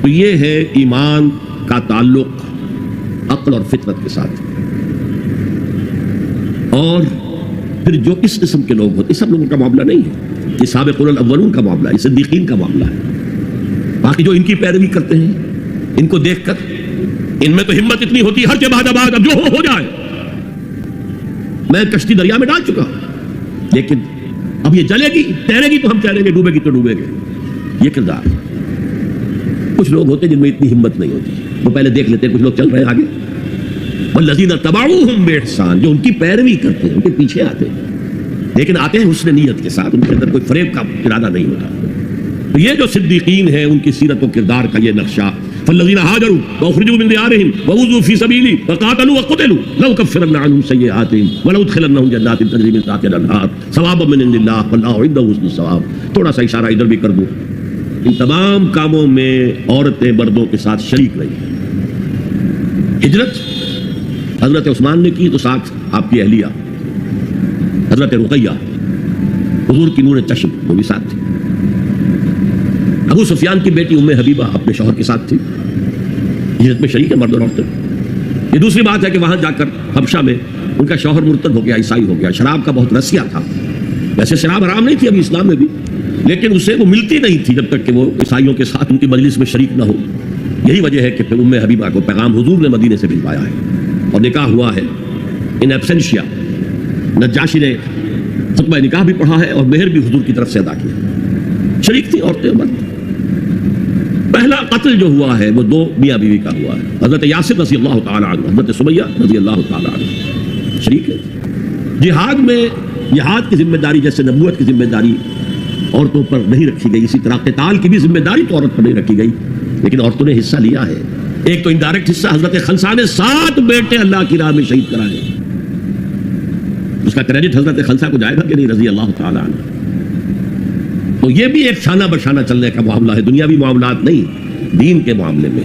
تو یہ ہے ایمان کا تعلق عقل اور فطرت کے ساتھ. اور پھر جو اس قسم کے لوگ ہوتے, سب لوگوں کا معاملہ نہیں ہے, یہ سابقون الاولون کا معاملہ ہے, یہ صدیقین کا معاملہ ہے. باقی جو ان کی پیروی کرتے ہیں, ان کو دیکھ کر ان میں تو ہمت اتنی ہوتی ہے ہر کے بعد اب جو ہو جائے. میں کشتی دریا میں ڈال چکا, لیکن اب یہ جلے گی, تیرے گی تو ہم تیریں گے, ڈوبے گی تو ڈوبے گے. یہ کردار. کچھ لوگ ہوتے جن میں اتنی ہمت نہیں ہوتی, وہ پہلے دیکھ لیتے ہیں کچھ لوگ چل رہے ہیں آگے, والذین تبعوہم بإحسان, جو ان کی پیروی کرتے ہیں, ان کے پیچھے آتے ہیں, لیکن آتے ہیں حسن نیت کے ساتھ, ان کے اندر کوئی فریب کا ارادہ نہیں ہوتا. تو یہ جو صدیقین ہیں ان کی سیرت و کردار کا یہ نقشہ, فالذین ہاجروا واخرجوا من دیارہم وأوذوا فی سبیلی وقاتلوا وقتلوا لأکفرن عنہم سیئاتہم ولأدخلنہم جنات تجری من تحتہا الانہار ثوابا من عند اللہ واللہ عندہ حسن الثواب. تھوڑا سا اشارہ ادھر بھی کر دوں, ان تمام کاموں میں عورتیں مردوں کے ساتھ شریک رہی. ہجرت حضرت عثمان نے کی تو ساتھ آپ کی اہلیہ حضرت رقیہ, حضور کی نور چشم, وہ بھی ساتھ تھی. ابو سفیان کی بیٹی ام حبیبہ اپنے شوہر کے ساتھ تھی, ہجرت میں شریک ہے مرد اور عورتیں. یہ دوسری بات ہے کہ وہاں جا کر حبشہ میں ان کا شوہر مرتد ہو گیا, عیسائی ہو گیا, شراب کا بہت رسیا تھا. ویسے شراب حرام نہیں تھی ابھی اسلام میں بھی, لیکن اسے وہ ملتی نہیں تھی جب تک کہ وہ عیسائیوں کے ساتھ ان کی مجلس میں شریک نہ ہو. یہی وجہ ہے کہ پھر ام حبیبہ کو پیغام حضور نے مدینے سے بھجوایا ہے, اور نکاح ہوا ہے ان ایبسنشیا. نجاشی نے خطبہ نکاح بھی پڑھا ہے اور مہر بھی حضور کی طرف سے ادا کیا. شریک تھی عورتیں مرد. پہلا قتل جو ہوا ہے وہ دو میاں بیوی کا ہوا ہے, حضرت یاسر رضی اللہ تعالی عنہ, حضرت سمیہ رضی اللہ تعالی عنہ شریک ہے. جہاد میں جہاد کی ذمہ داری جیسے نبوت کی ذمہ داری عورتوں پر نہیں رکھی گئی, اسی طرح قتال کی بھی ذمہ داری تو عورت پر نہیں رکھی گئی, لیکن عورتوں نے حصہ لیا ہے. ایک تو انڈائریکٹ حصہ, حضرت خنسا نے 7 بیٹے اللہ کی راہ میں شہید کرائے, اس کا کریڈٹ حضرت خنسا کو جائے گا کہ نہیں رضی اللہ تعالی عنہ. تو یہ بھی ایک شانہ بشانہ چلنے کا معاملہ ہے, دنیاوی معاملات نہیں, دین کے معاملے میں.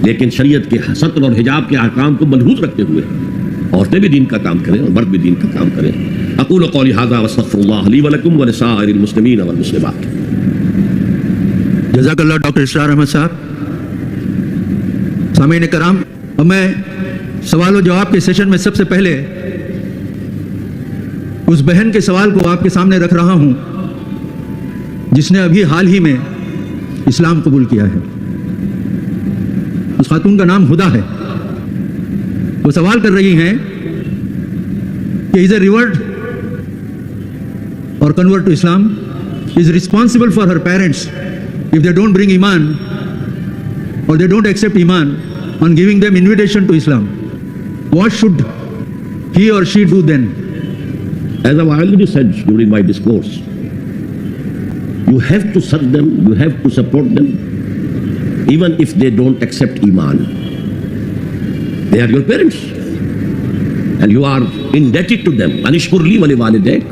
لیکن شریعت کے ستر اور حجاب کے احکام کو ملحوظ رکھتے ہوئے عورتیں بھی دین کا کام کریں اور مرد بھی دین کا کام کریں. اقول قولی ھذا واستغفر اللہ لی ولکم ولسائر المسلمین والمسلمات. جزاک اللہ ڈاکٹر اسرار احمد صاحب. سامعین کرام, اب میں سوال و جواب کے سیشن میں سب سے پہلے اس بہن کے سوال کو آپ کے سامنے رکھ رہا ہوں جس نے ابھی حال ہی میں اسلام قبول کیا ہے. اس خاتون کا نام ہدا ہے. وہ سوال کر رہی ہیں کہ از اے ریورٹ اور convert to Islam is responsible for her parents if they don't bring Iman or they don't accept Iman on giving them invitation to Islam. What should he or she do then? As I've already said during my discourse, you have to serve them, you have to support them, even if they don't accept Iman. They are your parents, and you are indebted to them. Anishkur li wa liwalidayk.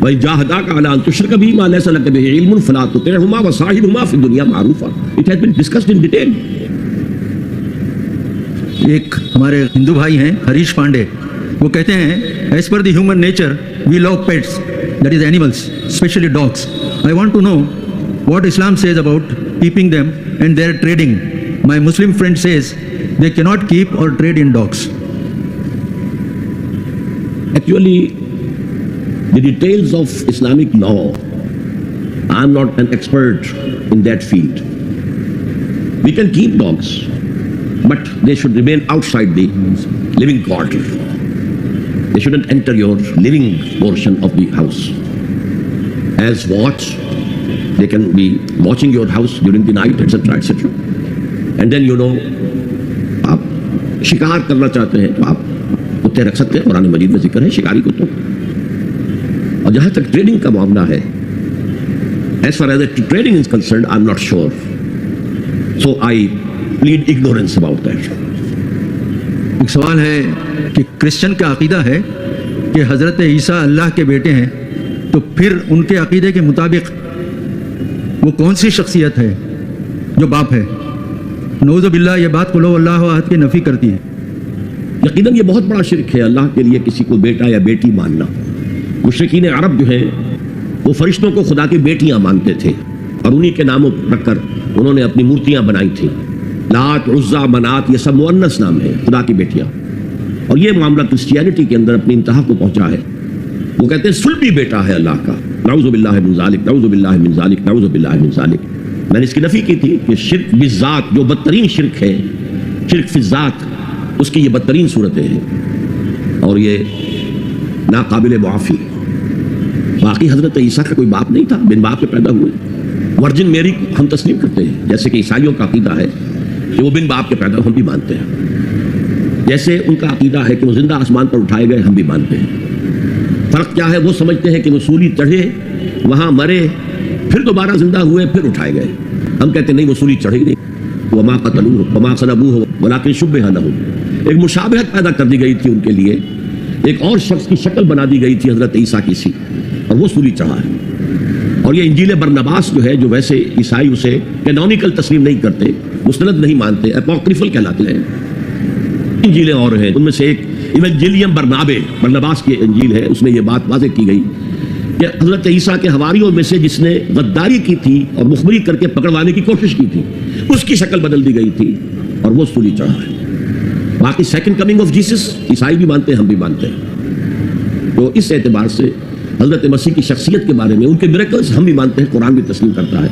وَإِن جَاهَدَاكَ عَلَىٰ أَن تُشْرِكَ بِي مَا لَيْسَ لَكَ بِهِ عِلْمٌ فَلَا تُطِعْهُمَا وَصَاحِبْهُمَا فِي الدُّنْيَا مَعْرُوفًا. It has been discussed in detail. ایک ہمارے ہندو بھائی ہیں ہریش پانڈے, وہ کہتے ہیں as per the human nature we love pets, that is animals, especially dogs. I want to know what Islam says about keeping them and their trading. My Muslim friend says they کی not keep or trade in dogs. Actually, the details of Islamic law, I am not an expert in that field. We can keep dogs, but they should remain outside the living quarter. They shouldn't enter your living portion of the house. As watch, they can be watching your house during the night, etc., etc. And then آپ شکار کرنا چاہتے ہیں تو آپ کتے رکھ سکتے ہیں. قرآن مجید میں ذکر ہے شکاری کتوں. اور جہاں تک ٹریڈنگ کا معاملہ ہے, as far as the trading is concerned, I'm not sure. So I plead ignorance about that. ایک سوال ہے کہ کرسچن کا عقیدہ ہے کہ حضرت عیسیٰ اللہ کے بیٹے ہیں, تو پھر ان کے عقیدے کے مطابق وہ کون سی شخصیت ہے جو باپ ہے؟ نعوذ باللہ یہ بات قل هو اللہ احد کی نفی کرتی ہے. یقیناً یہ بہت بڑا شرک ہے اللہ کے لیے کسی کو بیٹا یا بیٹی ماننا. مشرکین عرب جو ہیں وہ فرشتوں کو خدا کی بیٹیاں مانتے تھے اور انہی کے ناموں رکھ کر انہوں نے اپنی مورتیاں بنائی تھیں. لات, عزا, منات یہ سب مؤنث نام ہے خدا کی بیٹیاں. اور یہ معاملہ کرسچینٹی کے اندر اپنی انتہا کو پہنچا ہے. وہ کہتے ہیں صلبی بیٹا ہے اللہ کا. نعوذ باللہ من ذالک, نعوذ باللہ من ذالک, نعوذ باللہ من ذالک. میں نے اس کی نفی کی تھی کہ شرک بالذات جو بدترین شرک ہے, شرک فی الذات, اس کی یہ بدترین صورتیں ہیں اور یہ ناقابل معافی. باقی حضرت عیسیٰ کا کوئی باپ نہیں تھا, بن باپ کے پیدا ہوئے. ورجن میری ہم تسلیم کرتے ہیں, جیسے کہ عیسائیوں کا عقیدہ ہے کہ وہ بن باپ کے پیدا, ہم بھی مانتے ہیں. جیسے ان کا عقیدہ ہے کہ وہ زندہ آسمان پر اٹھائے گئے, ہم بھی مانتے ہیں. فرق کیا ہے؟ وہ سمجھتے ہیں کہ وہ سولی چڑھے, وہاں مرے, پھر دوبارہ زندہ ہوئے, پھر اٹھائے گئے. ہم کہتے ہیں نہیں, وہ سولی چڑھے نہیں. وما قتلوہ وما صلبوہ ولکن شبہ لہم. ایک مشابہت پیدا کر دی گئی تھی ان کے لیے, ایک اور شخص کی شکل بنا دی گئی تھی حضرت عیسیٰ کی سی, اور وہ سولی چڑھا ہے. اور یہ انجیل برنباس جو ہے, جو ویسے عیسائی اسے کینونیکل تسلیم نہیں کرتے, مستند نہیں مانتے, اپوکریفل کہلاتے ہیں. انجیلیں اور ہیں, ان میں سے ایک ایونجیلیم برنباس کی انجیل ہے, اس میں یہ بات واضح کی گئی کہ حضرت عیسیٰ کے حواریوں میں سے جس نے غداری کی تھی اور مخبری کر کے پکڑوانے کی کوشش کی تھی, اس کی شکل بدل دی گئی تھی اور وہ سولی چڑھا ہے. باقی سیکنڈ کمنگ آف جیسس عیسائی بھی مانتے ہیں, ہم بھی مانتے ہیں. تو اس اعتبار سے حضرت مسیح کی شخصیت کے بارے میں ان کے میریکلز ہم بھی مانتے ہیں, قرآن بھی تسلیم کرتا ہے,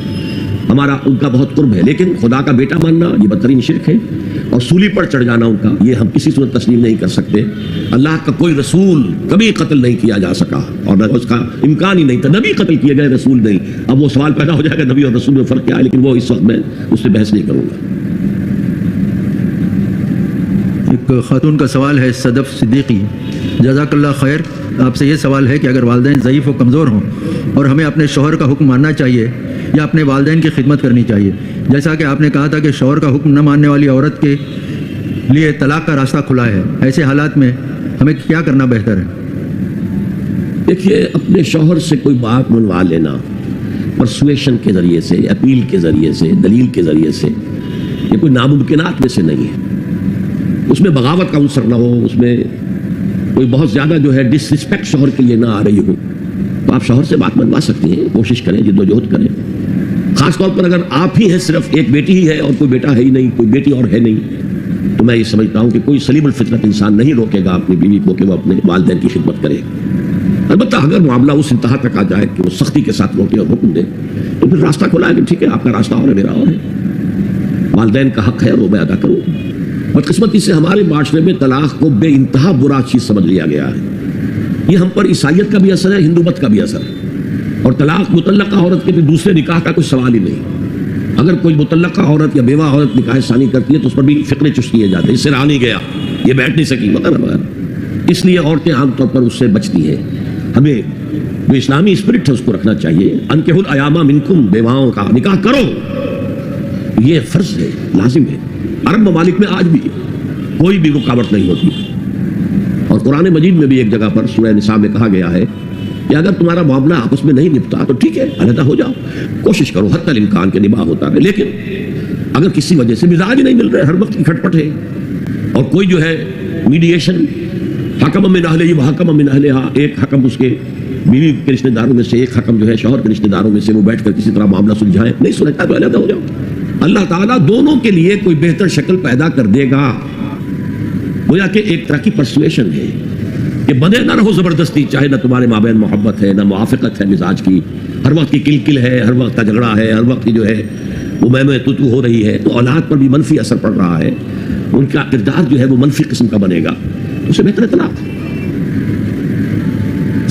ہمارا ان کا بہت قرب ہے. لیکن خدا کا بیٹا ماننا یہ بدترین شرک ہے, اور سولی پر چڑھ جانا ان کا, یہ ہم کسی صورت تسلیم نہیں کر سکتے. اللہ کا کوئی رسول کبھی قتل نہیں کیا جا سکا, اور اس کا امکان ہی نہیں تھا. نبی قتل کیے گئے, رسول نہیں. اب وہ سوال پیدا ہو جائے گا نبی اور رسول میں فرق کیا ہے, لیکن وہ اس وقت میں اس سے بحث نہیں کروں گا. ایک خاتون کا سوال ہے, صدف صدیقی, جزاک اللہ خیر. آپ سے یہ سوال ہے کہ اگر والدین ضعیف و کمزور ہوں اور ہمیں اپنے شوہر کا حکم ماننا چاہیے یا اپنے والدین کی خدمت کرنی چاہیے؟ جیسا کہ آپ نے کہا تھا کہ شوہر کا حکم نہ ماننے والی عورت کے لیے طلاق کا راستہ کھلا ہے, ایسے حالات میں ہمیں کیا کرنا بہتر ہے؟ دیکھیے, اپنے شوہر سے کوئی بات منوا لینا پرسویشن کے ذریعے سے, اپیل کے ذریعے سے, دلیل کے ذریعے سے, یہ کوئی ناممکنات میں سے نہیں ہے. اس میں بغاوت کا عنصر نہ ہو, اس میں کوئی بہت زیادہ جو ہے ڈس رسپیکٹ شوہر کے لیے نہ آ رہی ہو, تو آپ شوہر سے بات منوا سکتی ہیں. کوشش کریں, جد و جہد کریں. خاص طور پر اگر آپ ہی ہیں, صرف ایک بیٹی ہی ہے اور کوئی بیٹا ہے ہی نہیں, کوئی بیٹی اور ہے نہیں, تو میں یہ سمجھتا ہوں کہ کوئی سلیم الفطرت انسان نہیں روکے گا اپنی بیوی کو کہ وہ اپنے والدین کی خدمت کرے. البتہ اگر معاملہ اس انتہا تک آ جائے کہ وہ سختی کے ساتھ روکے اور حکم دے, تو پھر راستہ کھلا ہے کہ ٹھیک ہے, آپ کا راستہ اور ہے, میرا اور ہے. والدین کا حق ہے, وہ میں ادا کروں. بدقسمتی سے ہمارے معاشرے میں طلاق کو بے انتہا برا چیز سمجھ لیا گیا ہے. یہ ہم پر عیسائیت کا بھی اثر ہے, ہندو مت کا بھی اثر ہے. اور طلاق مطلقہ عورت کے بھی دوسرے نکاح کا کوئی سوال ہی نہیں. اگر کوئی مطلقہ عورت یا بیوہ عورت نکاح ثانی کرتی ہے تو اس پر بھی فقرے چش کیے جاتے ہیں, اس سے رہا نہیں گیا, یہ بیٹھ نہیں سکی وغیرہ. اس لیے عورتیں عام طور پر اس سے بچتی ہیں. ہمیں جو اسلامی اسپرٹ ہے اس کو رکھنا چاہیے. انکحوا الایام منکم, بیواؤں کا نکاح کرو, یہ فرض ہے, لازم ہے. عرب ممالک میں آج بھی کوئی بھی رکاوٹ نہیں ہوتی. اور قرآن مجید میں بھی ایک جگہ پر سورہ نساء میں کہا گیا ہے کہ اگر تمہارا معاملہ آپس میں نہیں نپٹا تو ٹھیک ہے, علیحدہ ہو جاؤ, کوشش کرو حتی الامکان کے نباہ ہوتا ہے. لیکن اگر کسی وجہ سے مزاج نہیں مل رہے, ہر وقت کی کھٹپٹ ہے, اور کوئی جو ہے میڈیشن, حکم من اہلہ و حکم من اہلہا, ایک حکم اس کے بیوی کے رشتہ داروں میں سے, ایک حکم جو ہے شوہر کے رشتہ داروں میں سے, وہ بیٹھ کر کسی طرح معاملہ سلجھائیں, نہیں سلجھتا تو علیحدہ ہو جاؤ. اللہ تعالیٰ دونوں کے لیے کوئی بہتر شکل پیدا کر دے گا. گویا کہ ایک طرح کی پرسویشن ہے کہ بندے نہ رہو زبردستی, چاہے نہ تمہارے مابین محبت ہے, نہ موافقت ہے مزاج کی, ہر وقت کی کل ہے, ہر وقت کا جھگڑا ہے, ہر وقت کی جو ہے وہ میں تو ہو رہی ہے, تو اولاد پر بھی منفی اثر پڑ رہا ہے, ان کا کردار جو ہے وہ منفی قسم کا بنے گا. اسے بہتر طلاق.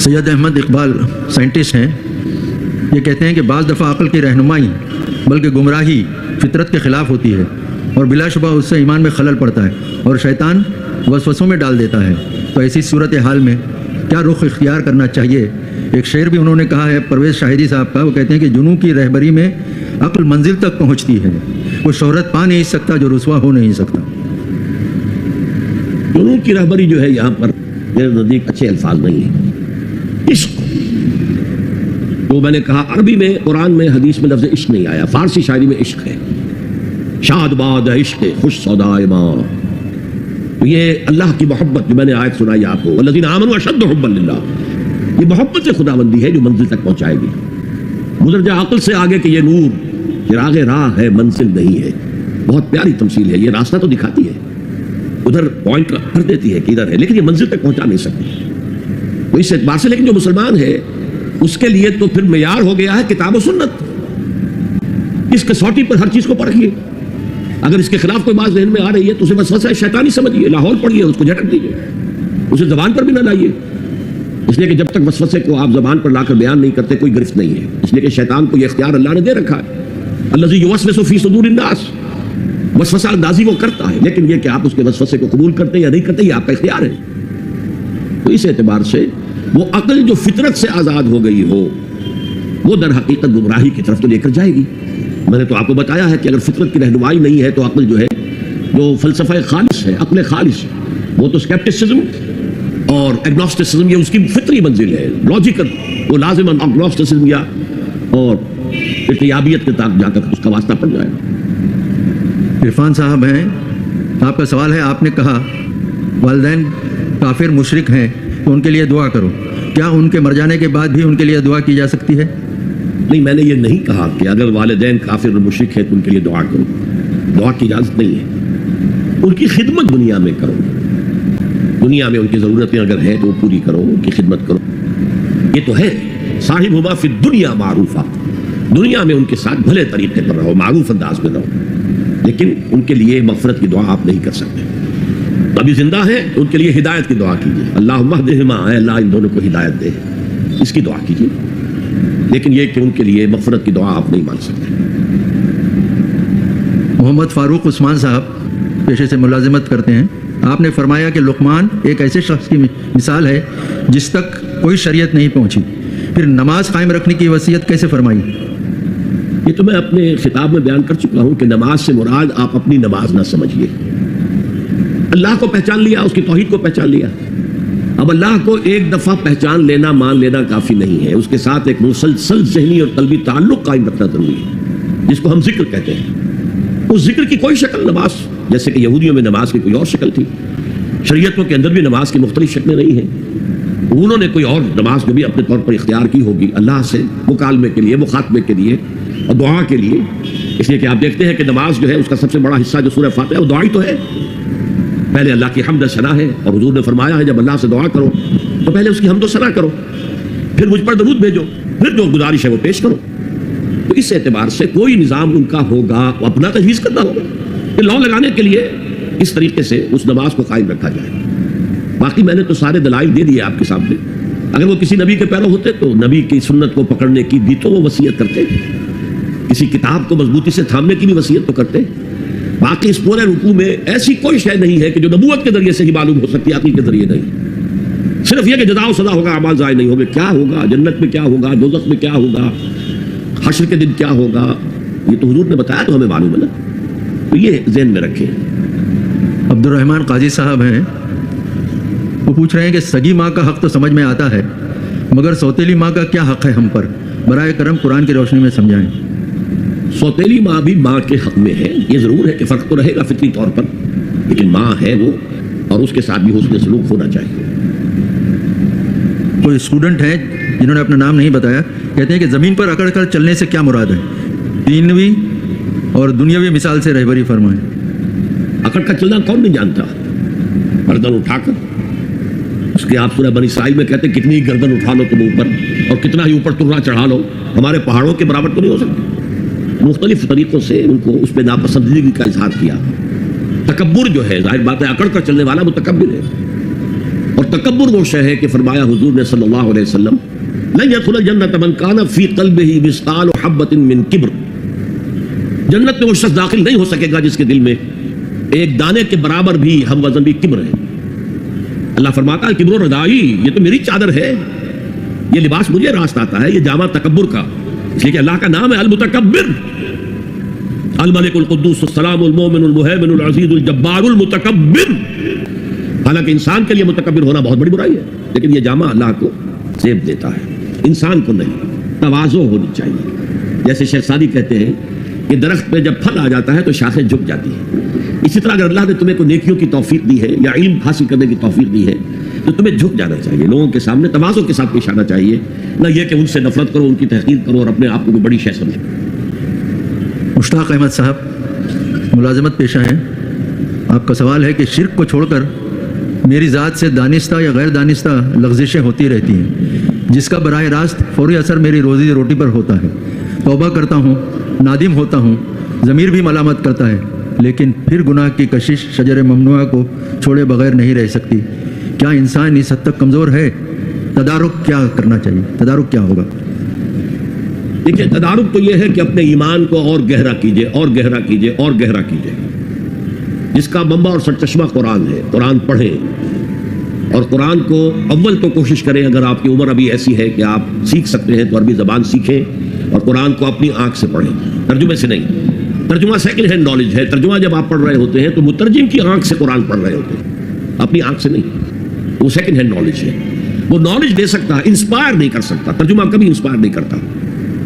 سید احمد اقبال سائنٹسٹ ہیں، یہ کہتے ہیں کہ بعض دفعہ عقل کی رہنمائی بلکہ گمراہی فطرت کے خلاف ہوتی ہے اور بلا شبہ اس سے ایمان میں خلل پڑتا ہے اور شیطان وسوسوں میں ڈال دیتا ہے۔ تو ایسی صورتحال میں کیا رخ اختیار کرنا چاہیے؟ ایک شعر بھی انہوں نے کہا ہے پرویز شاہدی صاحب کا، وہ کہتے ہیں کہ جنوں کی رہبری میں عقل منزل تک پہنچتی ہے، وہ شہرت پا نہیں سکتا جو رسوا ہو نہیں سکتا۔ جنوں کی رہبری جو ہے یہاں پر میرے نزدیک اچھے الفاظ نہیں ہیں۔ عشق، وہ میں نے کہا عربی میں قرآن میں حدیث میں لفظ عشق نہیں آیا، فارسی شاعری میں عشق ہے، شاد باد عشق خوش سودائے ماں، یہ اللہ کی محبت جو میں نے آیت سنائی آپ کو، والذین آمنوا اشد حبا للہ، یہ محبت سے خداوندی ہے جو منزل تک پہنچائے گی۔ گزر جا عقل سے آگے کہ یہ نور چراغ راہ ہے منزل نہیں ہے، بہت پیاری تمثیل ہے، یہ راستہ تو دکھاتی ہے، ادھر پوائنٹ کر دیتی ہے کہ ادھر ہے، لیکن یہ منزل تک پہنچا نہیں سکتی۔ تو اس اعتبار سے لیکن جو مسلمان ہے اس کے لیے تو پھر معیار ہو گیا ہے کتاب و سنت، اس کسوٹی پر ہر چیز کو پرکھیے، اگر اس کے خلاف کوئی بات ذہن میں آ رہی ہے تو اسے وسوسہ شیطانی سمجھیے، لاہور پڑھیے، اس کو جھٹک دیجیے، اسے زبان پر بھی نہ لائیے، اس لیے کہ جب تک وسوسے کو آپ زبان پر لا کر بیان نہیں کرتے کوئی گرفت نہیں ہے، اس لیے کہ شیطان کو یہ اختیار اللہ نے دے رکھا ہے، الذی یوسوس فی صدور الناس، وسوسہ اندازی وہ کرتا ہے، لیکن یہ کہ آپ اس کے وسوسے کو قبول کرتے یا نہیں کرتے یہ آپ کا اختیار ہے۔ تو اس اعتبار سے وہ عقل جو فطرت سے آزاد ہو گئی ہو وہ در حقیقت گمراہی کی طرف تو لے کر جائے گی۔ میں نے تو آپ کو بتایا ہے کہ اگر فطرت کی رہنمائی نہیں ہے تو عقل جو ہے جو فلسفہ خالص ہے، عقل خالص، وہ تو اسکیپٹسزم اور ایگنوسٹسزم یہ اس کی فطری منزل ہے، لاجیکل، وہ لازماً ایگنوسٹسزم یا اور ارتیابیت کے تک جا کر اس کا واسطہ پڑ جائے گا۔ عرفان صاحب ہیں، آپ کا سوال ہے، آپ نے کہا والدین کافر مشرک ہیں تو ان کے لیے دعا کرو، کیا ان کے مر جانے کے بعد بھی ان کے لیے دعا کی جا سکتی ہے؟ نہیں، میں نے یہ نہیں کہا کہ اگر والدین کافر اور مشرک ہے تو ان کے لیے دعا کرو، دعا کی اجازت نہیں ہے، ان کی خدمت دنیا میں کرو، دنیا میں ان کی ضرورتیں اگر ہیں تو وہ پوری کرو، ان کی خدمت کرو، یہ تو ہے صاحبہما فی الدنیا معروفہ، دنیا میں ان کے ساتھ بھلے طریقے پر رہو، معروف انداز میں رہو، لیکن ان کے لیے مغفرت کی دعا آپ نہیں کر سکتے۔ ابھی زندہ ہیں تو ان کے لیے ہدایت کی دعا کیجیے، اللہم اہدہما، اے اللہ ان دونوں کو ہدایت دے، اس کی دعا کیجیے، لیکن یہ کہ ان کے لیے مغفرت کی دعا آپ نہیں مان سکتے۔ محمد فاروق عثمان صاحب پیشے سے ملازمت کرتے ہیں، آپ نے فرمایا کہ لقمان ایک ایسے شخص کی مثال ہے جس تک کوئی شریعت نہیں پہنچی، پھر نماز قائم رکھنے کی وصیت کیسے فرمائی؟ یہ تو میں اپنے خطاب میں بیان کر چکا ہوں کہ نماز سے مراد آپ اپنی نماز نہ سمجھیے، اللہ کو پہچان لیا، اس کی توحید کو پہچان لیا، اب اللہ کو ایک دفعہ پہچان لینا مان لینا کافی نہیں ہے، اس کے ساتھ ایک مسلسل ذہنی اور قلبی تعلق قائم رکھنا ضروری ہے، جس کو ہم ذکر کہتے ہیں۔ اس ذکر کی کوئی شکل نماز، جیسے کہ یہودیوں میں نماز کی کوئی اور شکل تھی، شریعتوں کے اندر بھی نماز کی مختلف شکلیں نہیں ہیں، انہوں نے کوئی اور نماز کو بھی اپنے طور پر اختیار کی ہوگی اللہ سے مکالمے کے لیے، مخاطبے کے لیے اور دعا کے لیے، اس لیے کہ آپ دیکھتے ہیں کہ نماز جو ہے اس کا سب سے بڑا حصہ جو سورہ فاتحہ ہے وہ دعا ہی تو ہے، پہلے اللہ کی حمد و ثنا ہے، اور حضور نے فرمایا ہے جب اللہ سے دعا کرو تو پہلے اس کی حمد و ثنا کرو، پھر مجھ پر درود بھیجو، پھر جو گزارش ہے وہ پیش کرو۔ تو اس اعتبار سے کوئی نظام ان کا ہوگا، اپنا تجویز کرنا ہوگا کہ لو لگانے کے لیے اس طریقے سے اس نماز کو قائم رکھا جائے۔ باقی میں نے تو سارے دلائل دے دیے آپ کے سامنے، اگر وہ کسی نبی کے پیرو ہوتے تو نبی کی سنت کو پکڑنے کی بھی تو وہ وصیت کرتے، کسی کتاب کو مضبوطی سے تھامنے کی بھی وصیت تو کرتے۔ باقی اس پورے رکوع میں ایسی کوئی شے نہیں ہے کہ جو نبوت کے ذریعے سے ہی معلوم ہو سکتی ہے، عقل کے ذریعے نہیں، صرف یہ کہ جزا و سزا ہوگا، اعمال ضائع نہیں ہوگے، کیا ہوگا جنت میں، کیا ہوگا دوزخ میں، کیا ہوگا حشر کے دن، کیا ہوگا، یہ تو حضور نے بتایا تو ہمیں معلوم ہے نا، تو یہ ذہن میں رکھیں۔ عبد الرحمن قاضی صاحب ہیں، وہ پوچھ رہے ہیں کہ سگی ماں کا حق تو سمجھ میں آتا ہے مگر سوتیلی ماں کا کیا حق ہے ہم پر، برائے کرم قرآن کی روشنی میں سمجھائیں۔ سوتیلی ماں بھی ماں کے حق میں ہے، یہ ضرور ہے کہ فرق تو رہے گا فطری طور پر، لیکن ماں ہے وہ، اور اس کے ساتھ بھی حسن سلوک ہونا چاہیے۔ کوئی اسٹوڈنٹ ہیں جنہوں نے اپنا نام نہیں بتایا، کہتے ہیں کہ زمین پر اکڑ کر چلنے سے کیا مراد ہے، دینوی اور دنیاوی مثال سے رہبری فرمائیں۔ اکڑ کا چلنا کون نہیں جانتا، گردن اٹھا کر، اس کے آپ سورہ بنی اسرائیل میں کہتے ہیں کتنی گردن اٹھا لو تم اوپر اور کتنا ہی اوپر ترا چڑھا لو، ہمارے پہاڑوں کے برابر تو نہیں ہو سکتی۔ مختلف طریقوں سے ان کو اس پہ ناپسندیدگی کا اظہار کیا۔ تکبر جو ہے ظاہر بات ہے، اکڑ کر چلنے والا متکبر ہے، اور تکبر وہ شے ہے کہ فرمایا حضور نے صلی اللہ علیہ وسلم لن يدخل الجنت من كان في قلبه مثقال حبۃ من کبر، جنت میں وہ شخص داخل نہیں ہو سکے گا جس کے دل میں ایک دانے کے برابر بھی ہم وزن بھی کبر ہے۔ اللہ فرماتا ہے کبر و ردائی، یہ تو میری چادر ہے، یہ لباس مجھے راست آتا ہے، یہ جامہ تکبر کا، اس لیے کہ اللہ کا نام ہے المتکبر، الملک القدوس السلام المومن المہیمن العزیز الجبار المتکبر۔ حالانکہ انسان کے لیے متکبر ہونا بہت بڑی برائی ہے، لیکن یہ جامہ اللہ کو زیب دیتا ہے، انسان کو نہیں۔ تواضع ہونی چاہیے، جیسے شیخ سعدی کہتے ہیں کہ درخت پہ جب پھل آ جاتا ہے تو شاخیں جھک جاتی ہیں، اسی طرح اگر اللہ نے تمہیں کوئی نیکیوں کی توفیق دی ہے یا علم حاصل کرنے کی توفیق دی ہے تو تمہیں جھک جانا چاہیے، لوگوں کے سامنے تواضع کے ساتھ پیش آنا چاہیے، نہ یہ کہ ان سے نفرت کرو، ان کی تحقیر کرو اور اپنے آپ کو کوئی بڑی شے سمجھو۔ مشتاق احمد صاحب ملازمت پیشہ ہیں، آپ کا سوال ہے کہ شرک کو چھوڑ کر میری ذات سے دانستہ یا غیر دانستہ لغزشیں ہوتی رہتی ہیں جس کا براہ راست فوری اثر میری روزی روٹی پر ہوتا ہے، توبہ کرتا ہوں، نادم ہوتا ہوں، ضمیر بھی ملامت کرتا ہے، لیکن پھر گناہ کی کشش شجر ممنوعہ کو چھوڑے بغیر نہیں رہ سکتی۔ کیا انسان اس حد تک کمزور ہے؟ تدارک کیا کرنا چاہیے؟ تدارک کیا ہوگا؟ دیکھیے، تدارک تو یہ ہے کہ اپنے ایمان کو اور گہرا کیجئے اور گہرا کیجئے اور گہرا کیجئے، جس کا منبع اور سرچشمہ قرآن ہے۔ قرآن پڑھیں اور قرآن کو اول تو کوشش کریں، اگر آپ کی عمر ابھی ایسی ہے کہ آپ سیکھ سکتے ہیں تو عربی زبان سیکھیں اور قرآن کو اپنی آنکھ سے پڑھیں، ترجمے سے نہیں۔ ترجمہ سیکنڈ ہینڈ نالج ہے، ترجمہ جب آپ پڑھ رہے ہوتے ہیں تو مترجم کی آنکھ سے قرآن پڑھ رہے ہوتے ہیں، اپنی آنکھ سے نہیں، وہ سیکنڈ ہینڈ نالج ہے، وہ نالج دے سکتا ہے، انسپائر نہیں کر سکتا، ترجمہ کبھی انسپائر نہیں کرتا۔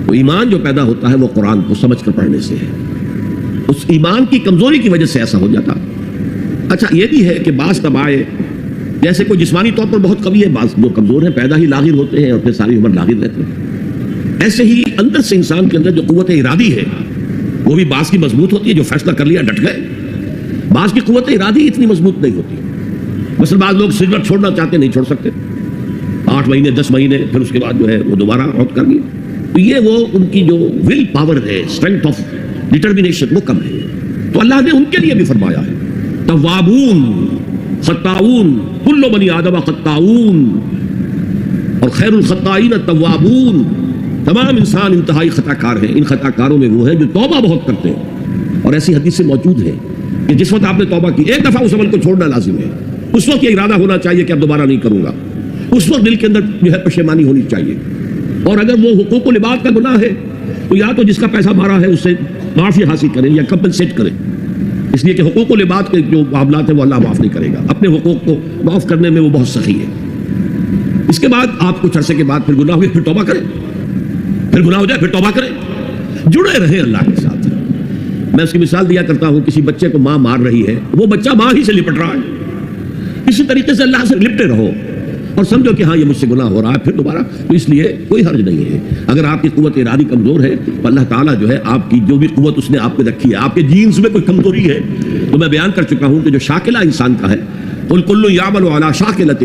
تو ایمان جو پیدا ہوتا ہے وہ قرآن کو سمجھ کر پڑھنے سے ہے، اس ایمان کی کمزوری کی وجہ سے ایسا ہو جاتا۔ اچھا یہ بھی ہے کہ بعض طبائع جیسے کوئی جسمانی طور پر بہت قوی ہے، بعض جو کمزور ہیں پیدا ہی لاغر ہوتے ہیں اور پھر ساری عمر لاغر رہتے ہیں، ایسے ہی اندر سے انسان کے اندر جو قوت ارادی ہے وہ بھی بعض کی مضبوط ہوتی ہے، جو فیصلہ کر لیا ڈٹ گئے، بعض کی قوت ارادی اتنی مضبوط نہیں ہوتی۔ مثلا بعض لوگ سگریٹ چھوڑنا چاہتے نہیں چھوڑ سکتے، 8 مہینے 10 مہینے پھر اس کے بعد جو ہے وہ دوبارہ عہد کر لیا، تو یہ وہ ان کی جو ول پاور ہے، اسٹرینتھ آف ڈٹرمنیشن وہ کم ہے۔ تو اللہ نے ان کے لیے بھی فرمایا ہے توابون خطاؤون کل بنی آدم خطاؤون، اور خیر الخطائین التوابون، تمام انسان انتہائی خطا کار ہیں، ان خطا کاروں میں وہ ہیں جو توبہ بہت کرتے ہیں۔ اور ایسی حدیث سے موجود ہے کہ جس وقت آپ نے توبہ کی، ایک دفعہ اس عمل کو چھوڑنا لازم ہے، اس وقت یہ ارادہ ہونا چاہیے کہ اب دوبارہ نہیں کروں گا، اس وقت دل کے اندر جو ہے پشیمانی ہونی چاہیے۔ اور اگر وہ حقوق و لباس کا گناہ ہے تو یا تو جس کا پیسہ مارا ہے اس سے معافی حاصل کریں یا کمپنسیٹ کریں، اس لیے کہ حقوق و لباس کے جو معاملات ہیں وہ اللہ معاف نہیں کرے گا، اپنے حقوق کو معاف کرنے میں وہ بہت سخی ہے۔ اس کے بعد آپ کچھ عرصے کے بعد پھر گناہ ہوئے پھر توبہ کریں، پھر گناہ ہو جائے پھر توبہ کریں، جڑے رہیں اللہ کے ساتھ۔ میں اس کی مثال دیا کرتا ہوں، کسی بچے کو ماں مار رہی ہے، وہ بچہ ماں ہی سے لپٹ رہا ہے، اسی طریقے سے اللہ سے لپٹے رہو اور سمجھو کہ ہاں یہ مجھ سے گناہ ہو رہا ہے، پھر دوبارہ، تو اس لیے کوئی حرج نہیں ہے۔ اگر آپ کی قوت ارادی کمزور ہے تو اللہ تعالیٰ جو ہے آپ کی جو بھی قوت اس نے آپ کو رکھی ہے، آپ کے جینز میں کوئی کمزوری ہے تو میں بیان کر چکا ہوں کہ جو شاکلہ انسان کا ہے قل کل یعمل علی شاکلتہ،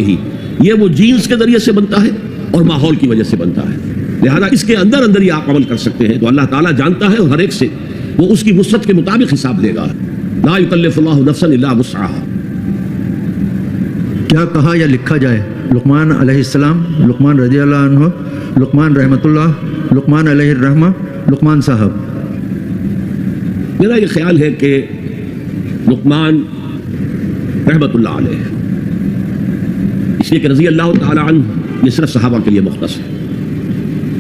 یہ وہ جینز کے ذریعے سے بنتا ہے اور ماحول کی وجہ سے بنتا ہے، لہذا اس کے اندر اندر ہی آپ عمل کر سکتے ہیں۔ تو اللہ تعالیٰ جانتا ہے اور ہر ایک سے وہ اس کی وسعت کے مطابق حساب لے گا، لا یکلف اللہ نفسا الا وسعها۔ کیا کہا یا لکھا جائے؟ لقمان علیہ السلام، لقمان رضی اللہ عنہ، لقمان رحمۃ اللہ، لقمان علیہ الرحمہ، لقمان صاحب۔ میرا یہ خیال ہے کہ لقمان رحمۃ اللہ علیہ، اس لیے کہ رضی اللہ تعالی عنہ یہ صرف صحابہ کے لیے مختص ہے،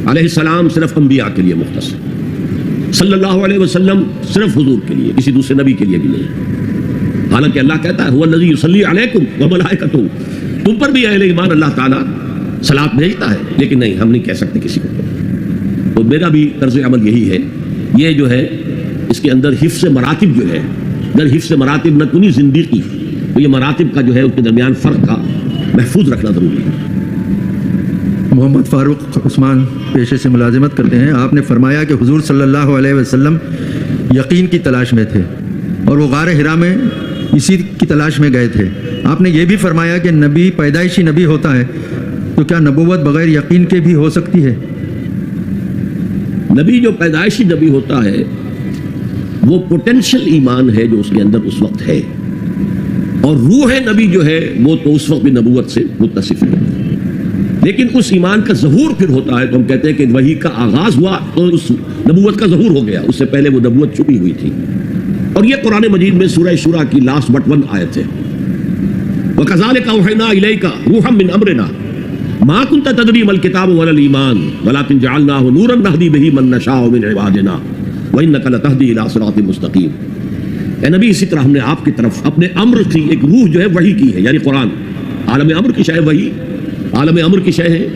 علیہ السلام صرف انبیاء کے لیے مختص ہے، صلی اللہ علیہ وسلم صرف حضور کے لیے، کسی دوسرے نبی کے لیے بھی نہیں۔ حالانکہ اللہ کہتا ہے هو الذی یصلی علیکم وملائکتہ، تم پر بھی اہل ایمان اللہ تعالیٰ صلاۃ بھیجتا ہے، لیکن نہیں، ہم نہیں کہہ سکتے کسی کو۔ تو میرا بھی طرز عمل یہی ہے، یہ جو ہے اس کے اندر حفظ مراتب جو ہے، اگر حفظ مراتب نہ کنی زندگی، تو یہ مراتب کا جو ہے اس کے درمیان فرق کا محفوظ رکھنا ضروری ہے۔ محمد فاروق عثمان پیشے سے ملازمت کرتے ہیں، آپ نے فرمایا کہ حضور صلی اللہ علیہ وسلم یقین کی تلاش میں تھے اور وہ غار حرا میں اسی کی تلاش میں گئے تھے۔ آپ نے یہ بھی فرمایا کہ نبی پیدائشی نبی ہوتا ہے، تو کیا نبوت بغیر یقین کے بھی ہو سکتی ہے؟ نبی جو پیدائشی نبی ہوتا ہے وہ پوٹینشل ایمان ہے جو اس کے اندر اس وقت ہے، اور روح نبی جو ہے وہ تو اس وقت بھی نبوت سے متصف ہے، لیکن اس ایمان کا ظہور پھر ہوتا ہے تو ہم کہتے ہیں کہ وحی کا آغاز ہوا تو اس نبوت کا ظہور ہو گیا، اس سے پہلے وہ نبوت چھپی ہوئی تھی۔ اور یہ قرآن مجید میں سورہ شورى کی لاسٹ بٹ 1 آیت ہے، وَكَذَلِكَ أَوْحَيْنَا إِلَيْكَ رُوحًا مِّنْ أَمْرِنَا مَا كُنْتَ تَدْرِي مَا الْكِتَابُ وَلَا الْإِيمَانُ وَلَكِنْ جَعَلْنَاهُ نُورًا نَهْدِي بِهِ مَن نَّشَاءُ مِنْ عِبَادِنَا وَإِنَّكَ لَتَهْدِي إِلَىٰ صِرَاطٍ مُّسْتَقِيمٍ۔ اے نبی، اسی طرح ہم نے آپ کی طرف اپنے امر کی ایک روح جو ہے وحی کی ہے، یعنی قرآن عالم امر کی شے، وحی عالم امر کی شے ہے،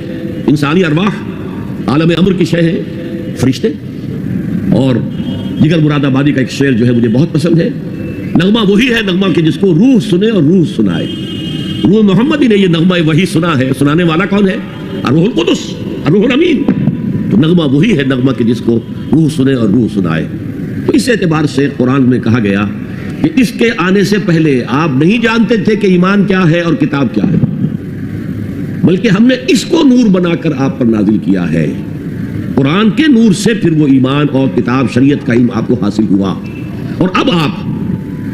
انسانی ارواح عالم امر کی شے ہے، فرشتے۔ اور جگر مراد آبادی کا ایک شعر جو ہے مجھے بہت پسند ہے، نغمہ وہی ہے نغمہ کہ جس کو روح سنے اور روح سنائے۔ روح محمدی نے یہ نغمہ وہی سنا ہے، سنانے والا کون ہے؟ الروح القدس، الروح الامین۔ تو نغمہ وہی ہے نغمہ کہ جس کو روح سنے اور روح سنائے۔ تو اس اعتبار سے قرآن میں کہا گیا کہ اس کے آنے سے پہلے آپ نہیں جانتے تھے کہ ایمان کیا ہے اور کتاب کیا ہے، بلکہ ہم نے اس کو نور بنا کر آپ پر نازل کیا ہے۔ قرآن کے نور سے پھر وہ ایمان اور کتاب شریعت کا علم آپ کو حاصل ہوا، اور اب آپ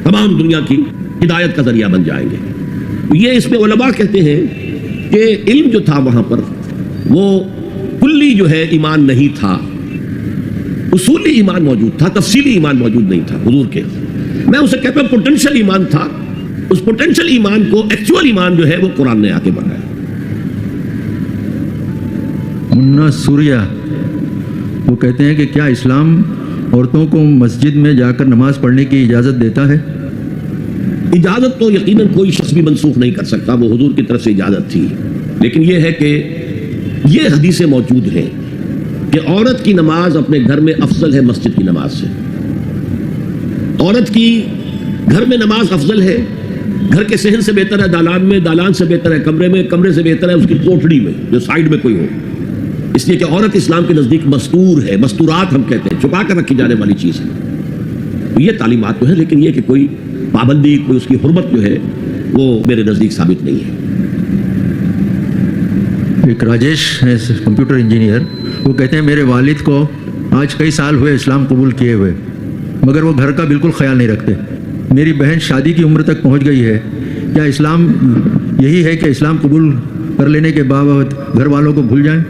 تمام دنیا کی ہدایت کا ذریعہ بن جائیں گے۔ یہ اس میں علماء کہتے ہیں کہ علم جو تھا وہاں پر وہ کلی جو ہے ایمان نہیں تھا، اصولی ایمان موجود تھا، تفصیلی ایمان موجود نہیں تھا حضور کے۔ میں اسے کہتا ہوں پوٹینشل ایمان تھا، اس پوٹینشل ایمان کو ایکچوئل ایمان جو ہے وہ قرآن نے آ کے بڑھایا۔ منا سوریا وہ کہتے ہیں کہ کیا اسلام عورتوں کو مسجد میں جا کر نماز پڑھنے کی اجازت دیتا ہے؟ اجازت تو یقیناً کوئی شخص بھی منسوخ نہیں کر سکتا، وہ حضور کی طرف سے اجازت تھی، لیکن یہ ہے کہ یہ حدیثیں موجود ہیں کہ عورت کی نماز اپنے گھر میں افضل ہے مسجد کی نماز سے۔ عورت کی گھر میں نماز افضل ہے، گھر کے صحن سے بہتر ہے دالان میں، دالان سے بہتر ہے کمرے میں، کمرے سے بہتر ہے اس کی کوٹڑی میں جو سائیڈ میں کوئی ہو، اس لیے کہ عورت اسلام کے نزدیک مستور ہے، مستورات ہم کہتے ہیں، چھپا کر رکھی جانے والی چیز ہے۔ یہ تعلیمات تو ہے، لیکن یہ کہ کوئی پابندی، کوئی اس کی حرمت جو ہے وہ میرے نزدیک ثابت نہیں ہے۔ ایک راجیش ہے کمپیوٹر انجینئر، وہ کہتے ہیں میرے والد کو آج کئی سال ہوئے اسلام قبول کیے ہوئے، مگر وہ گھر کا بالکل خیال نہیں رکھتے۔ میری بہن شادی کی عمر تک پہنچ گئی ہے، کیا اسلام یہی ہے کہ اسلام قبول کر لینے کے باوجود گھر والوں کو بھول جائیں؟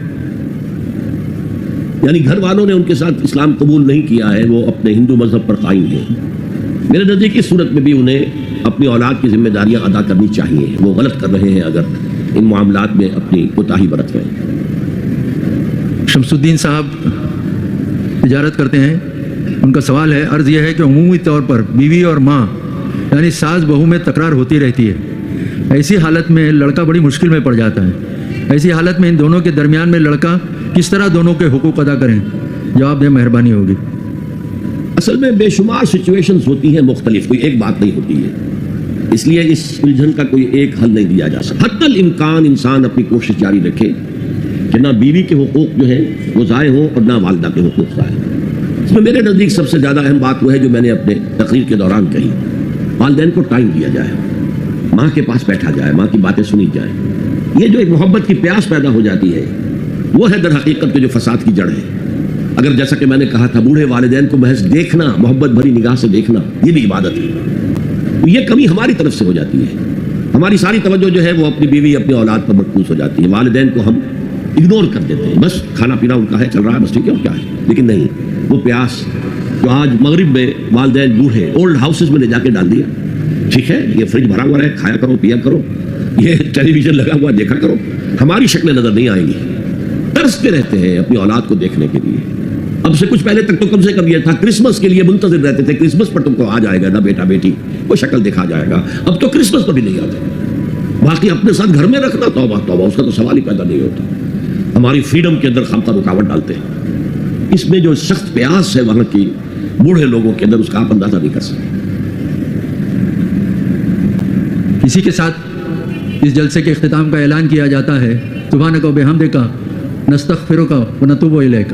یعنی گھر والوں نے ان کے ساتھ اسلام قبول نہیں کیا ہے، وہ اپنے ہندو مذہب پر قائم ہیں۔ میرے نزدیک اس صورت میں بھی انہیں اپنی اولاد کی ذمہ داریاں ادا کرنی چاہیے، وہ غلط کر رہے ہیں اگر ان معاملات میں اپنی کوتاہی برت رہے ہیں۔ شمس الدین صاحب تجارت کرتے ہیں، ان کا سوال ہے، عرض یہ ہے کہ عمومی طور پر بیوی اور ماں یعنی ساس بہو میں تکرار ہوتی رہتی ہے، ایسی حالت میں لڑکا بڑی مشکل میں پڑ جاتا ہے۔ ایسی حالت میں ان دونوں کے درمیان میں لڑکا کس طرح دونوں کے حقوق ادا کریں؟ جواب دیں، مہربانی ہوگی۔ اصل میں بے شمار سچویشنز ہوتی ہیں مختلف، کوئی ایک بات نہیں ہوتی ہے، اس لیے اس الجھن کا کوئی ایک حل نہیں دیا جا سکتا۔ حتی الامکان انسان اپنی کوشش جاری رکھے کہ نہ بیوی کے حقوق جو ہیں وہ ضائع ہوں اور نہ والدہ کے حقوق ضائع ہوں۔ اس میں میرے نزدیک سب سے زیادہ اہم بات وہ ہے جو میں نے اپنے تقریر کے دوران کہی، والدین کو ٹائم دیا جائے، ماں کے پاس بیٹھا جائے، ماں کی باتیں سنی جائیں۔ یہ جو ایک محبت کی پیاس پیدا ہو جاتی ہے وہ ہے در حقیقت جو فساد کی جڑ ہے۔ اگر جیسا کہ میں نے کہا تھا بوڑھے والدین کو محض دیکھنا، محبت بھری نگاہ سے دیکھنا، یہ بھی عبادت ہے۔ یہ کمی ہماری طرف سے ہو جاتی ہے، ہماری ساری توجہ جو ہے وہ اپنی بیوی اپنی اولاد پر مرکوز ہو جاتی ہے، والدین کو ہم اگنور کر دیتے ہیں، بس کھانا پینا ان کا ہے، چل رہا ہے، بس ٹھیک ہے، اور کیا ہے۔ لیکن نہیں، وہ پیاس جو آج مغرب میں والدین بوڑھے اولڈ ہاؤسز میں لے جا کے ڈال دیا، ٹھیک ہے یہ فریج بھرا ہوا ہے، کھایا کرو پیا کرو، یہ ٹیلی ویژن لگا ہوا دیکھا کرو، ہماری شکلیں نظر نہیں آئیں گی۔ ترستے رہتے ہیں اپنی اولاد کو دیکھنے کے لیے۔ اب سے کچھ پہلے تک تو کم سے کم یہ تھا کرسمس کے لیے منتظر رہتے تھے، کرسمس پر تم کو آ جائے گا نا بیٹا بیٹی، وہ شکل دیکھا جائے گا۔ اب تو کرسمس پر بھی نہیں آتے، باقی اپنے ساتھ گھر میں رکھنا، توبہ توبہ، اس کا تو سوال ہی پیدا نہیں ہوتا۔ ہماری فریڈم کے اندر خامخواہ رکاوٹ ڈالتے ہیں۔ اس میں جو سخت پیاس ہے وہاں کی بوڑھے لوگوں کے اندر، اس کا آپ اندازہ نہیں کر سکتے۔ اسی کے ساتھ اس جلسے کے اختتام کا اعلان کیا جاتا ہے، سبحانک و بحمدک نستغفرک و نتوب الیک۔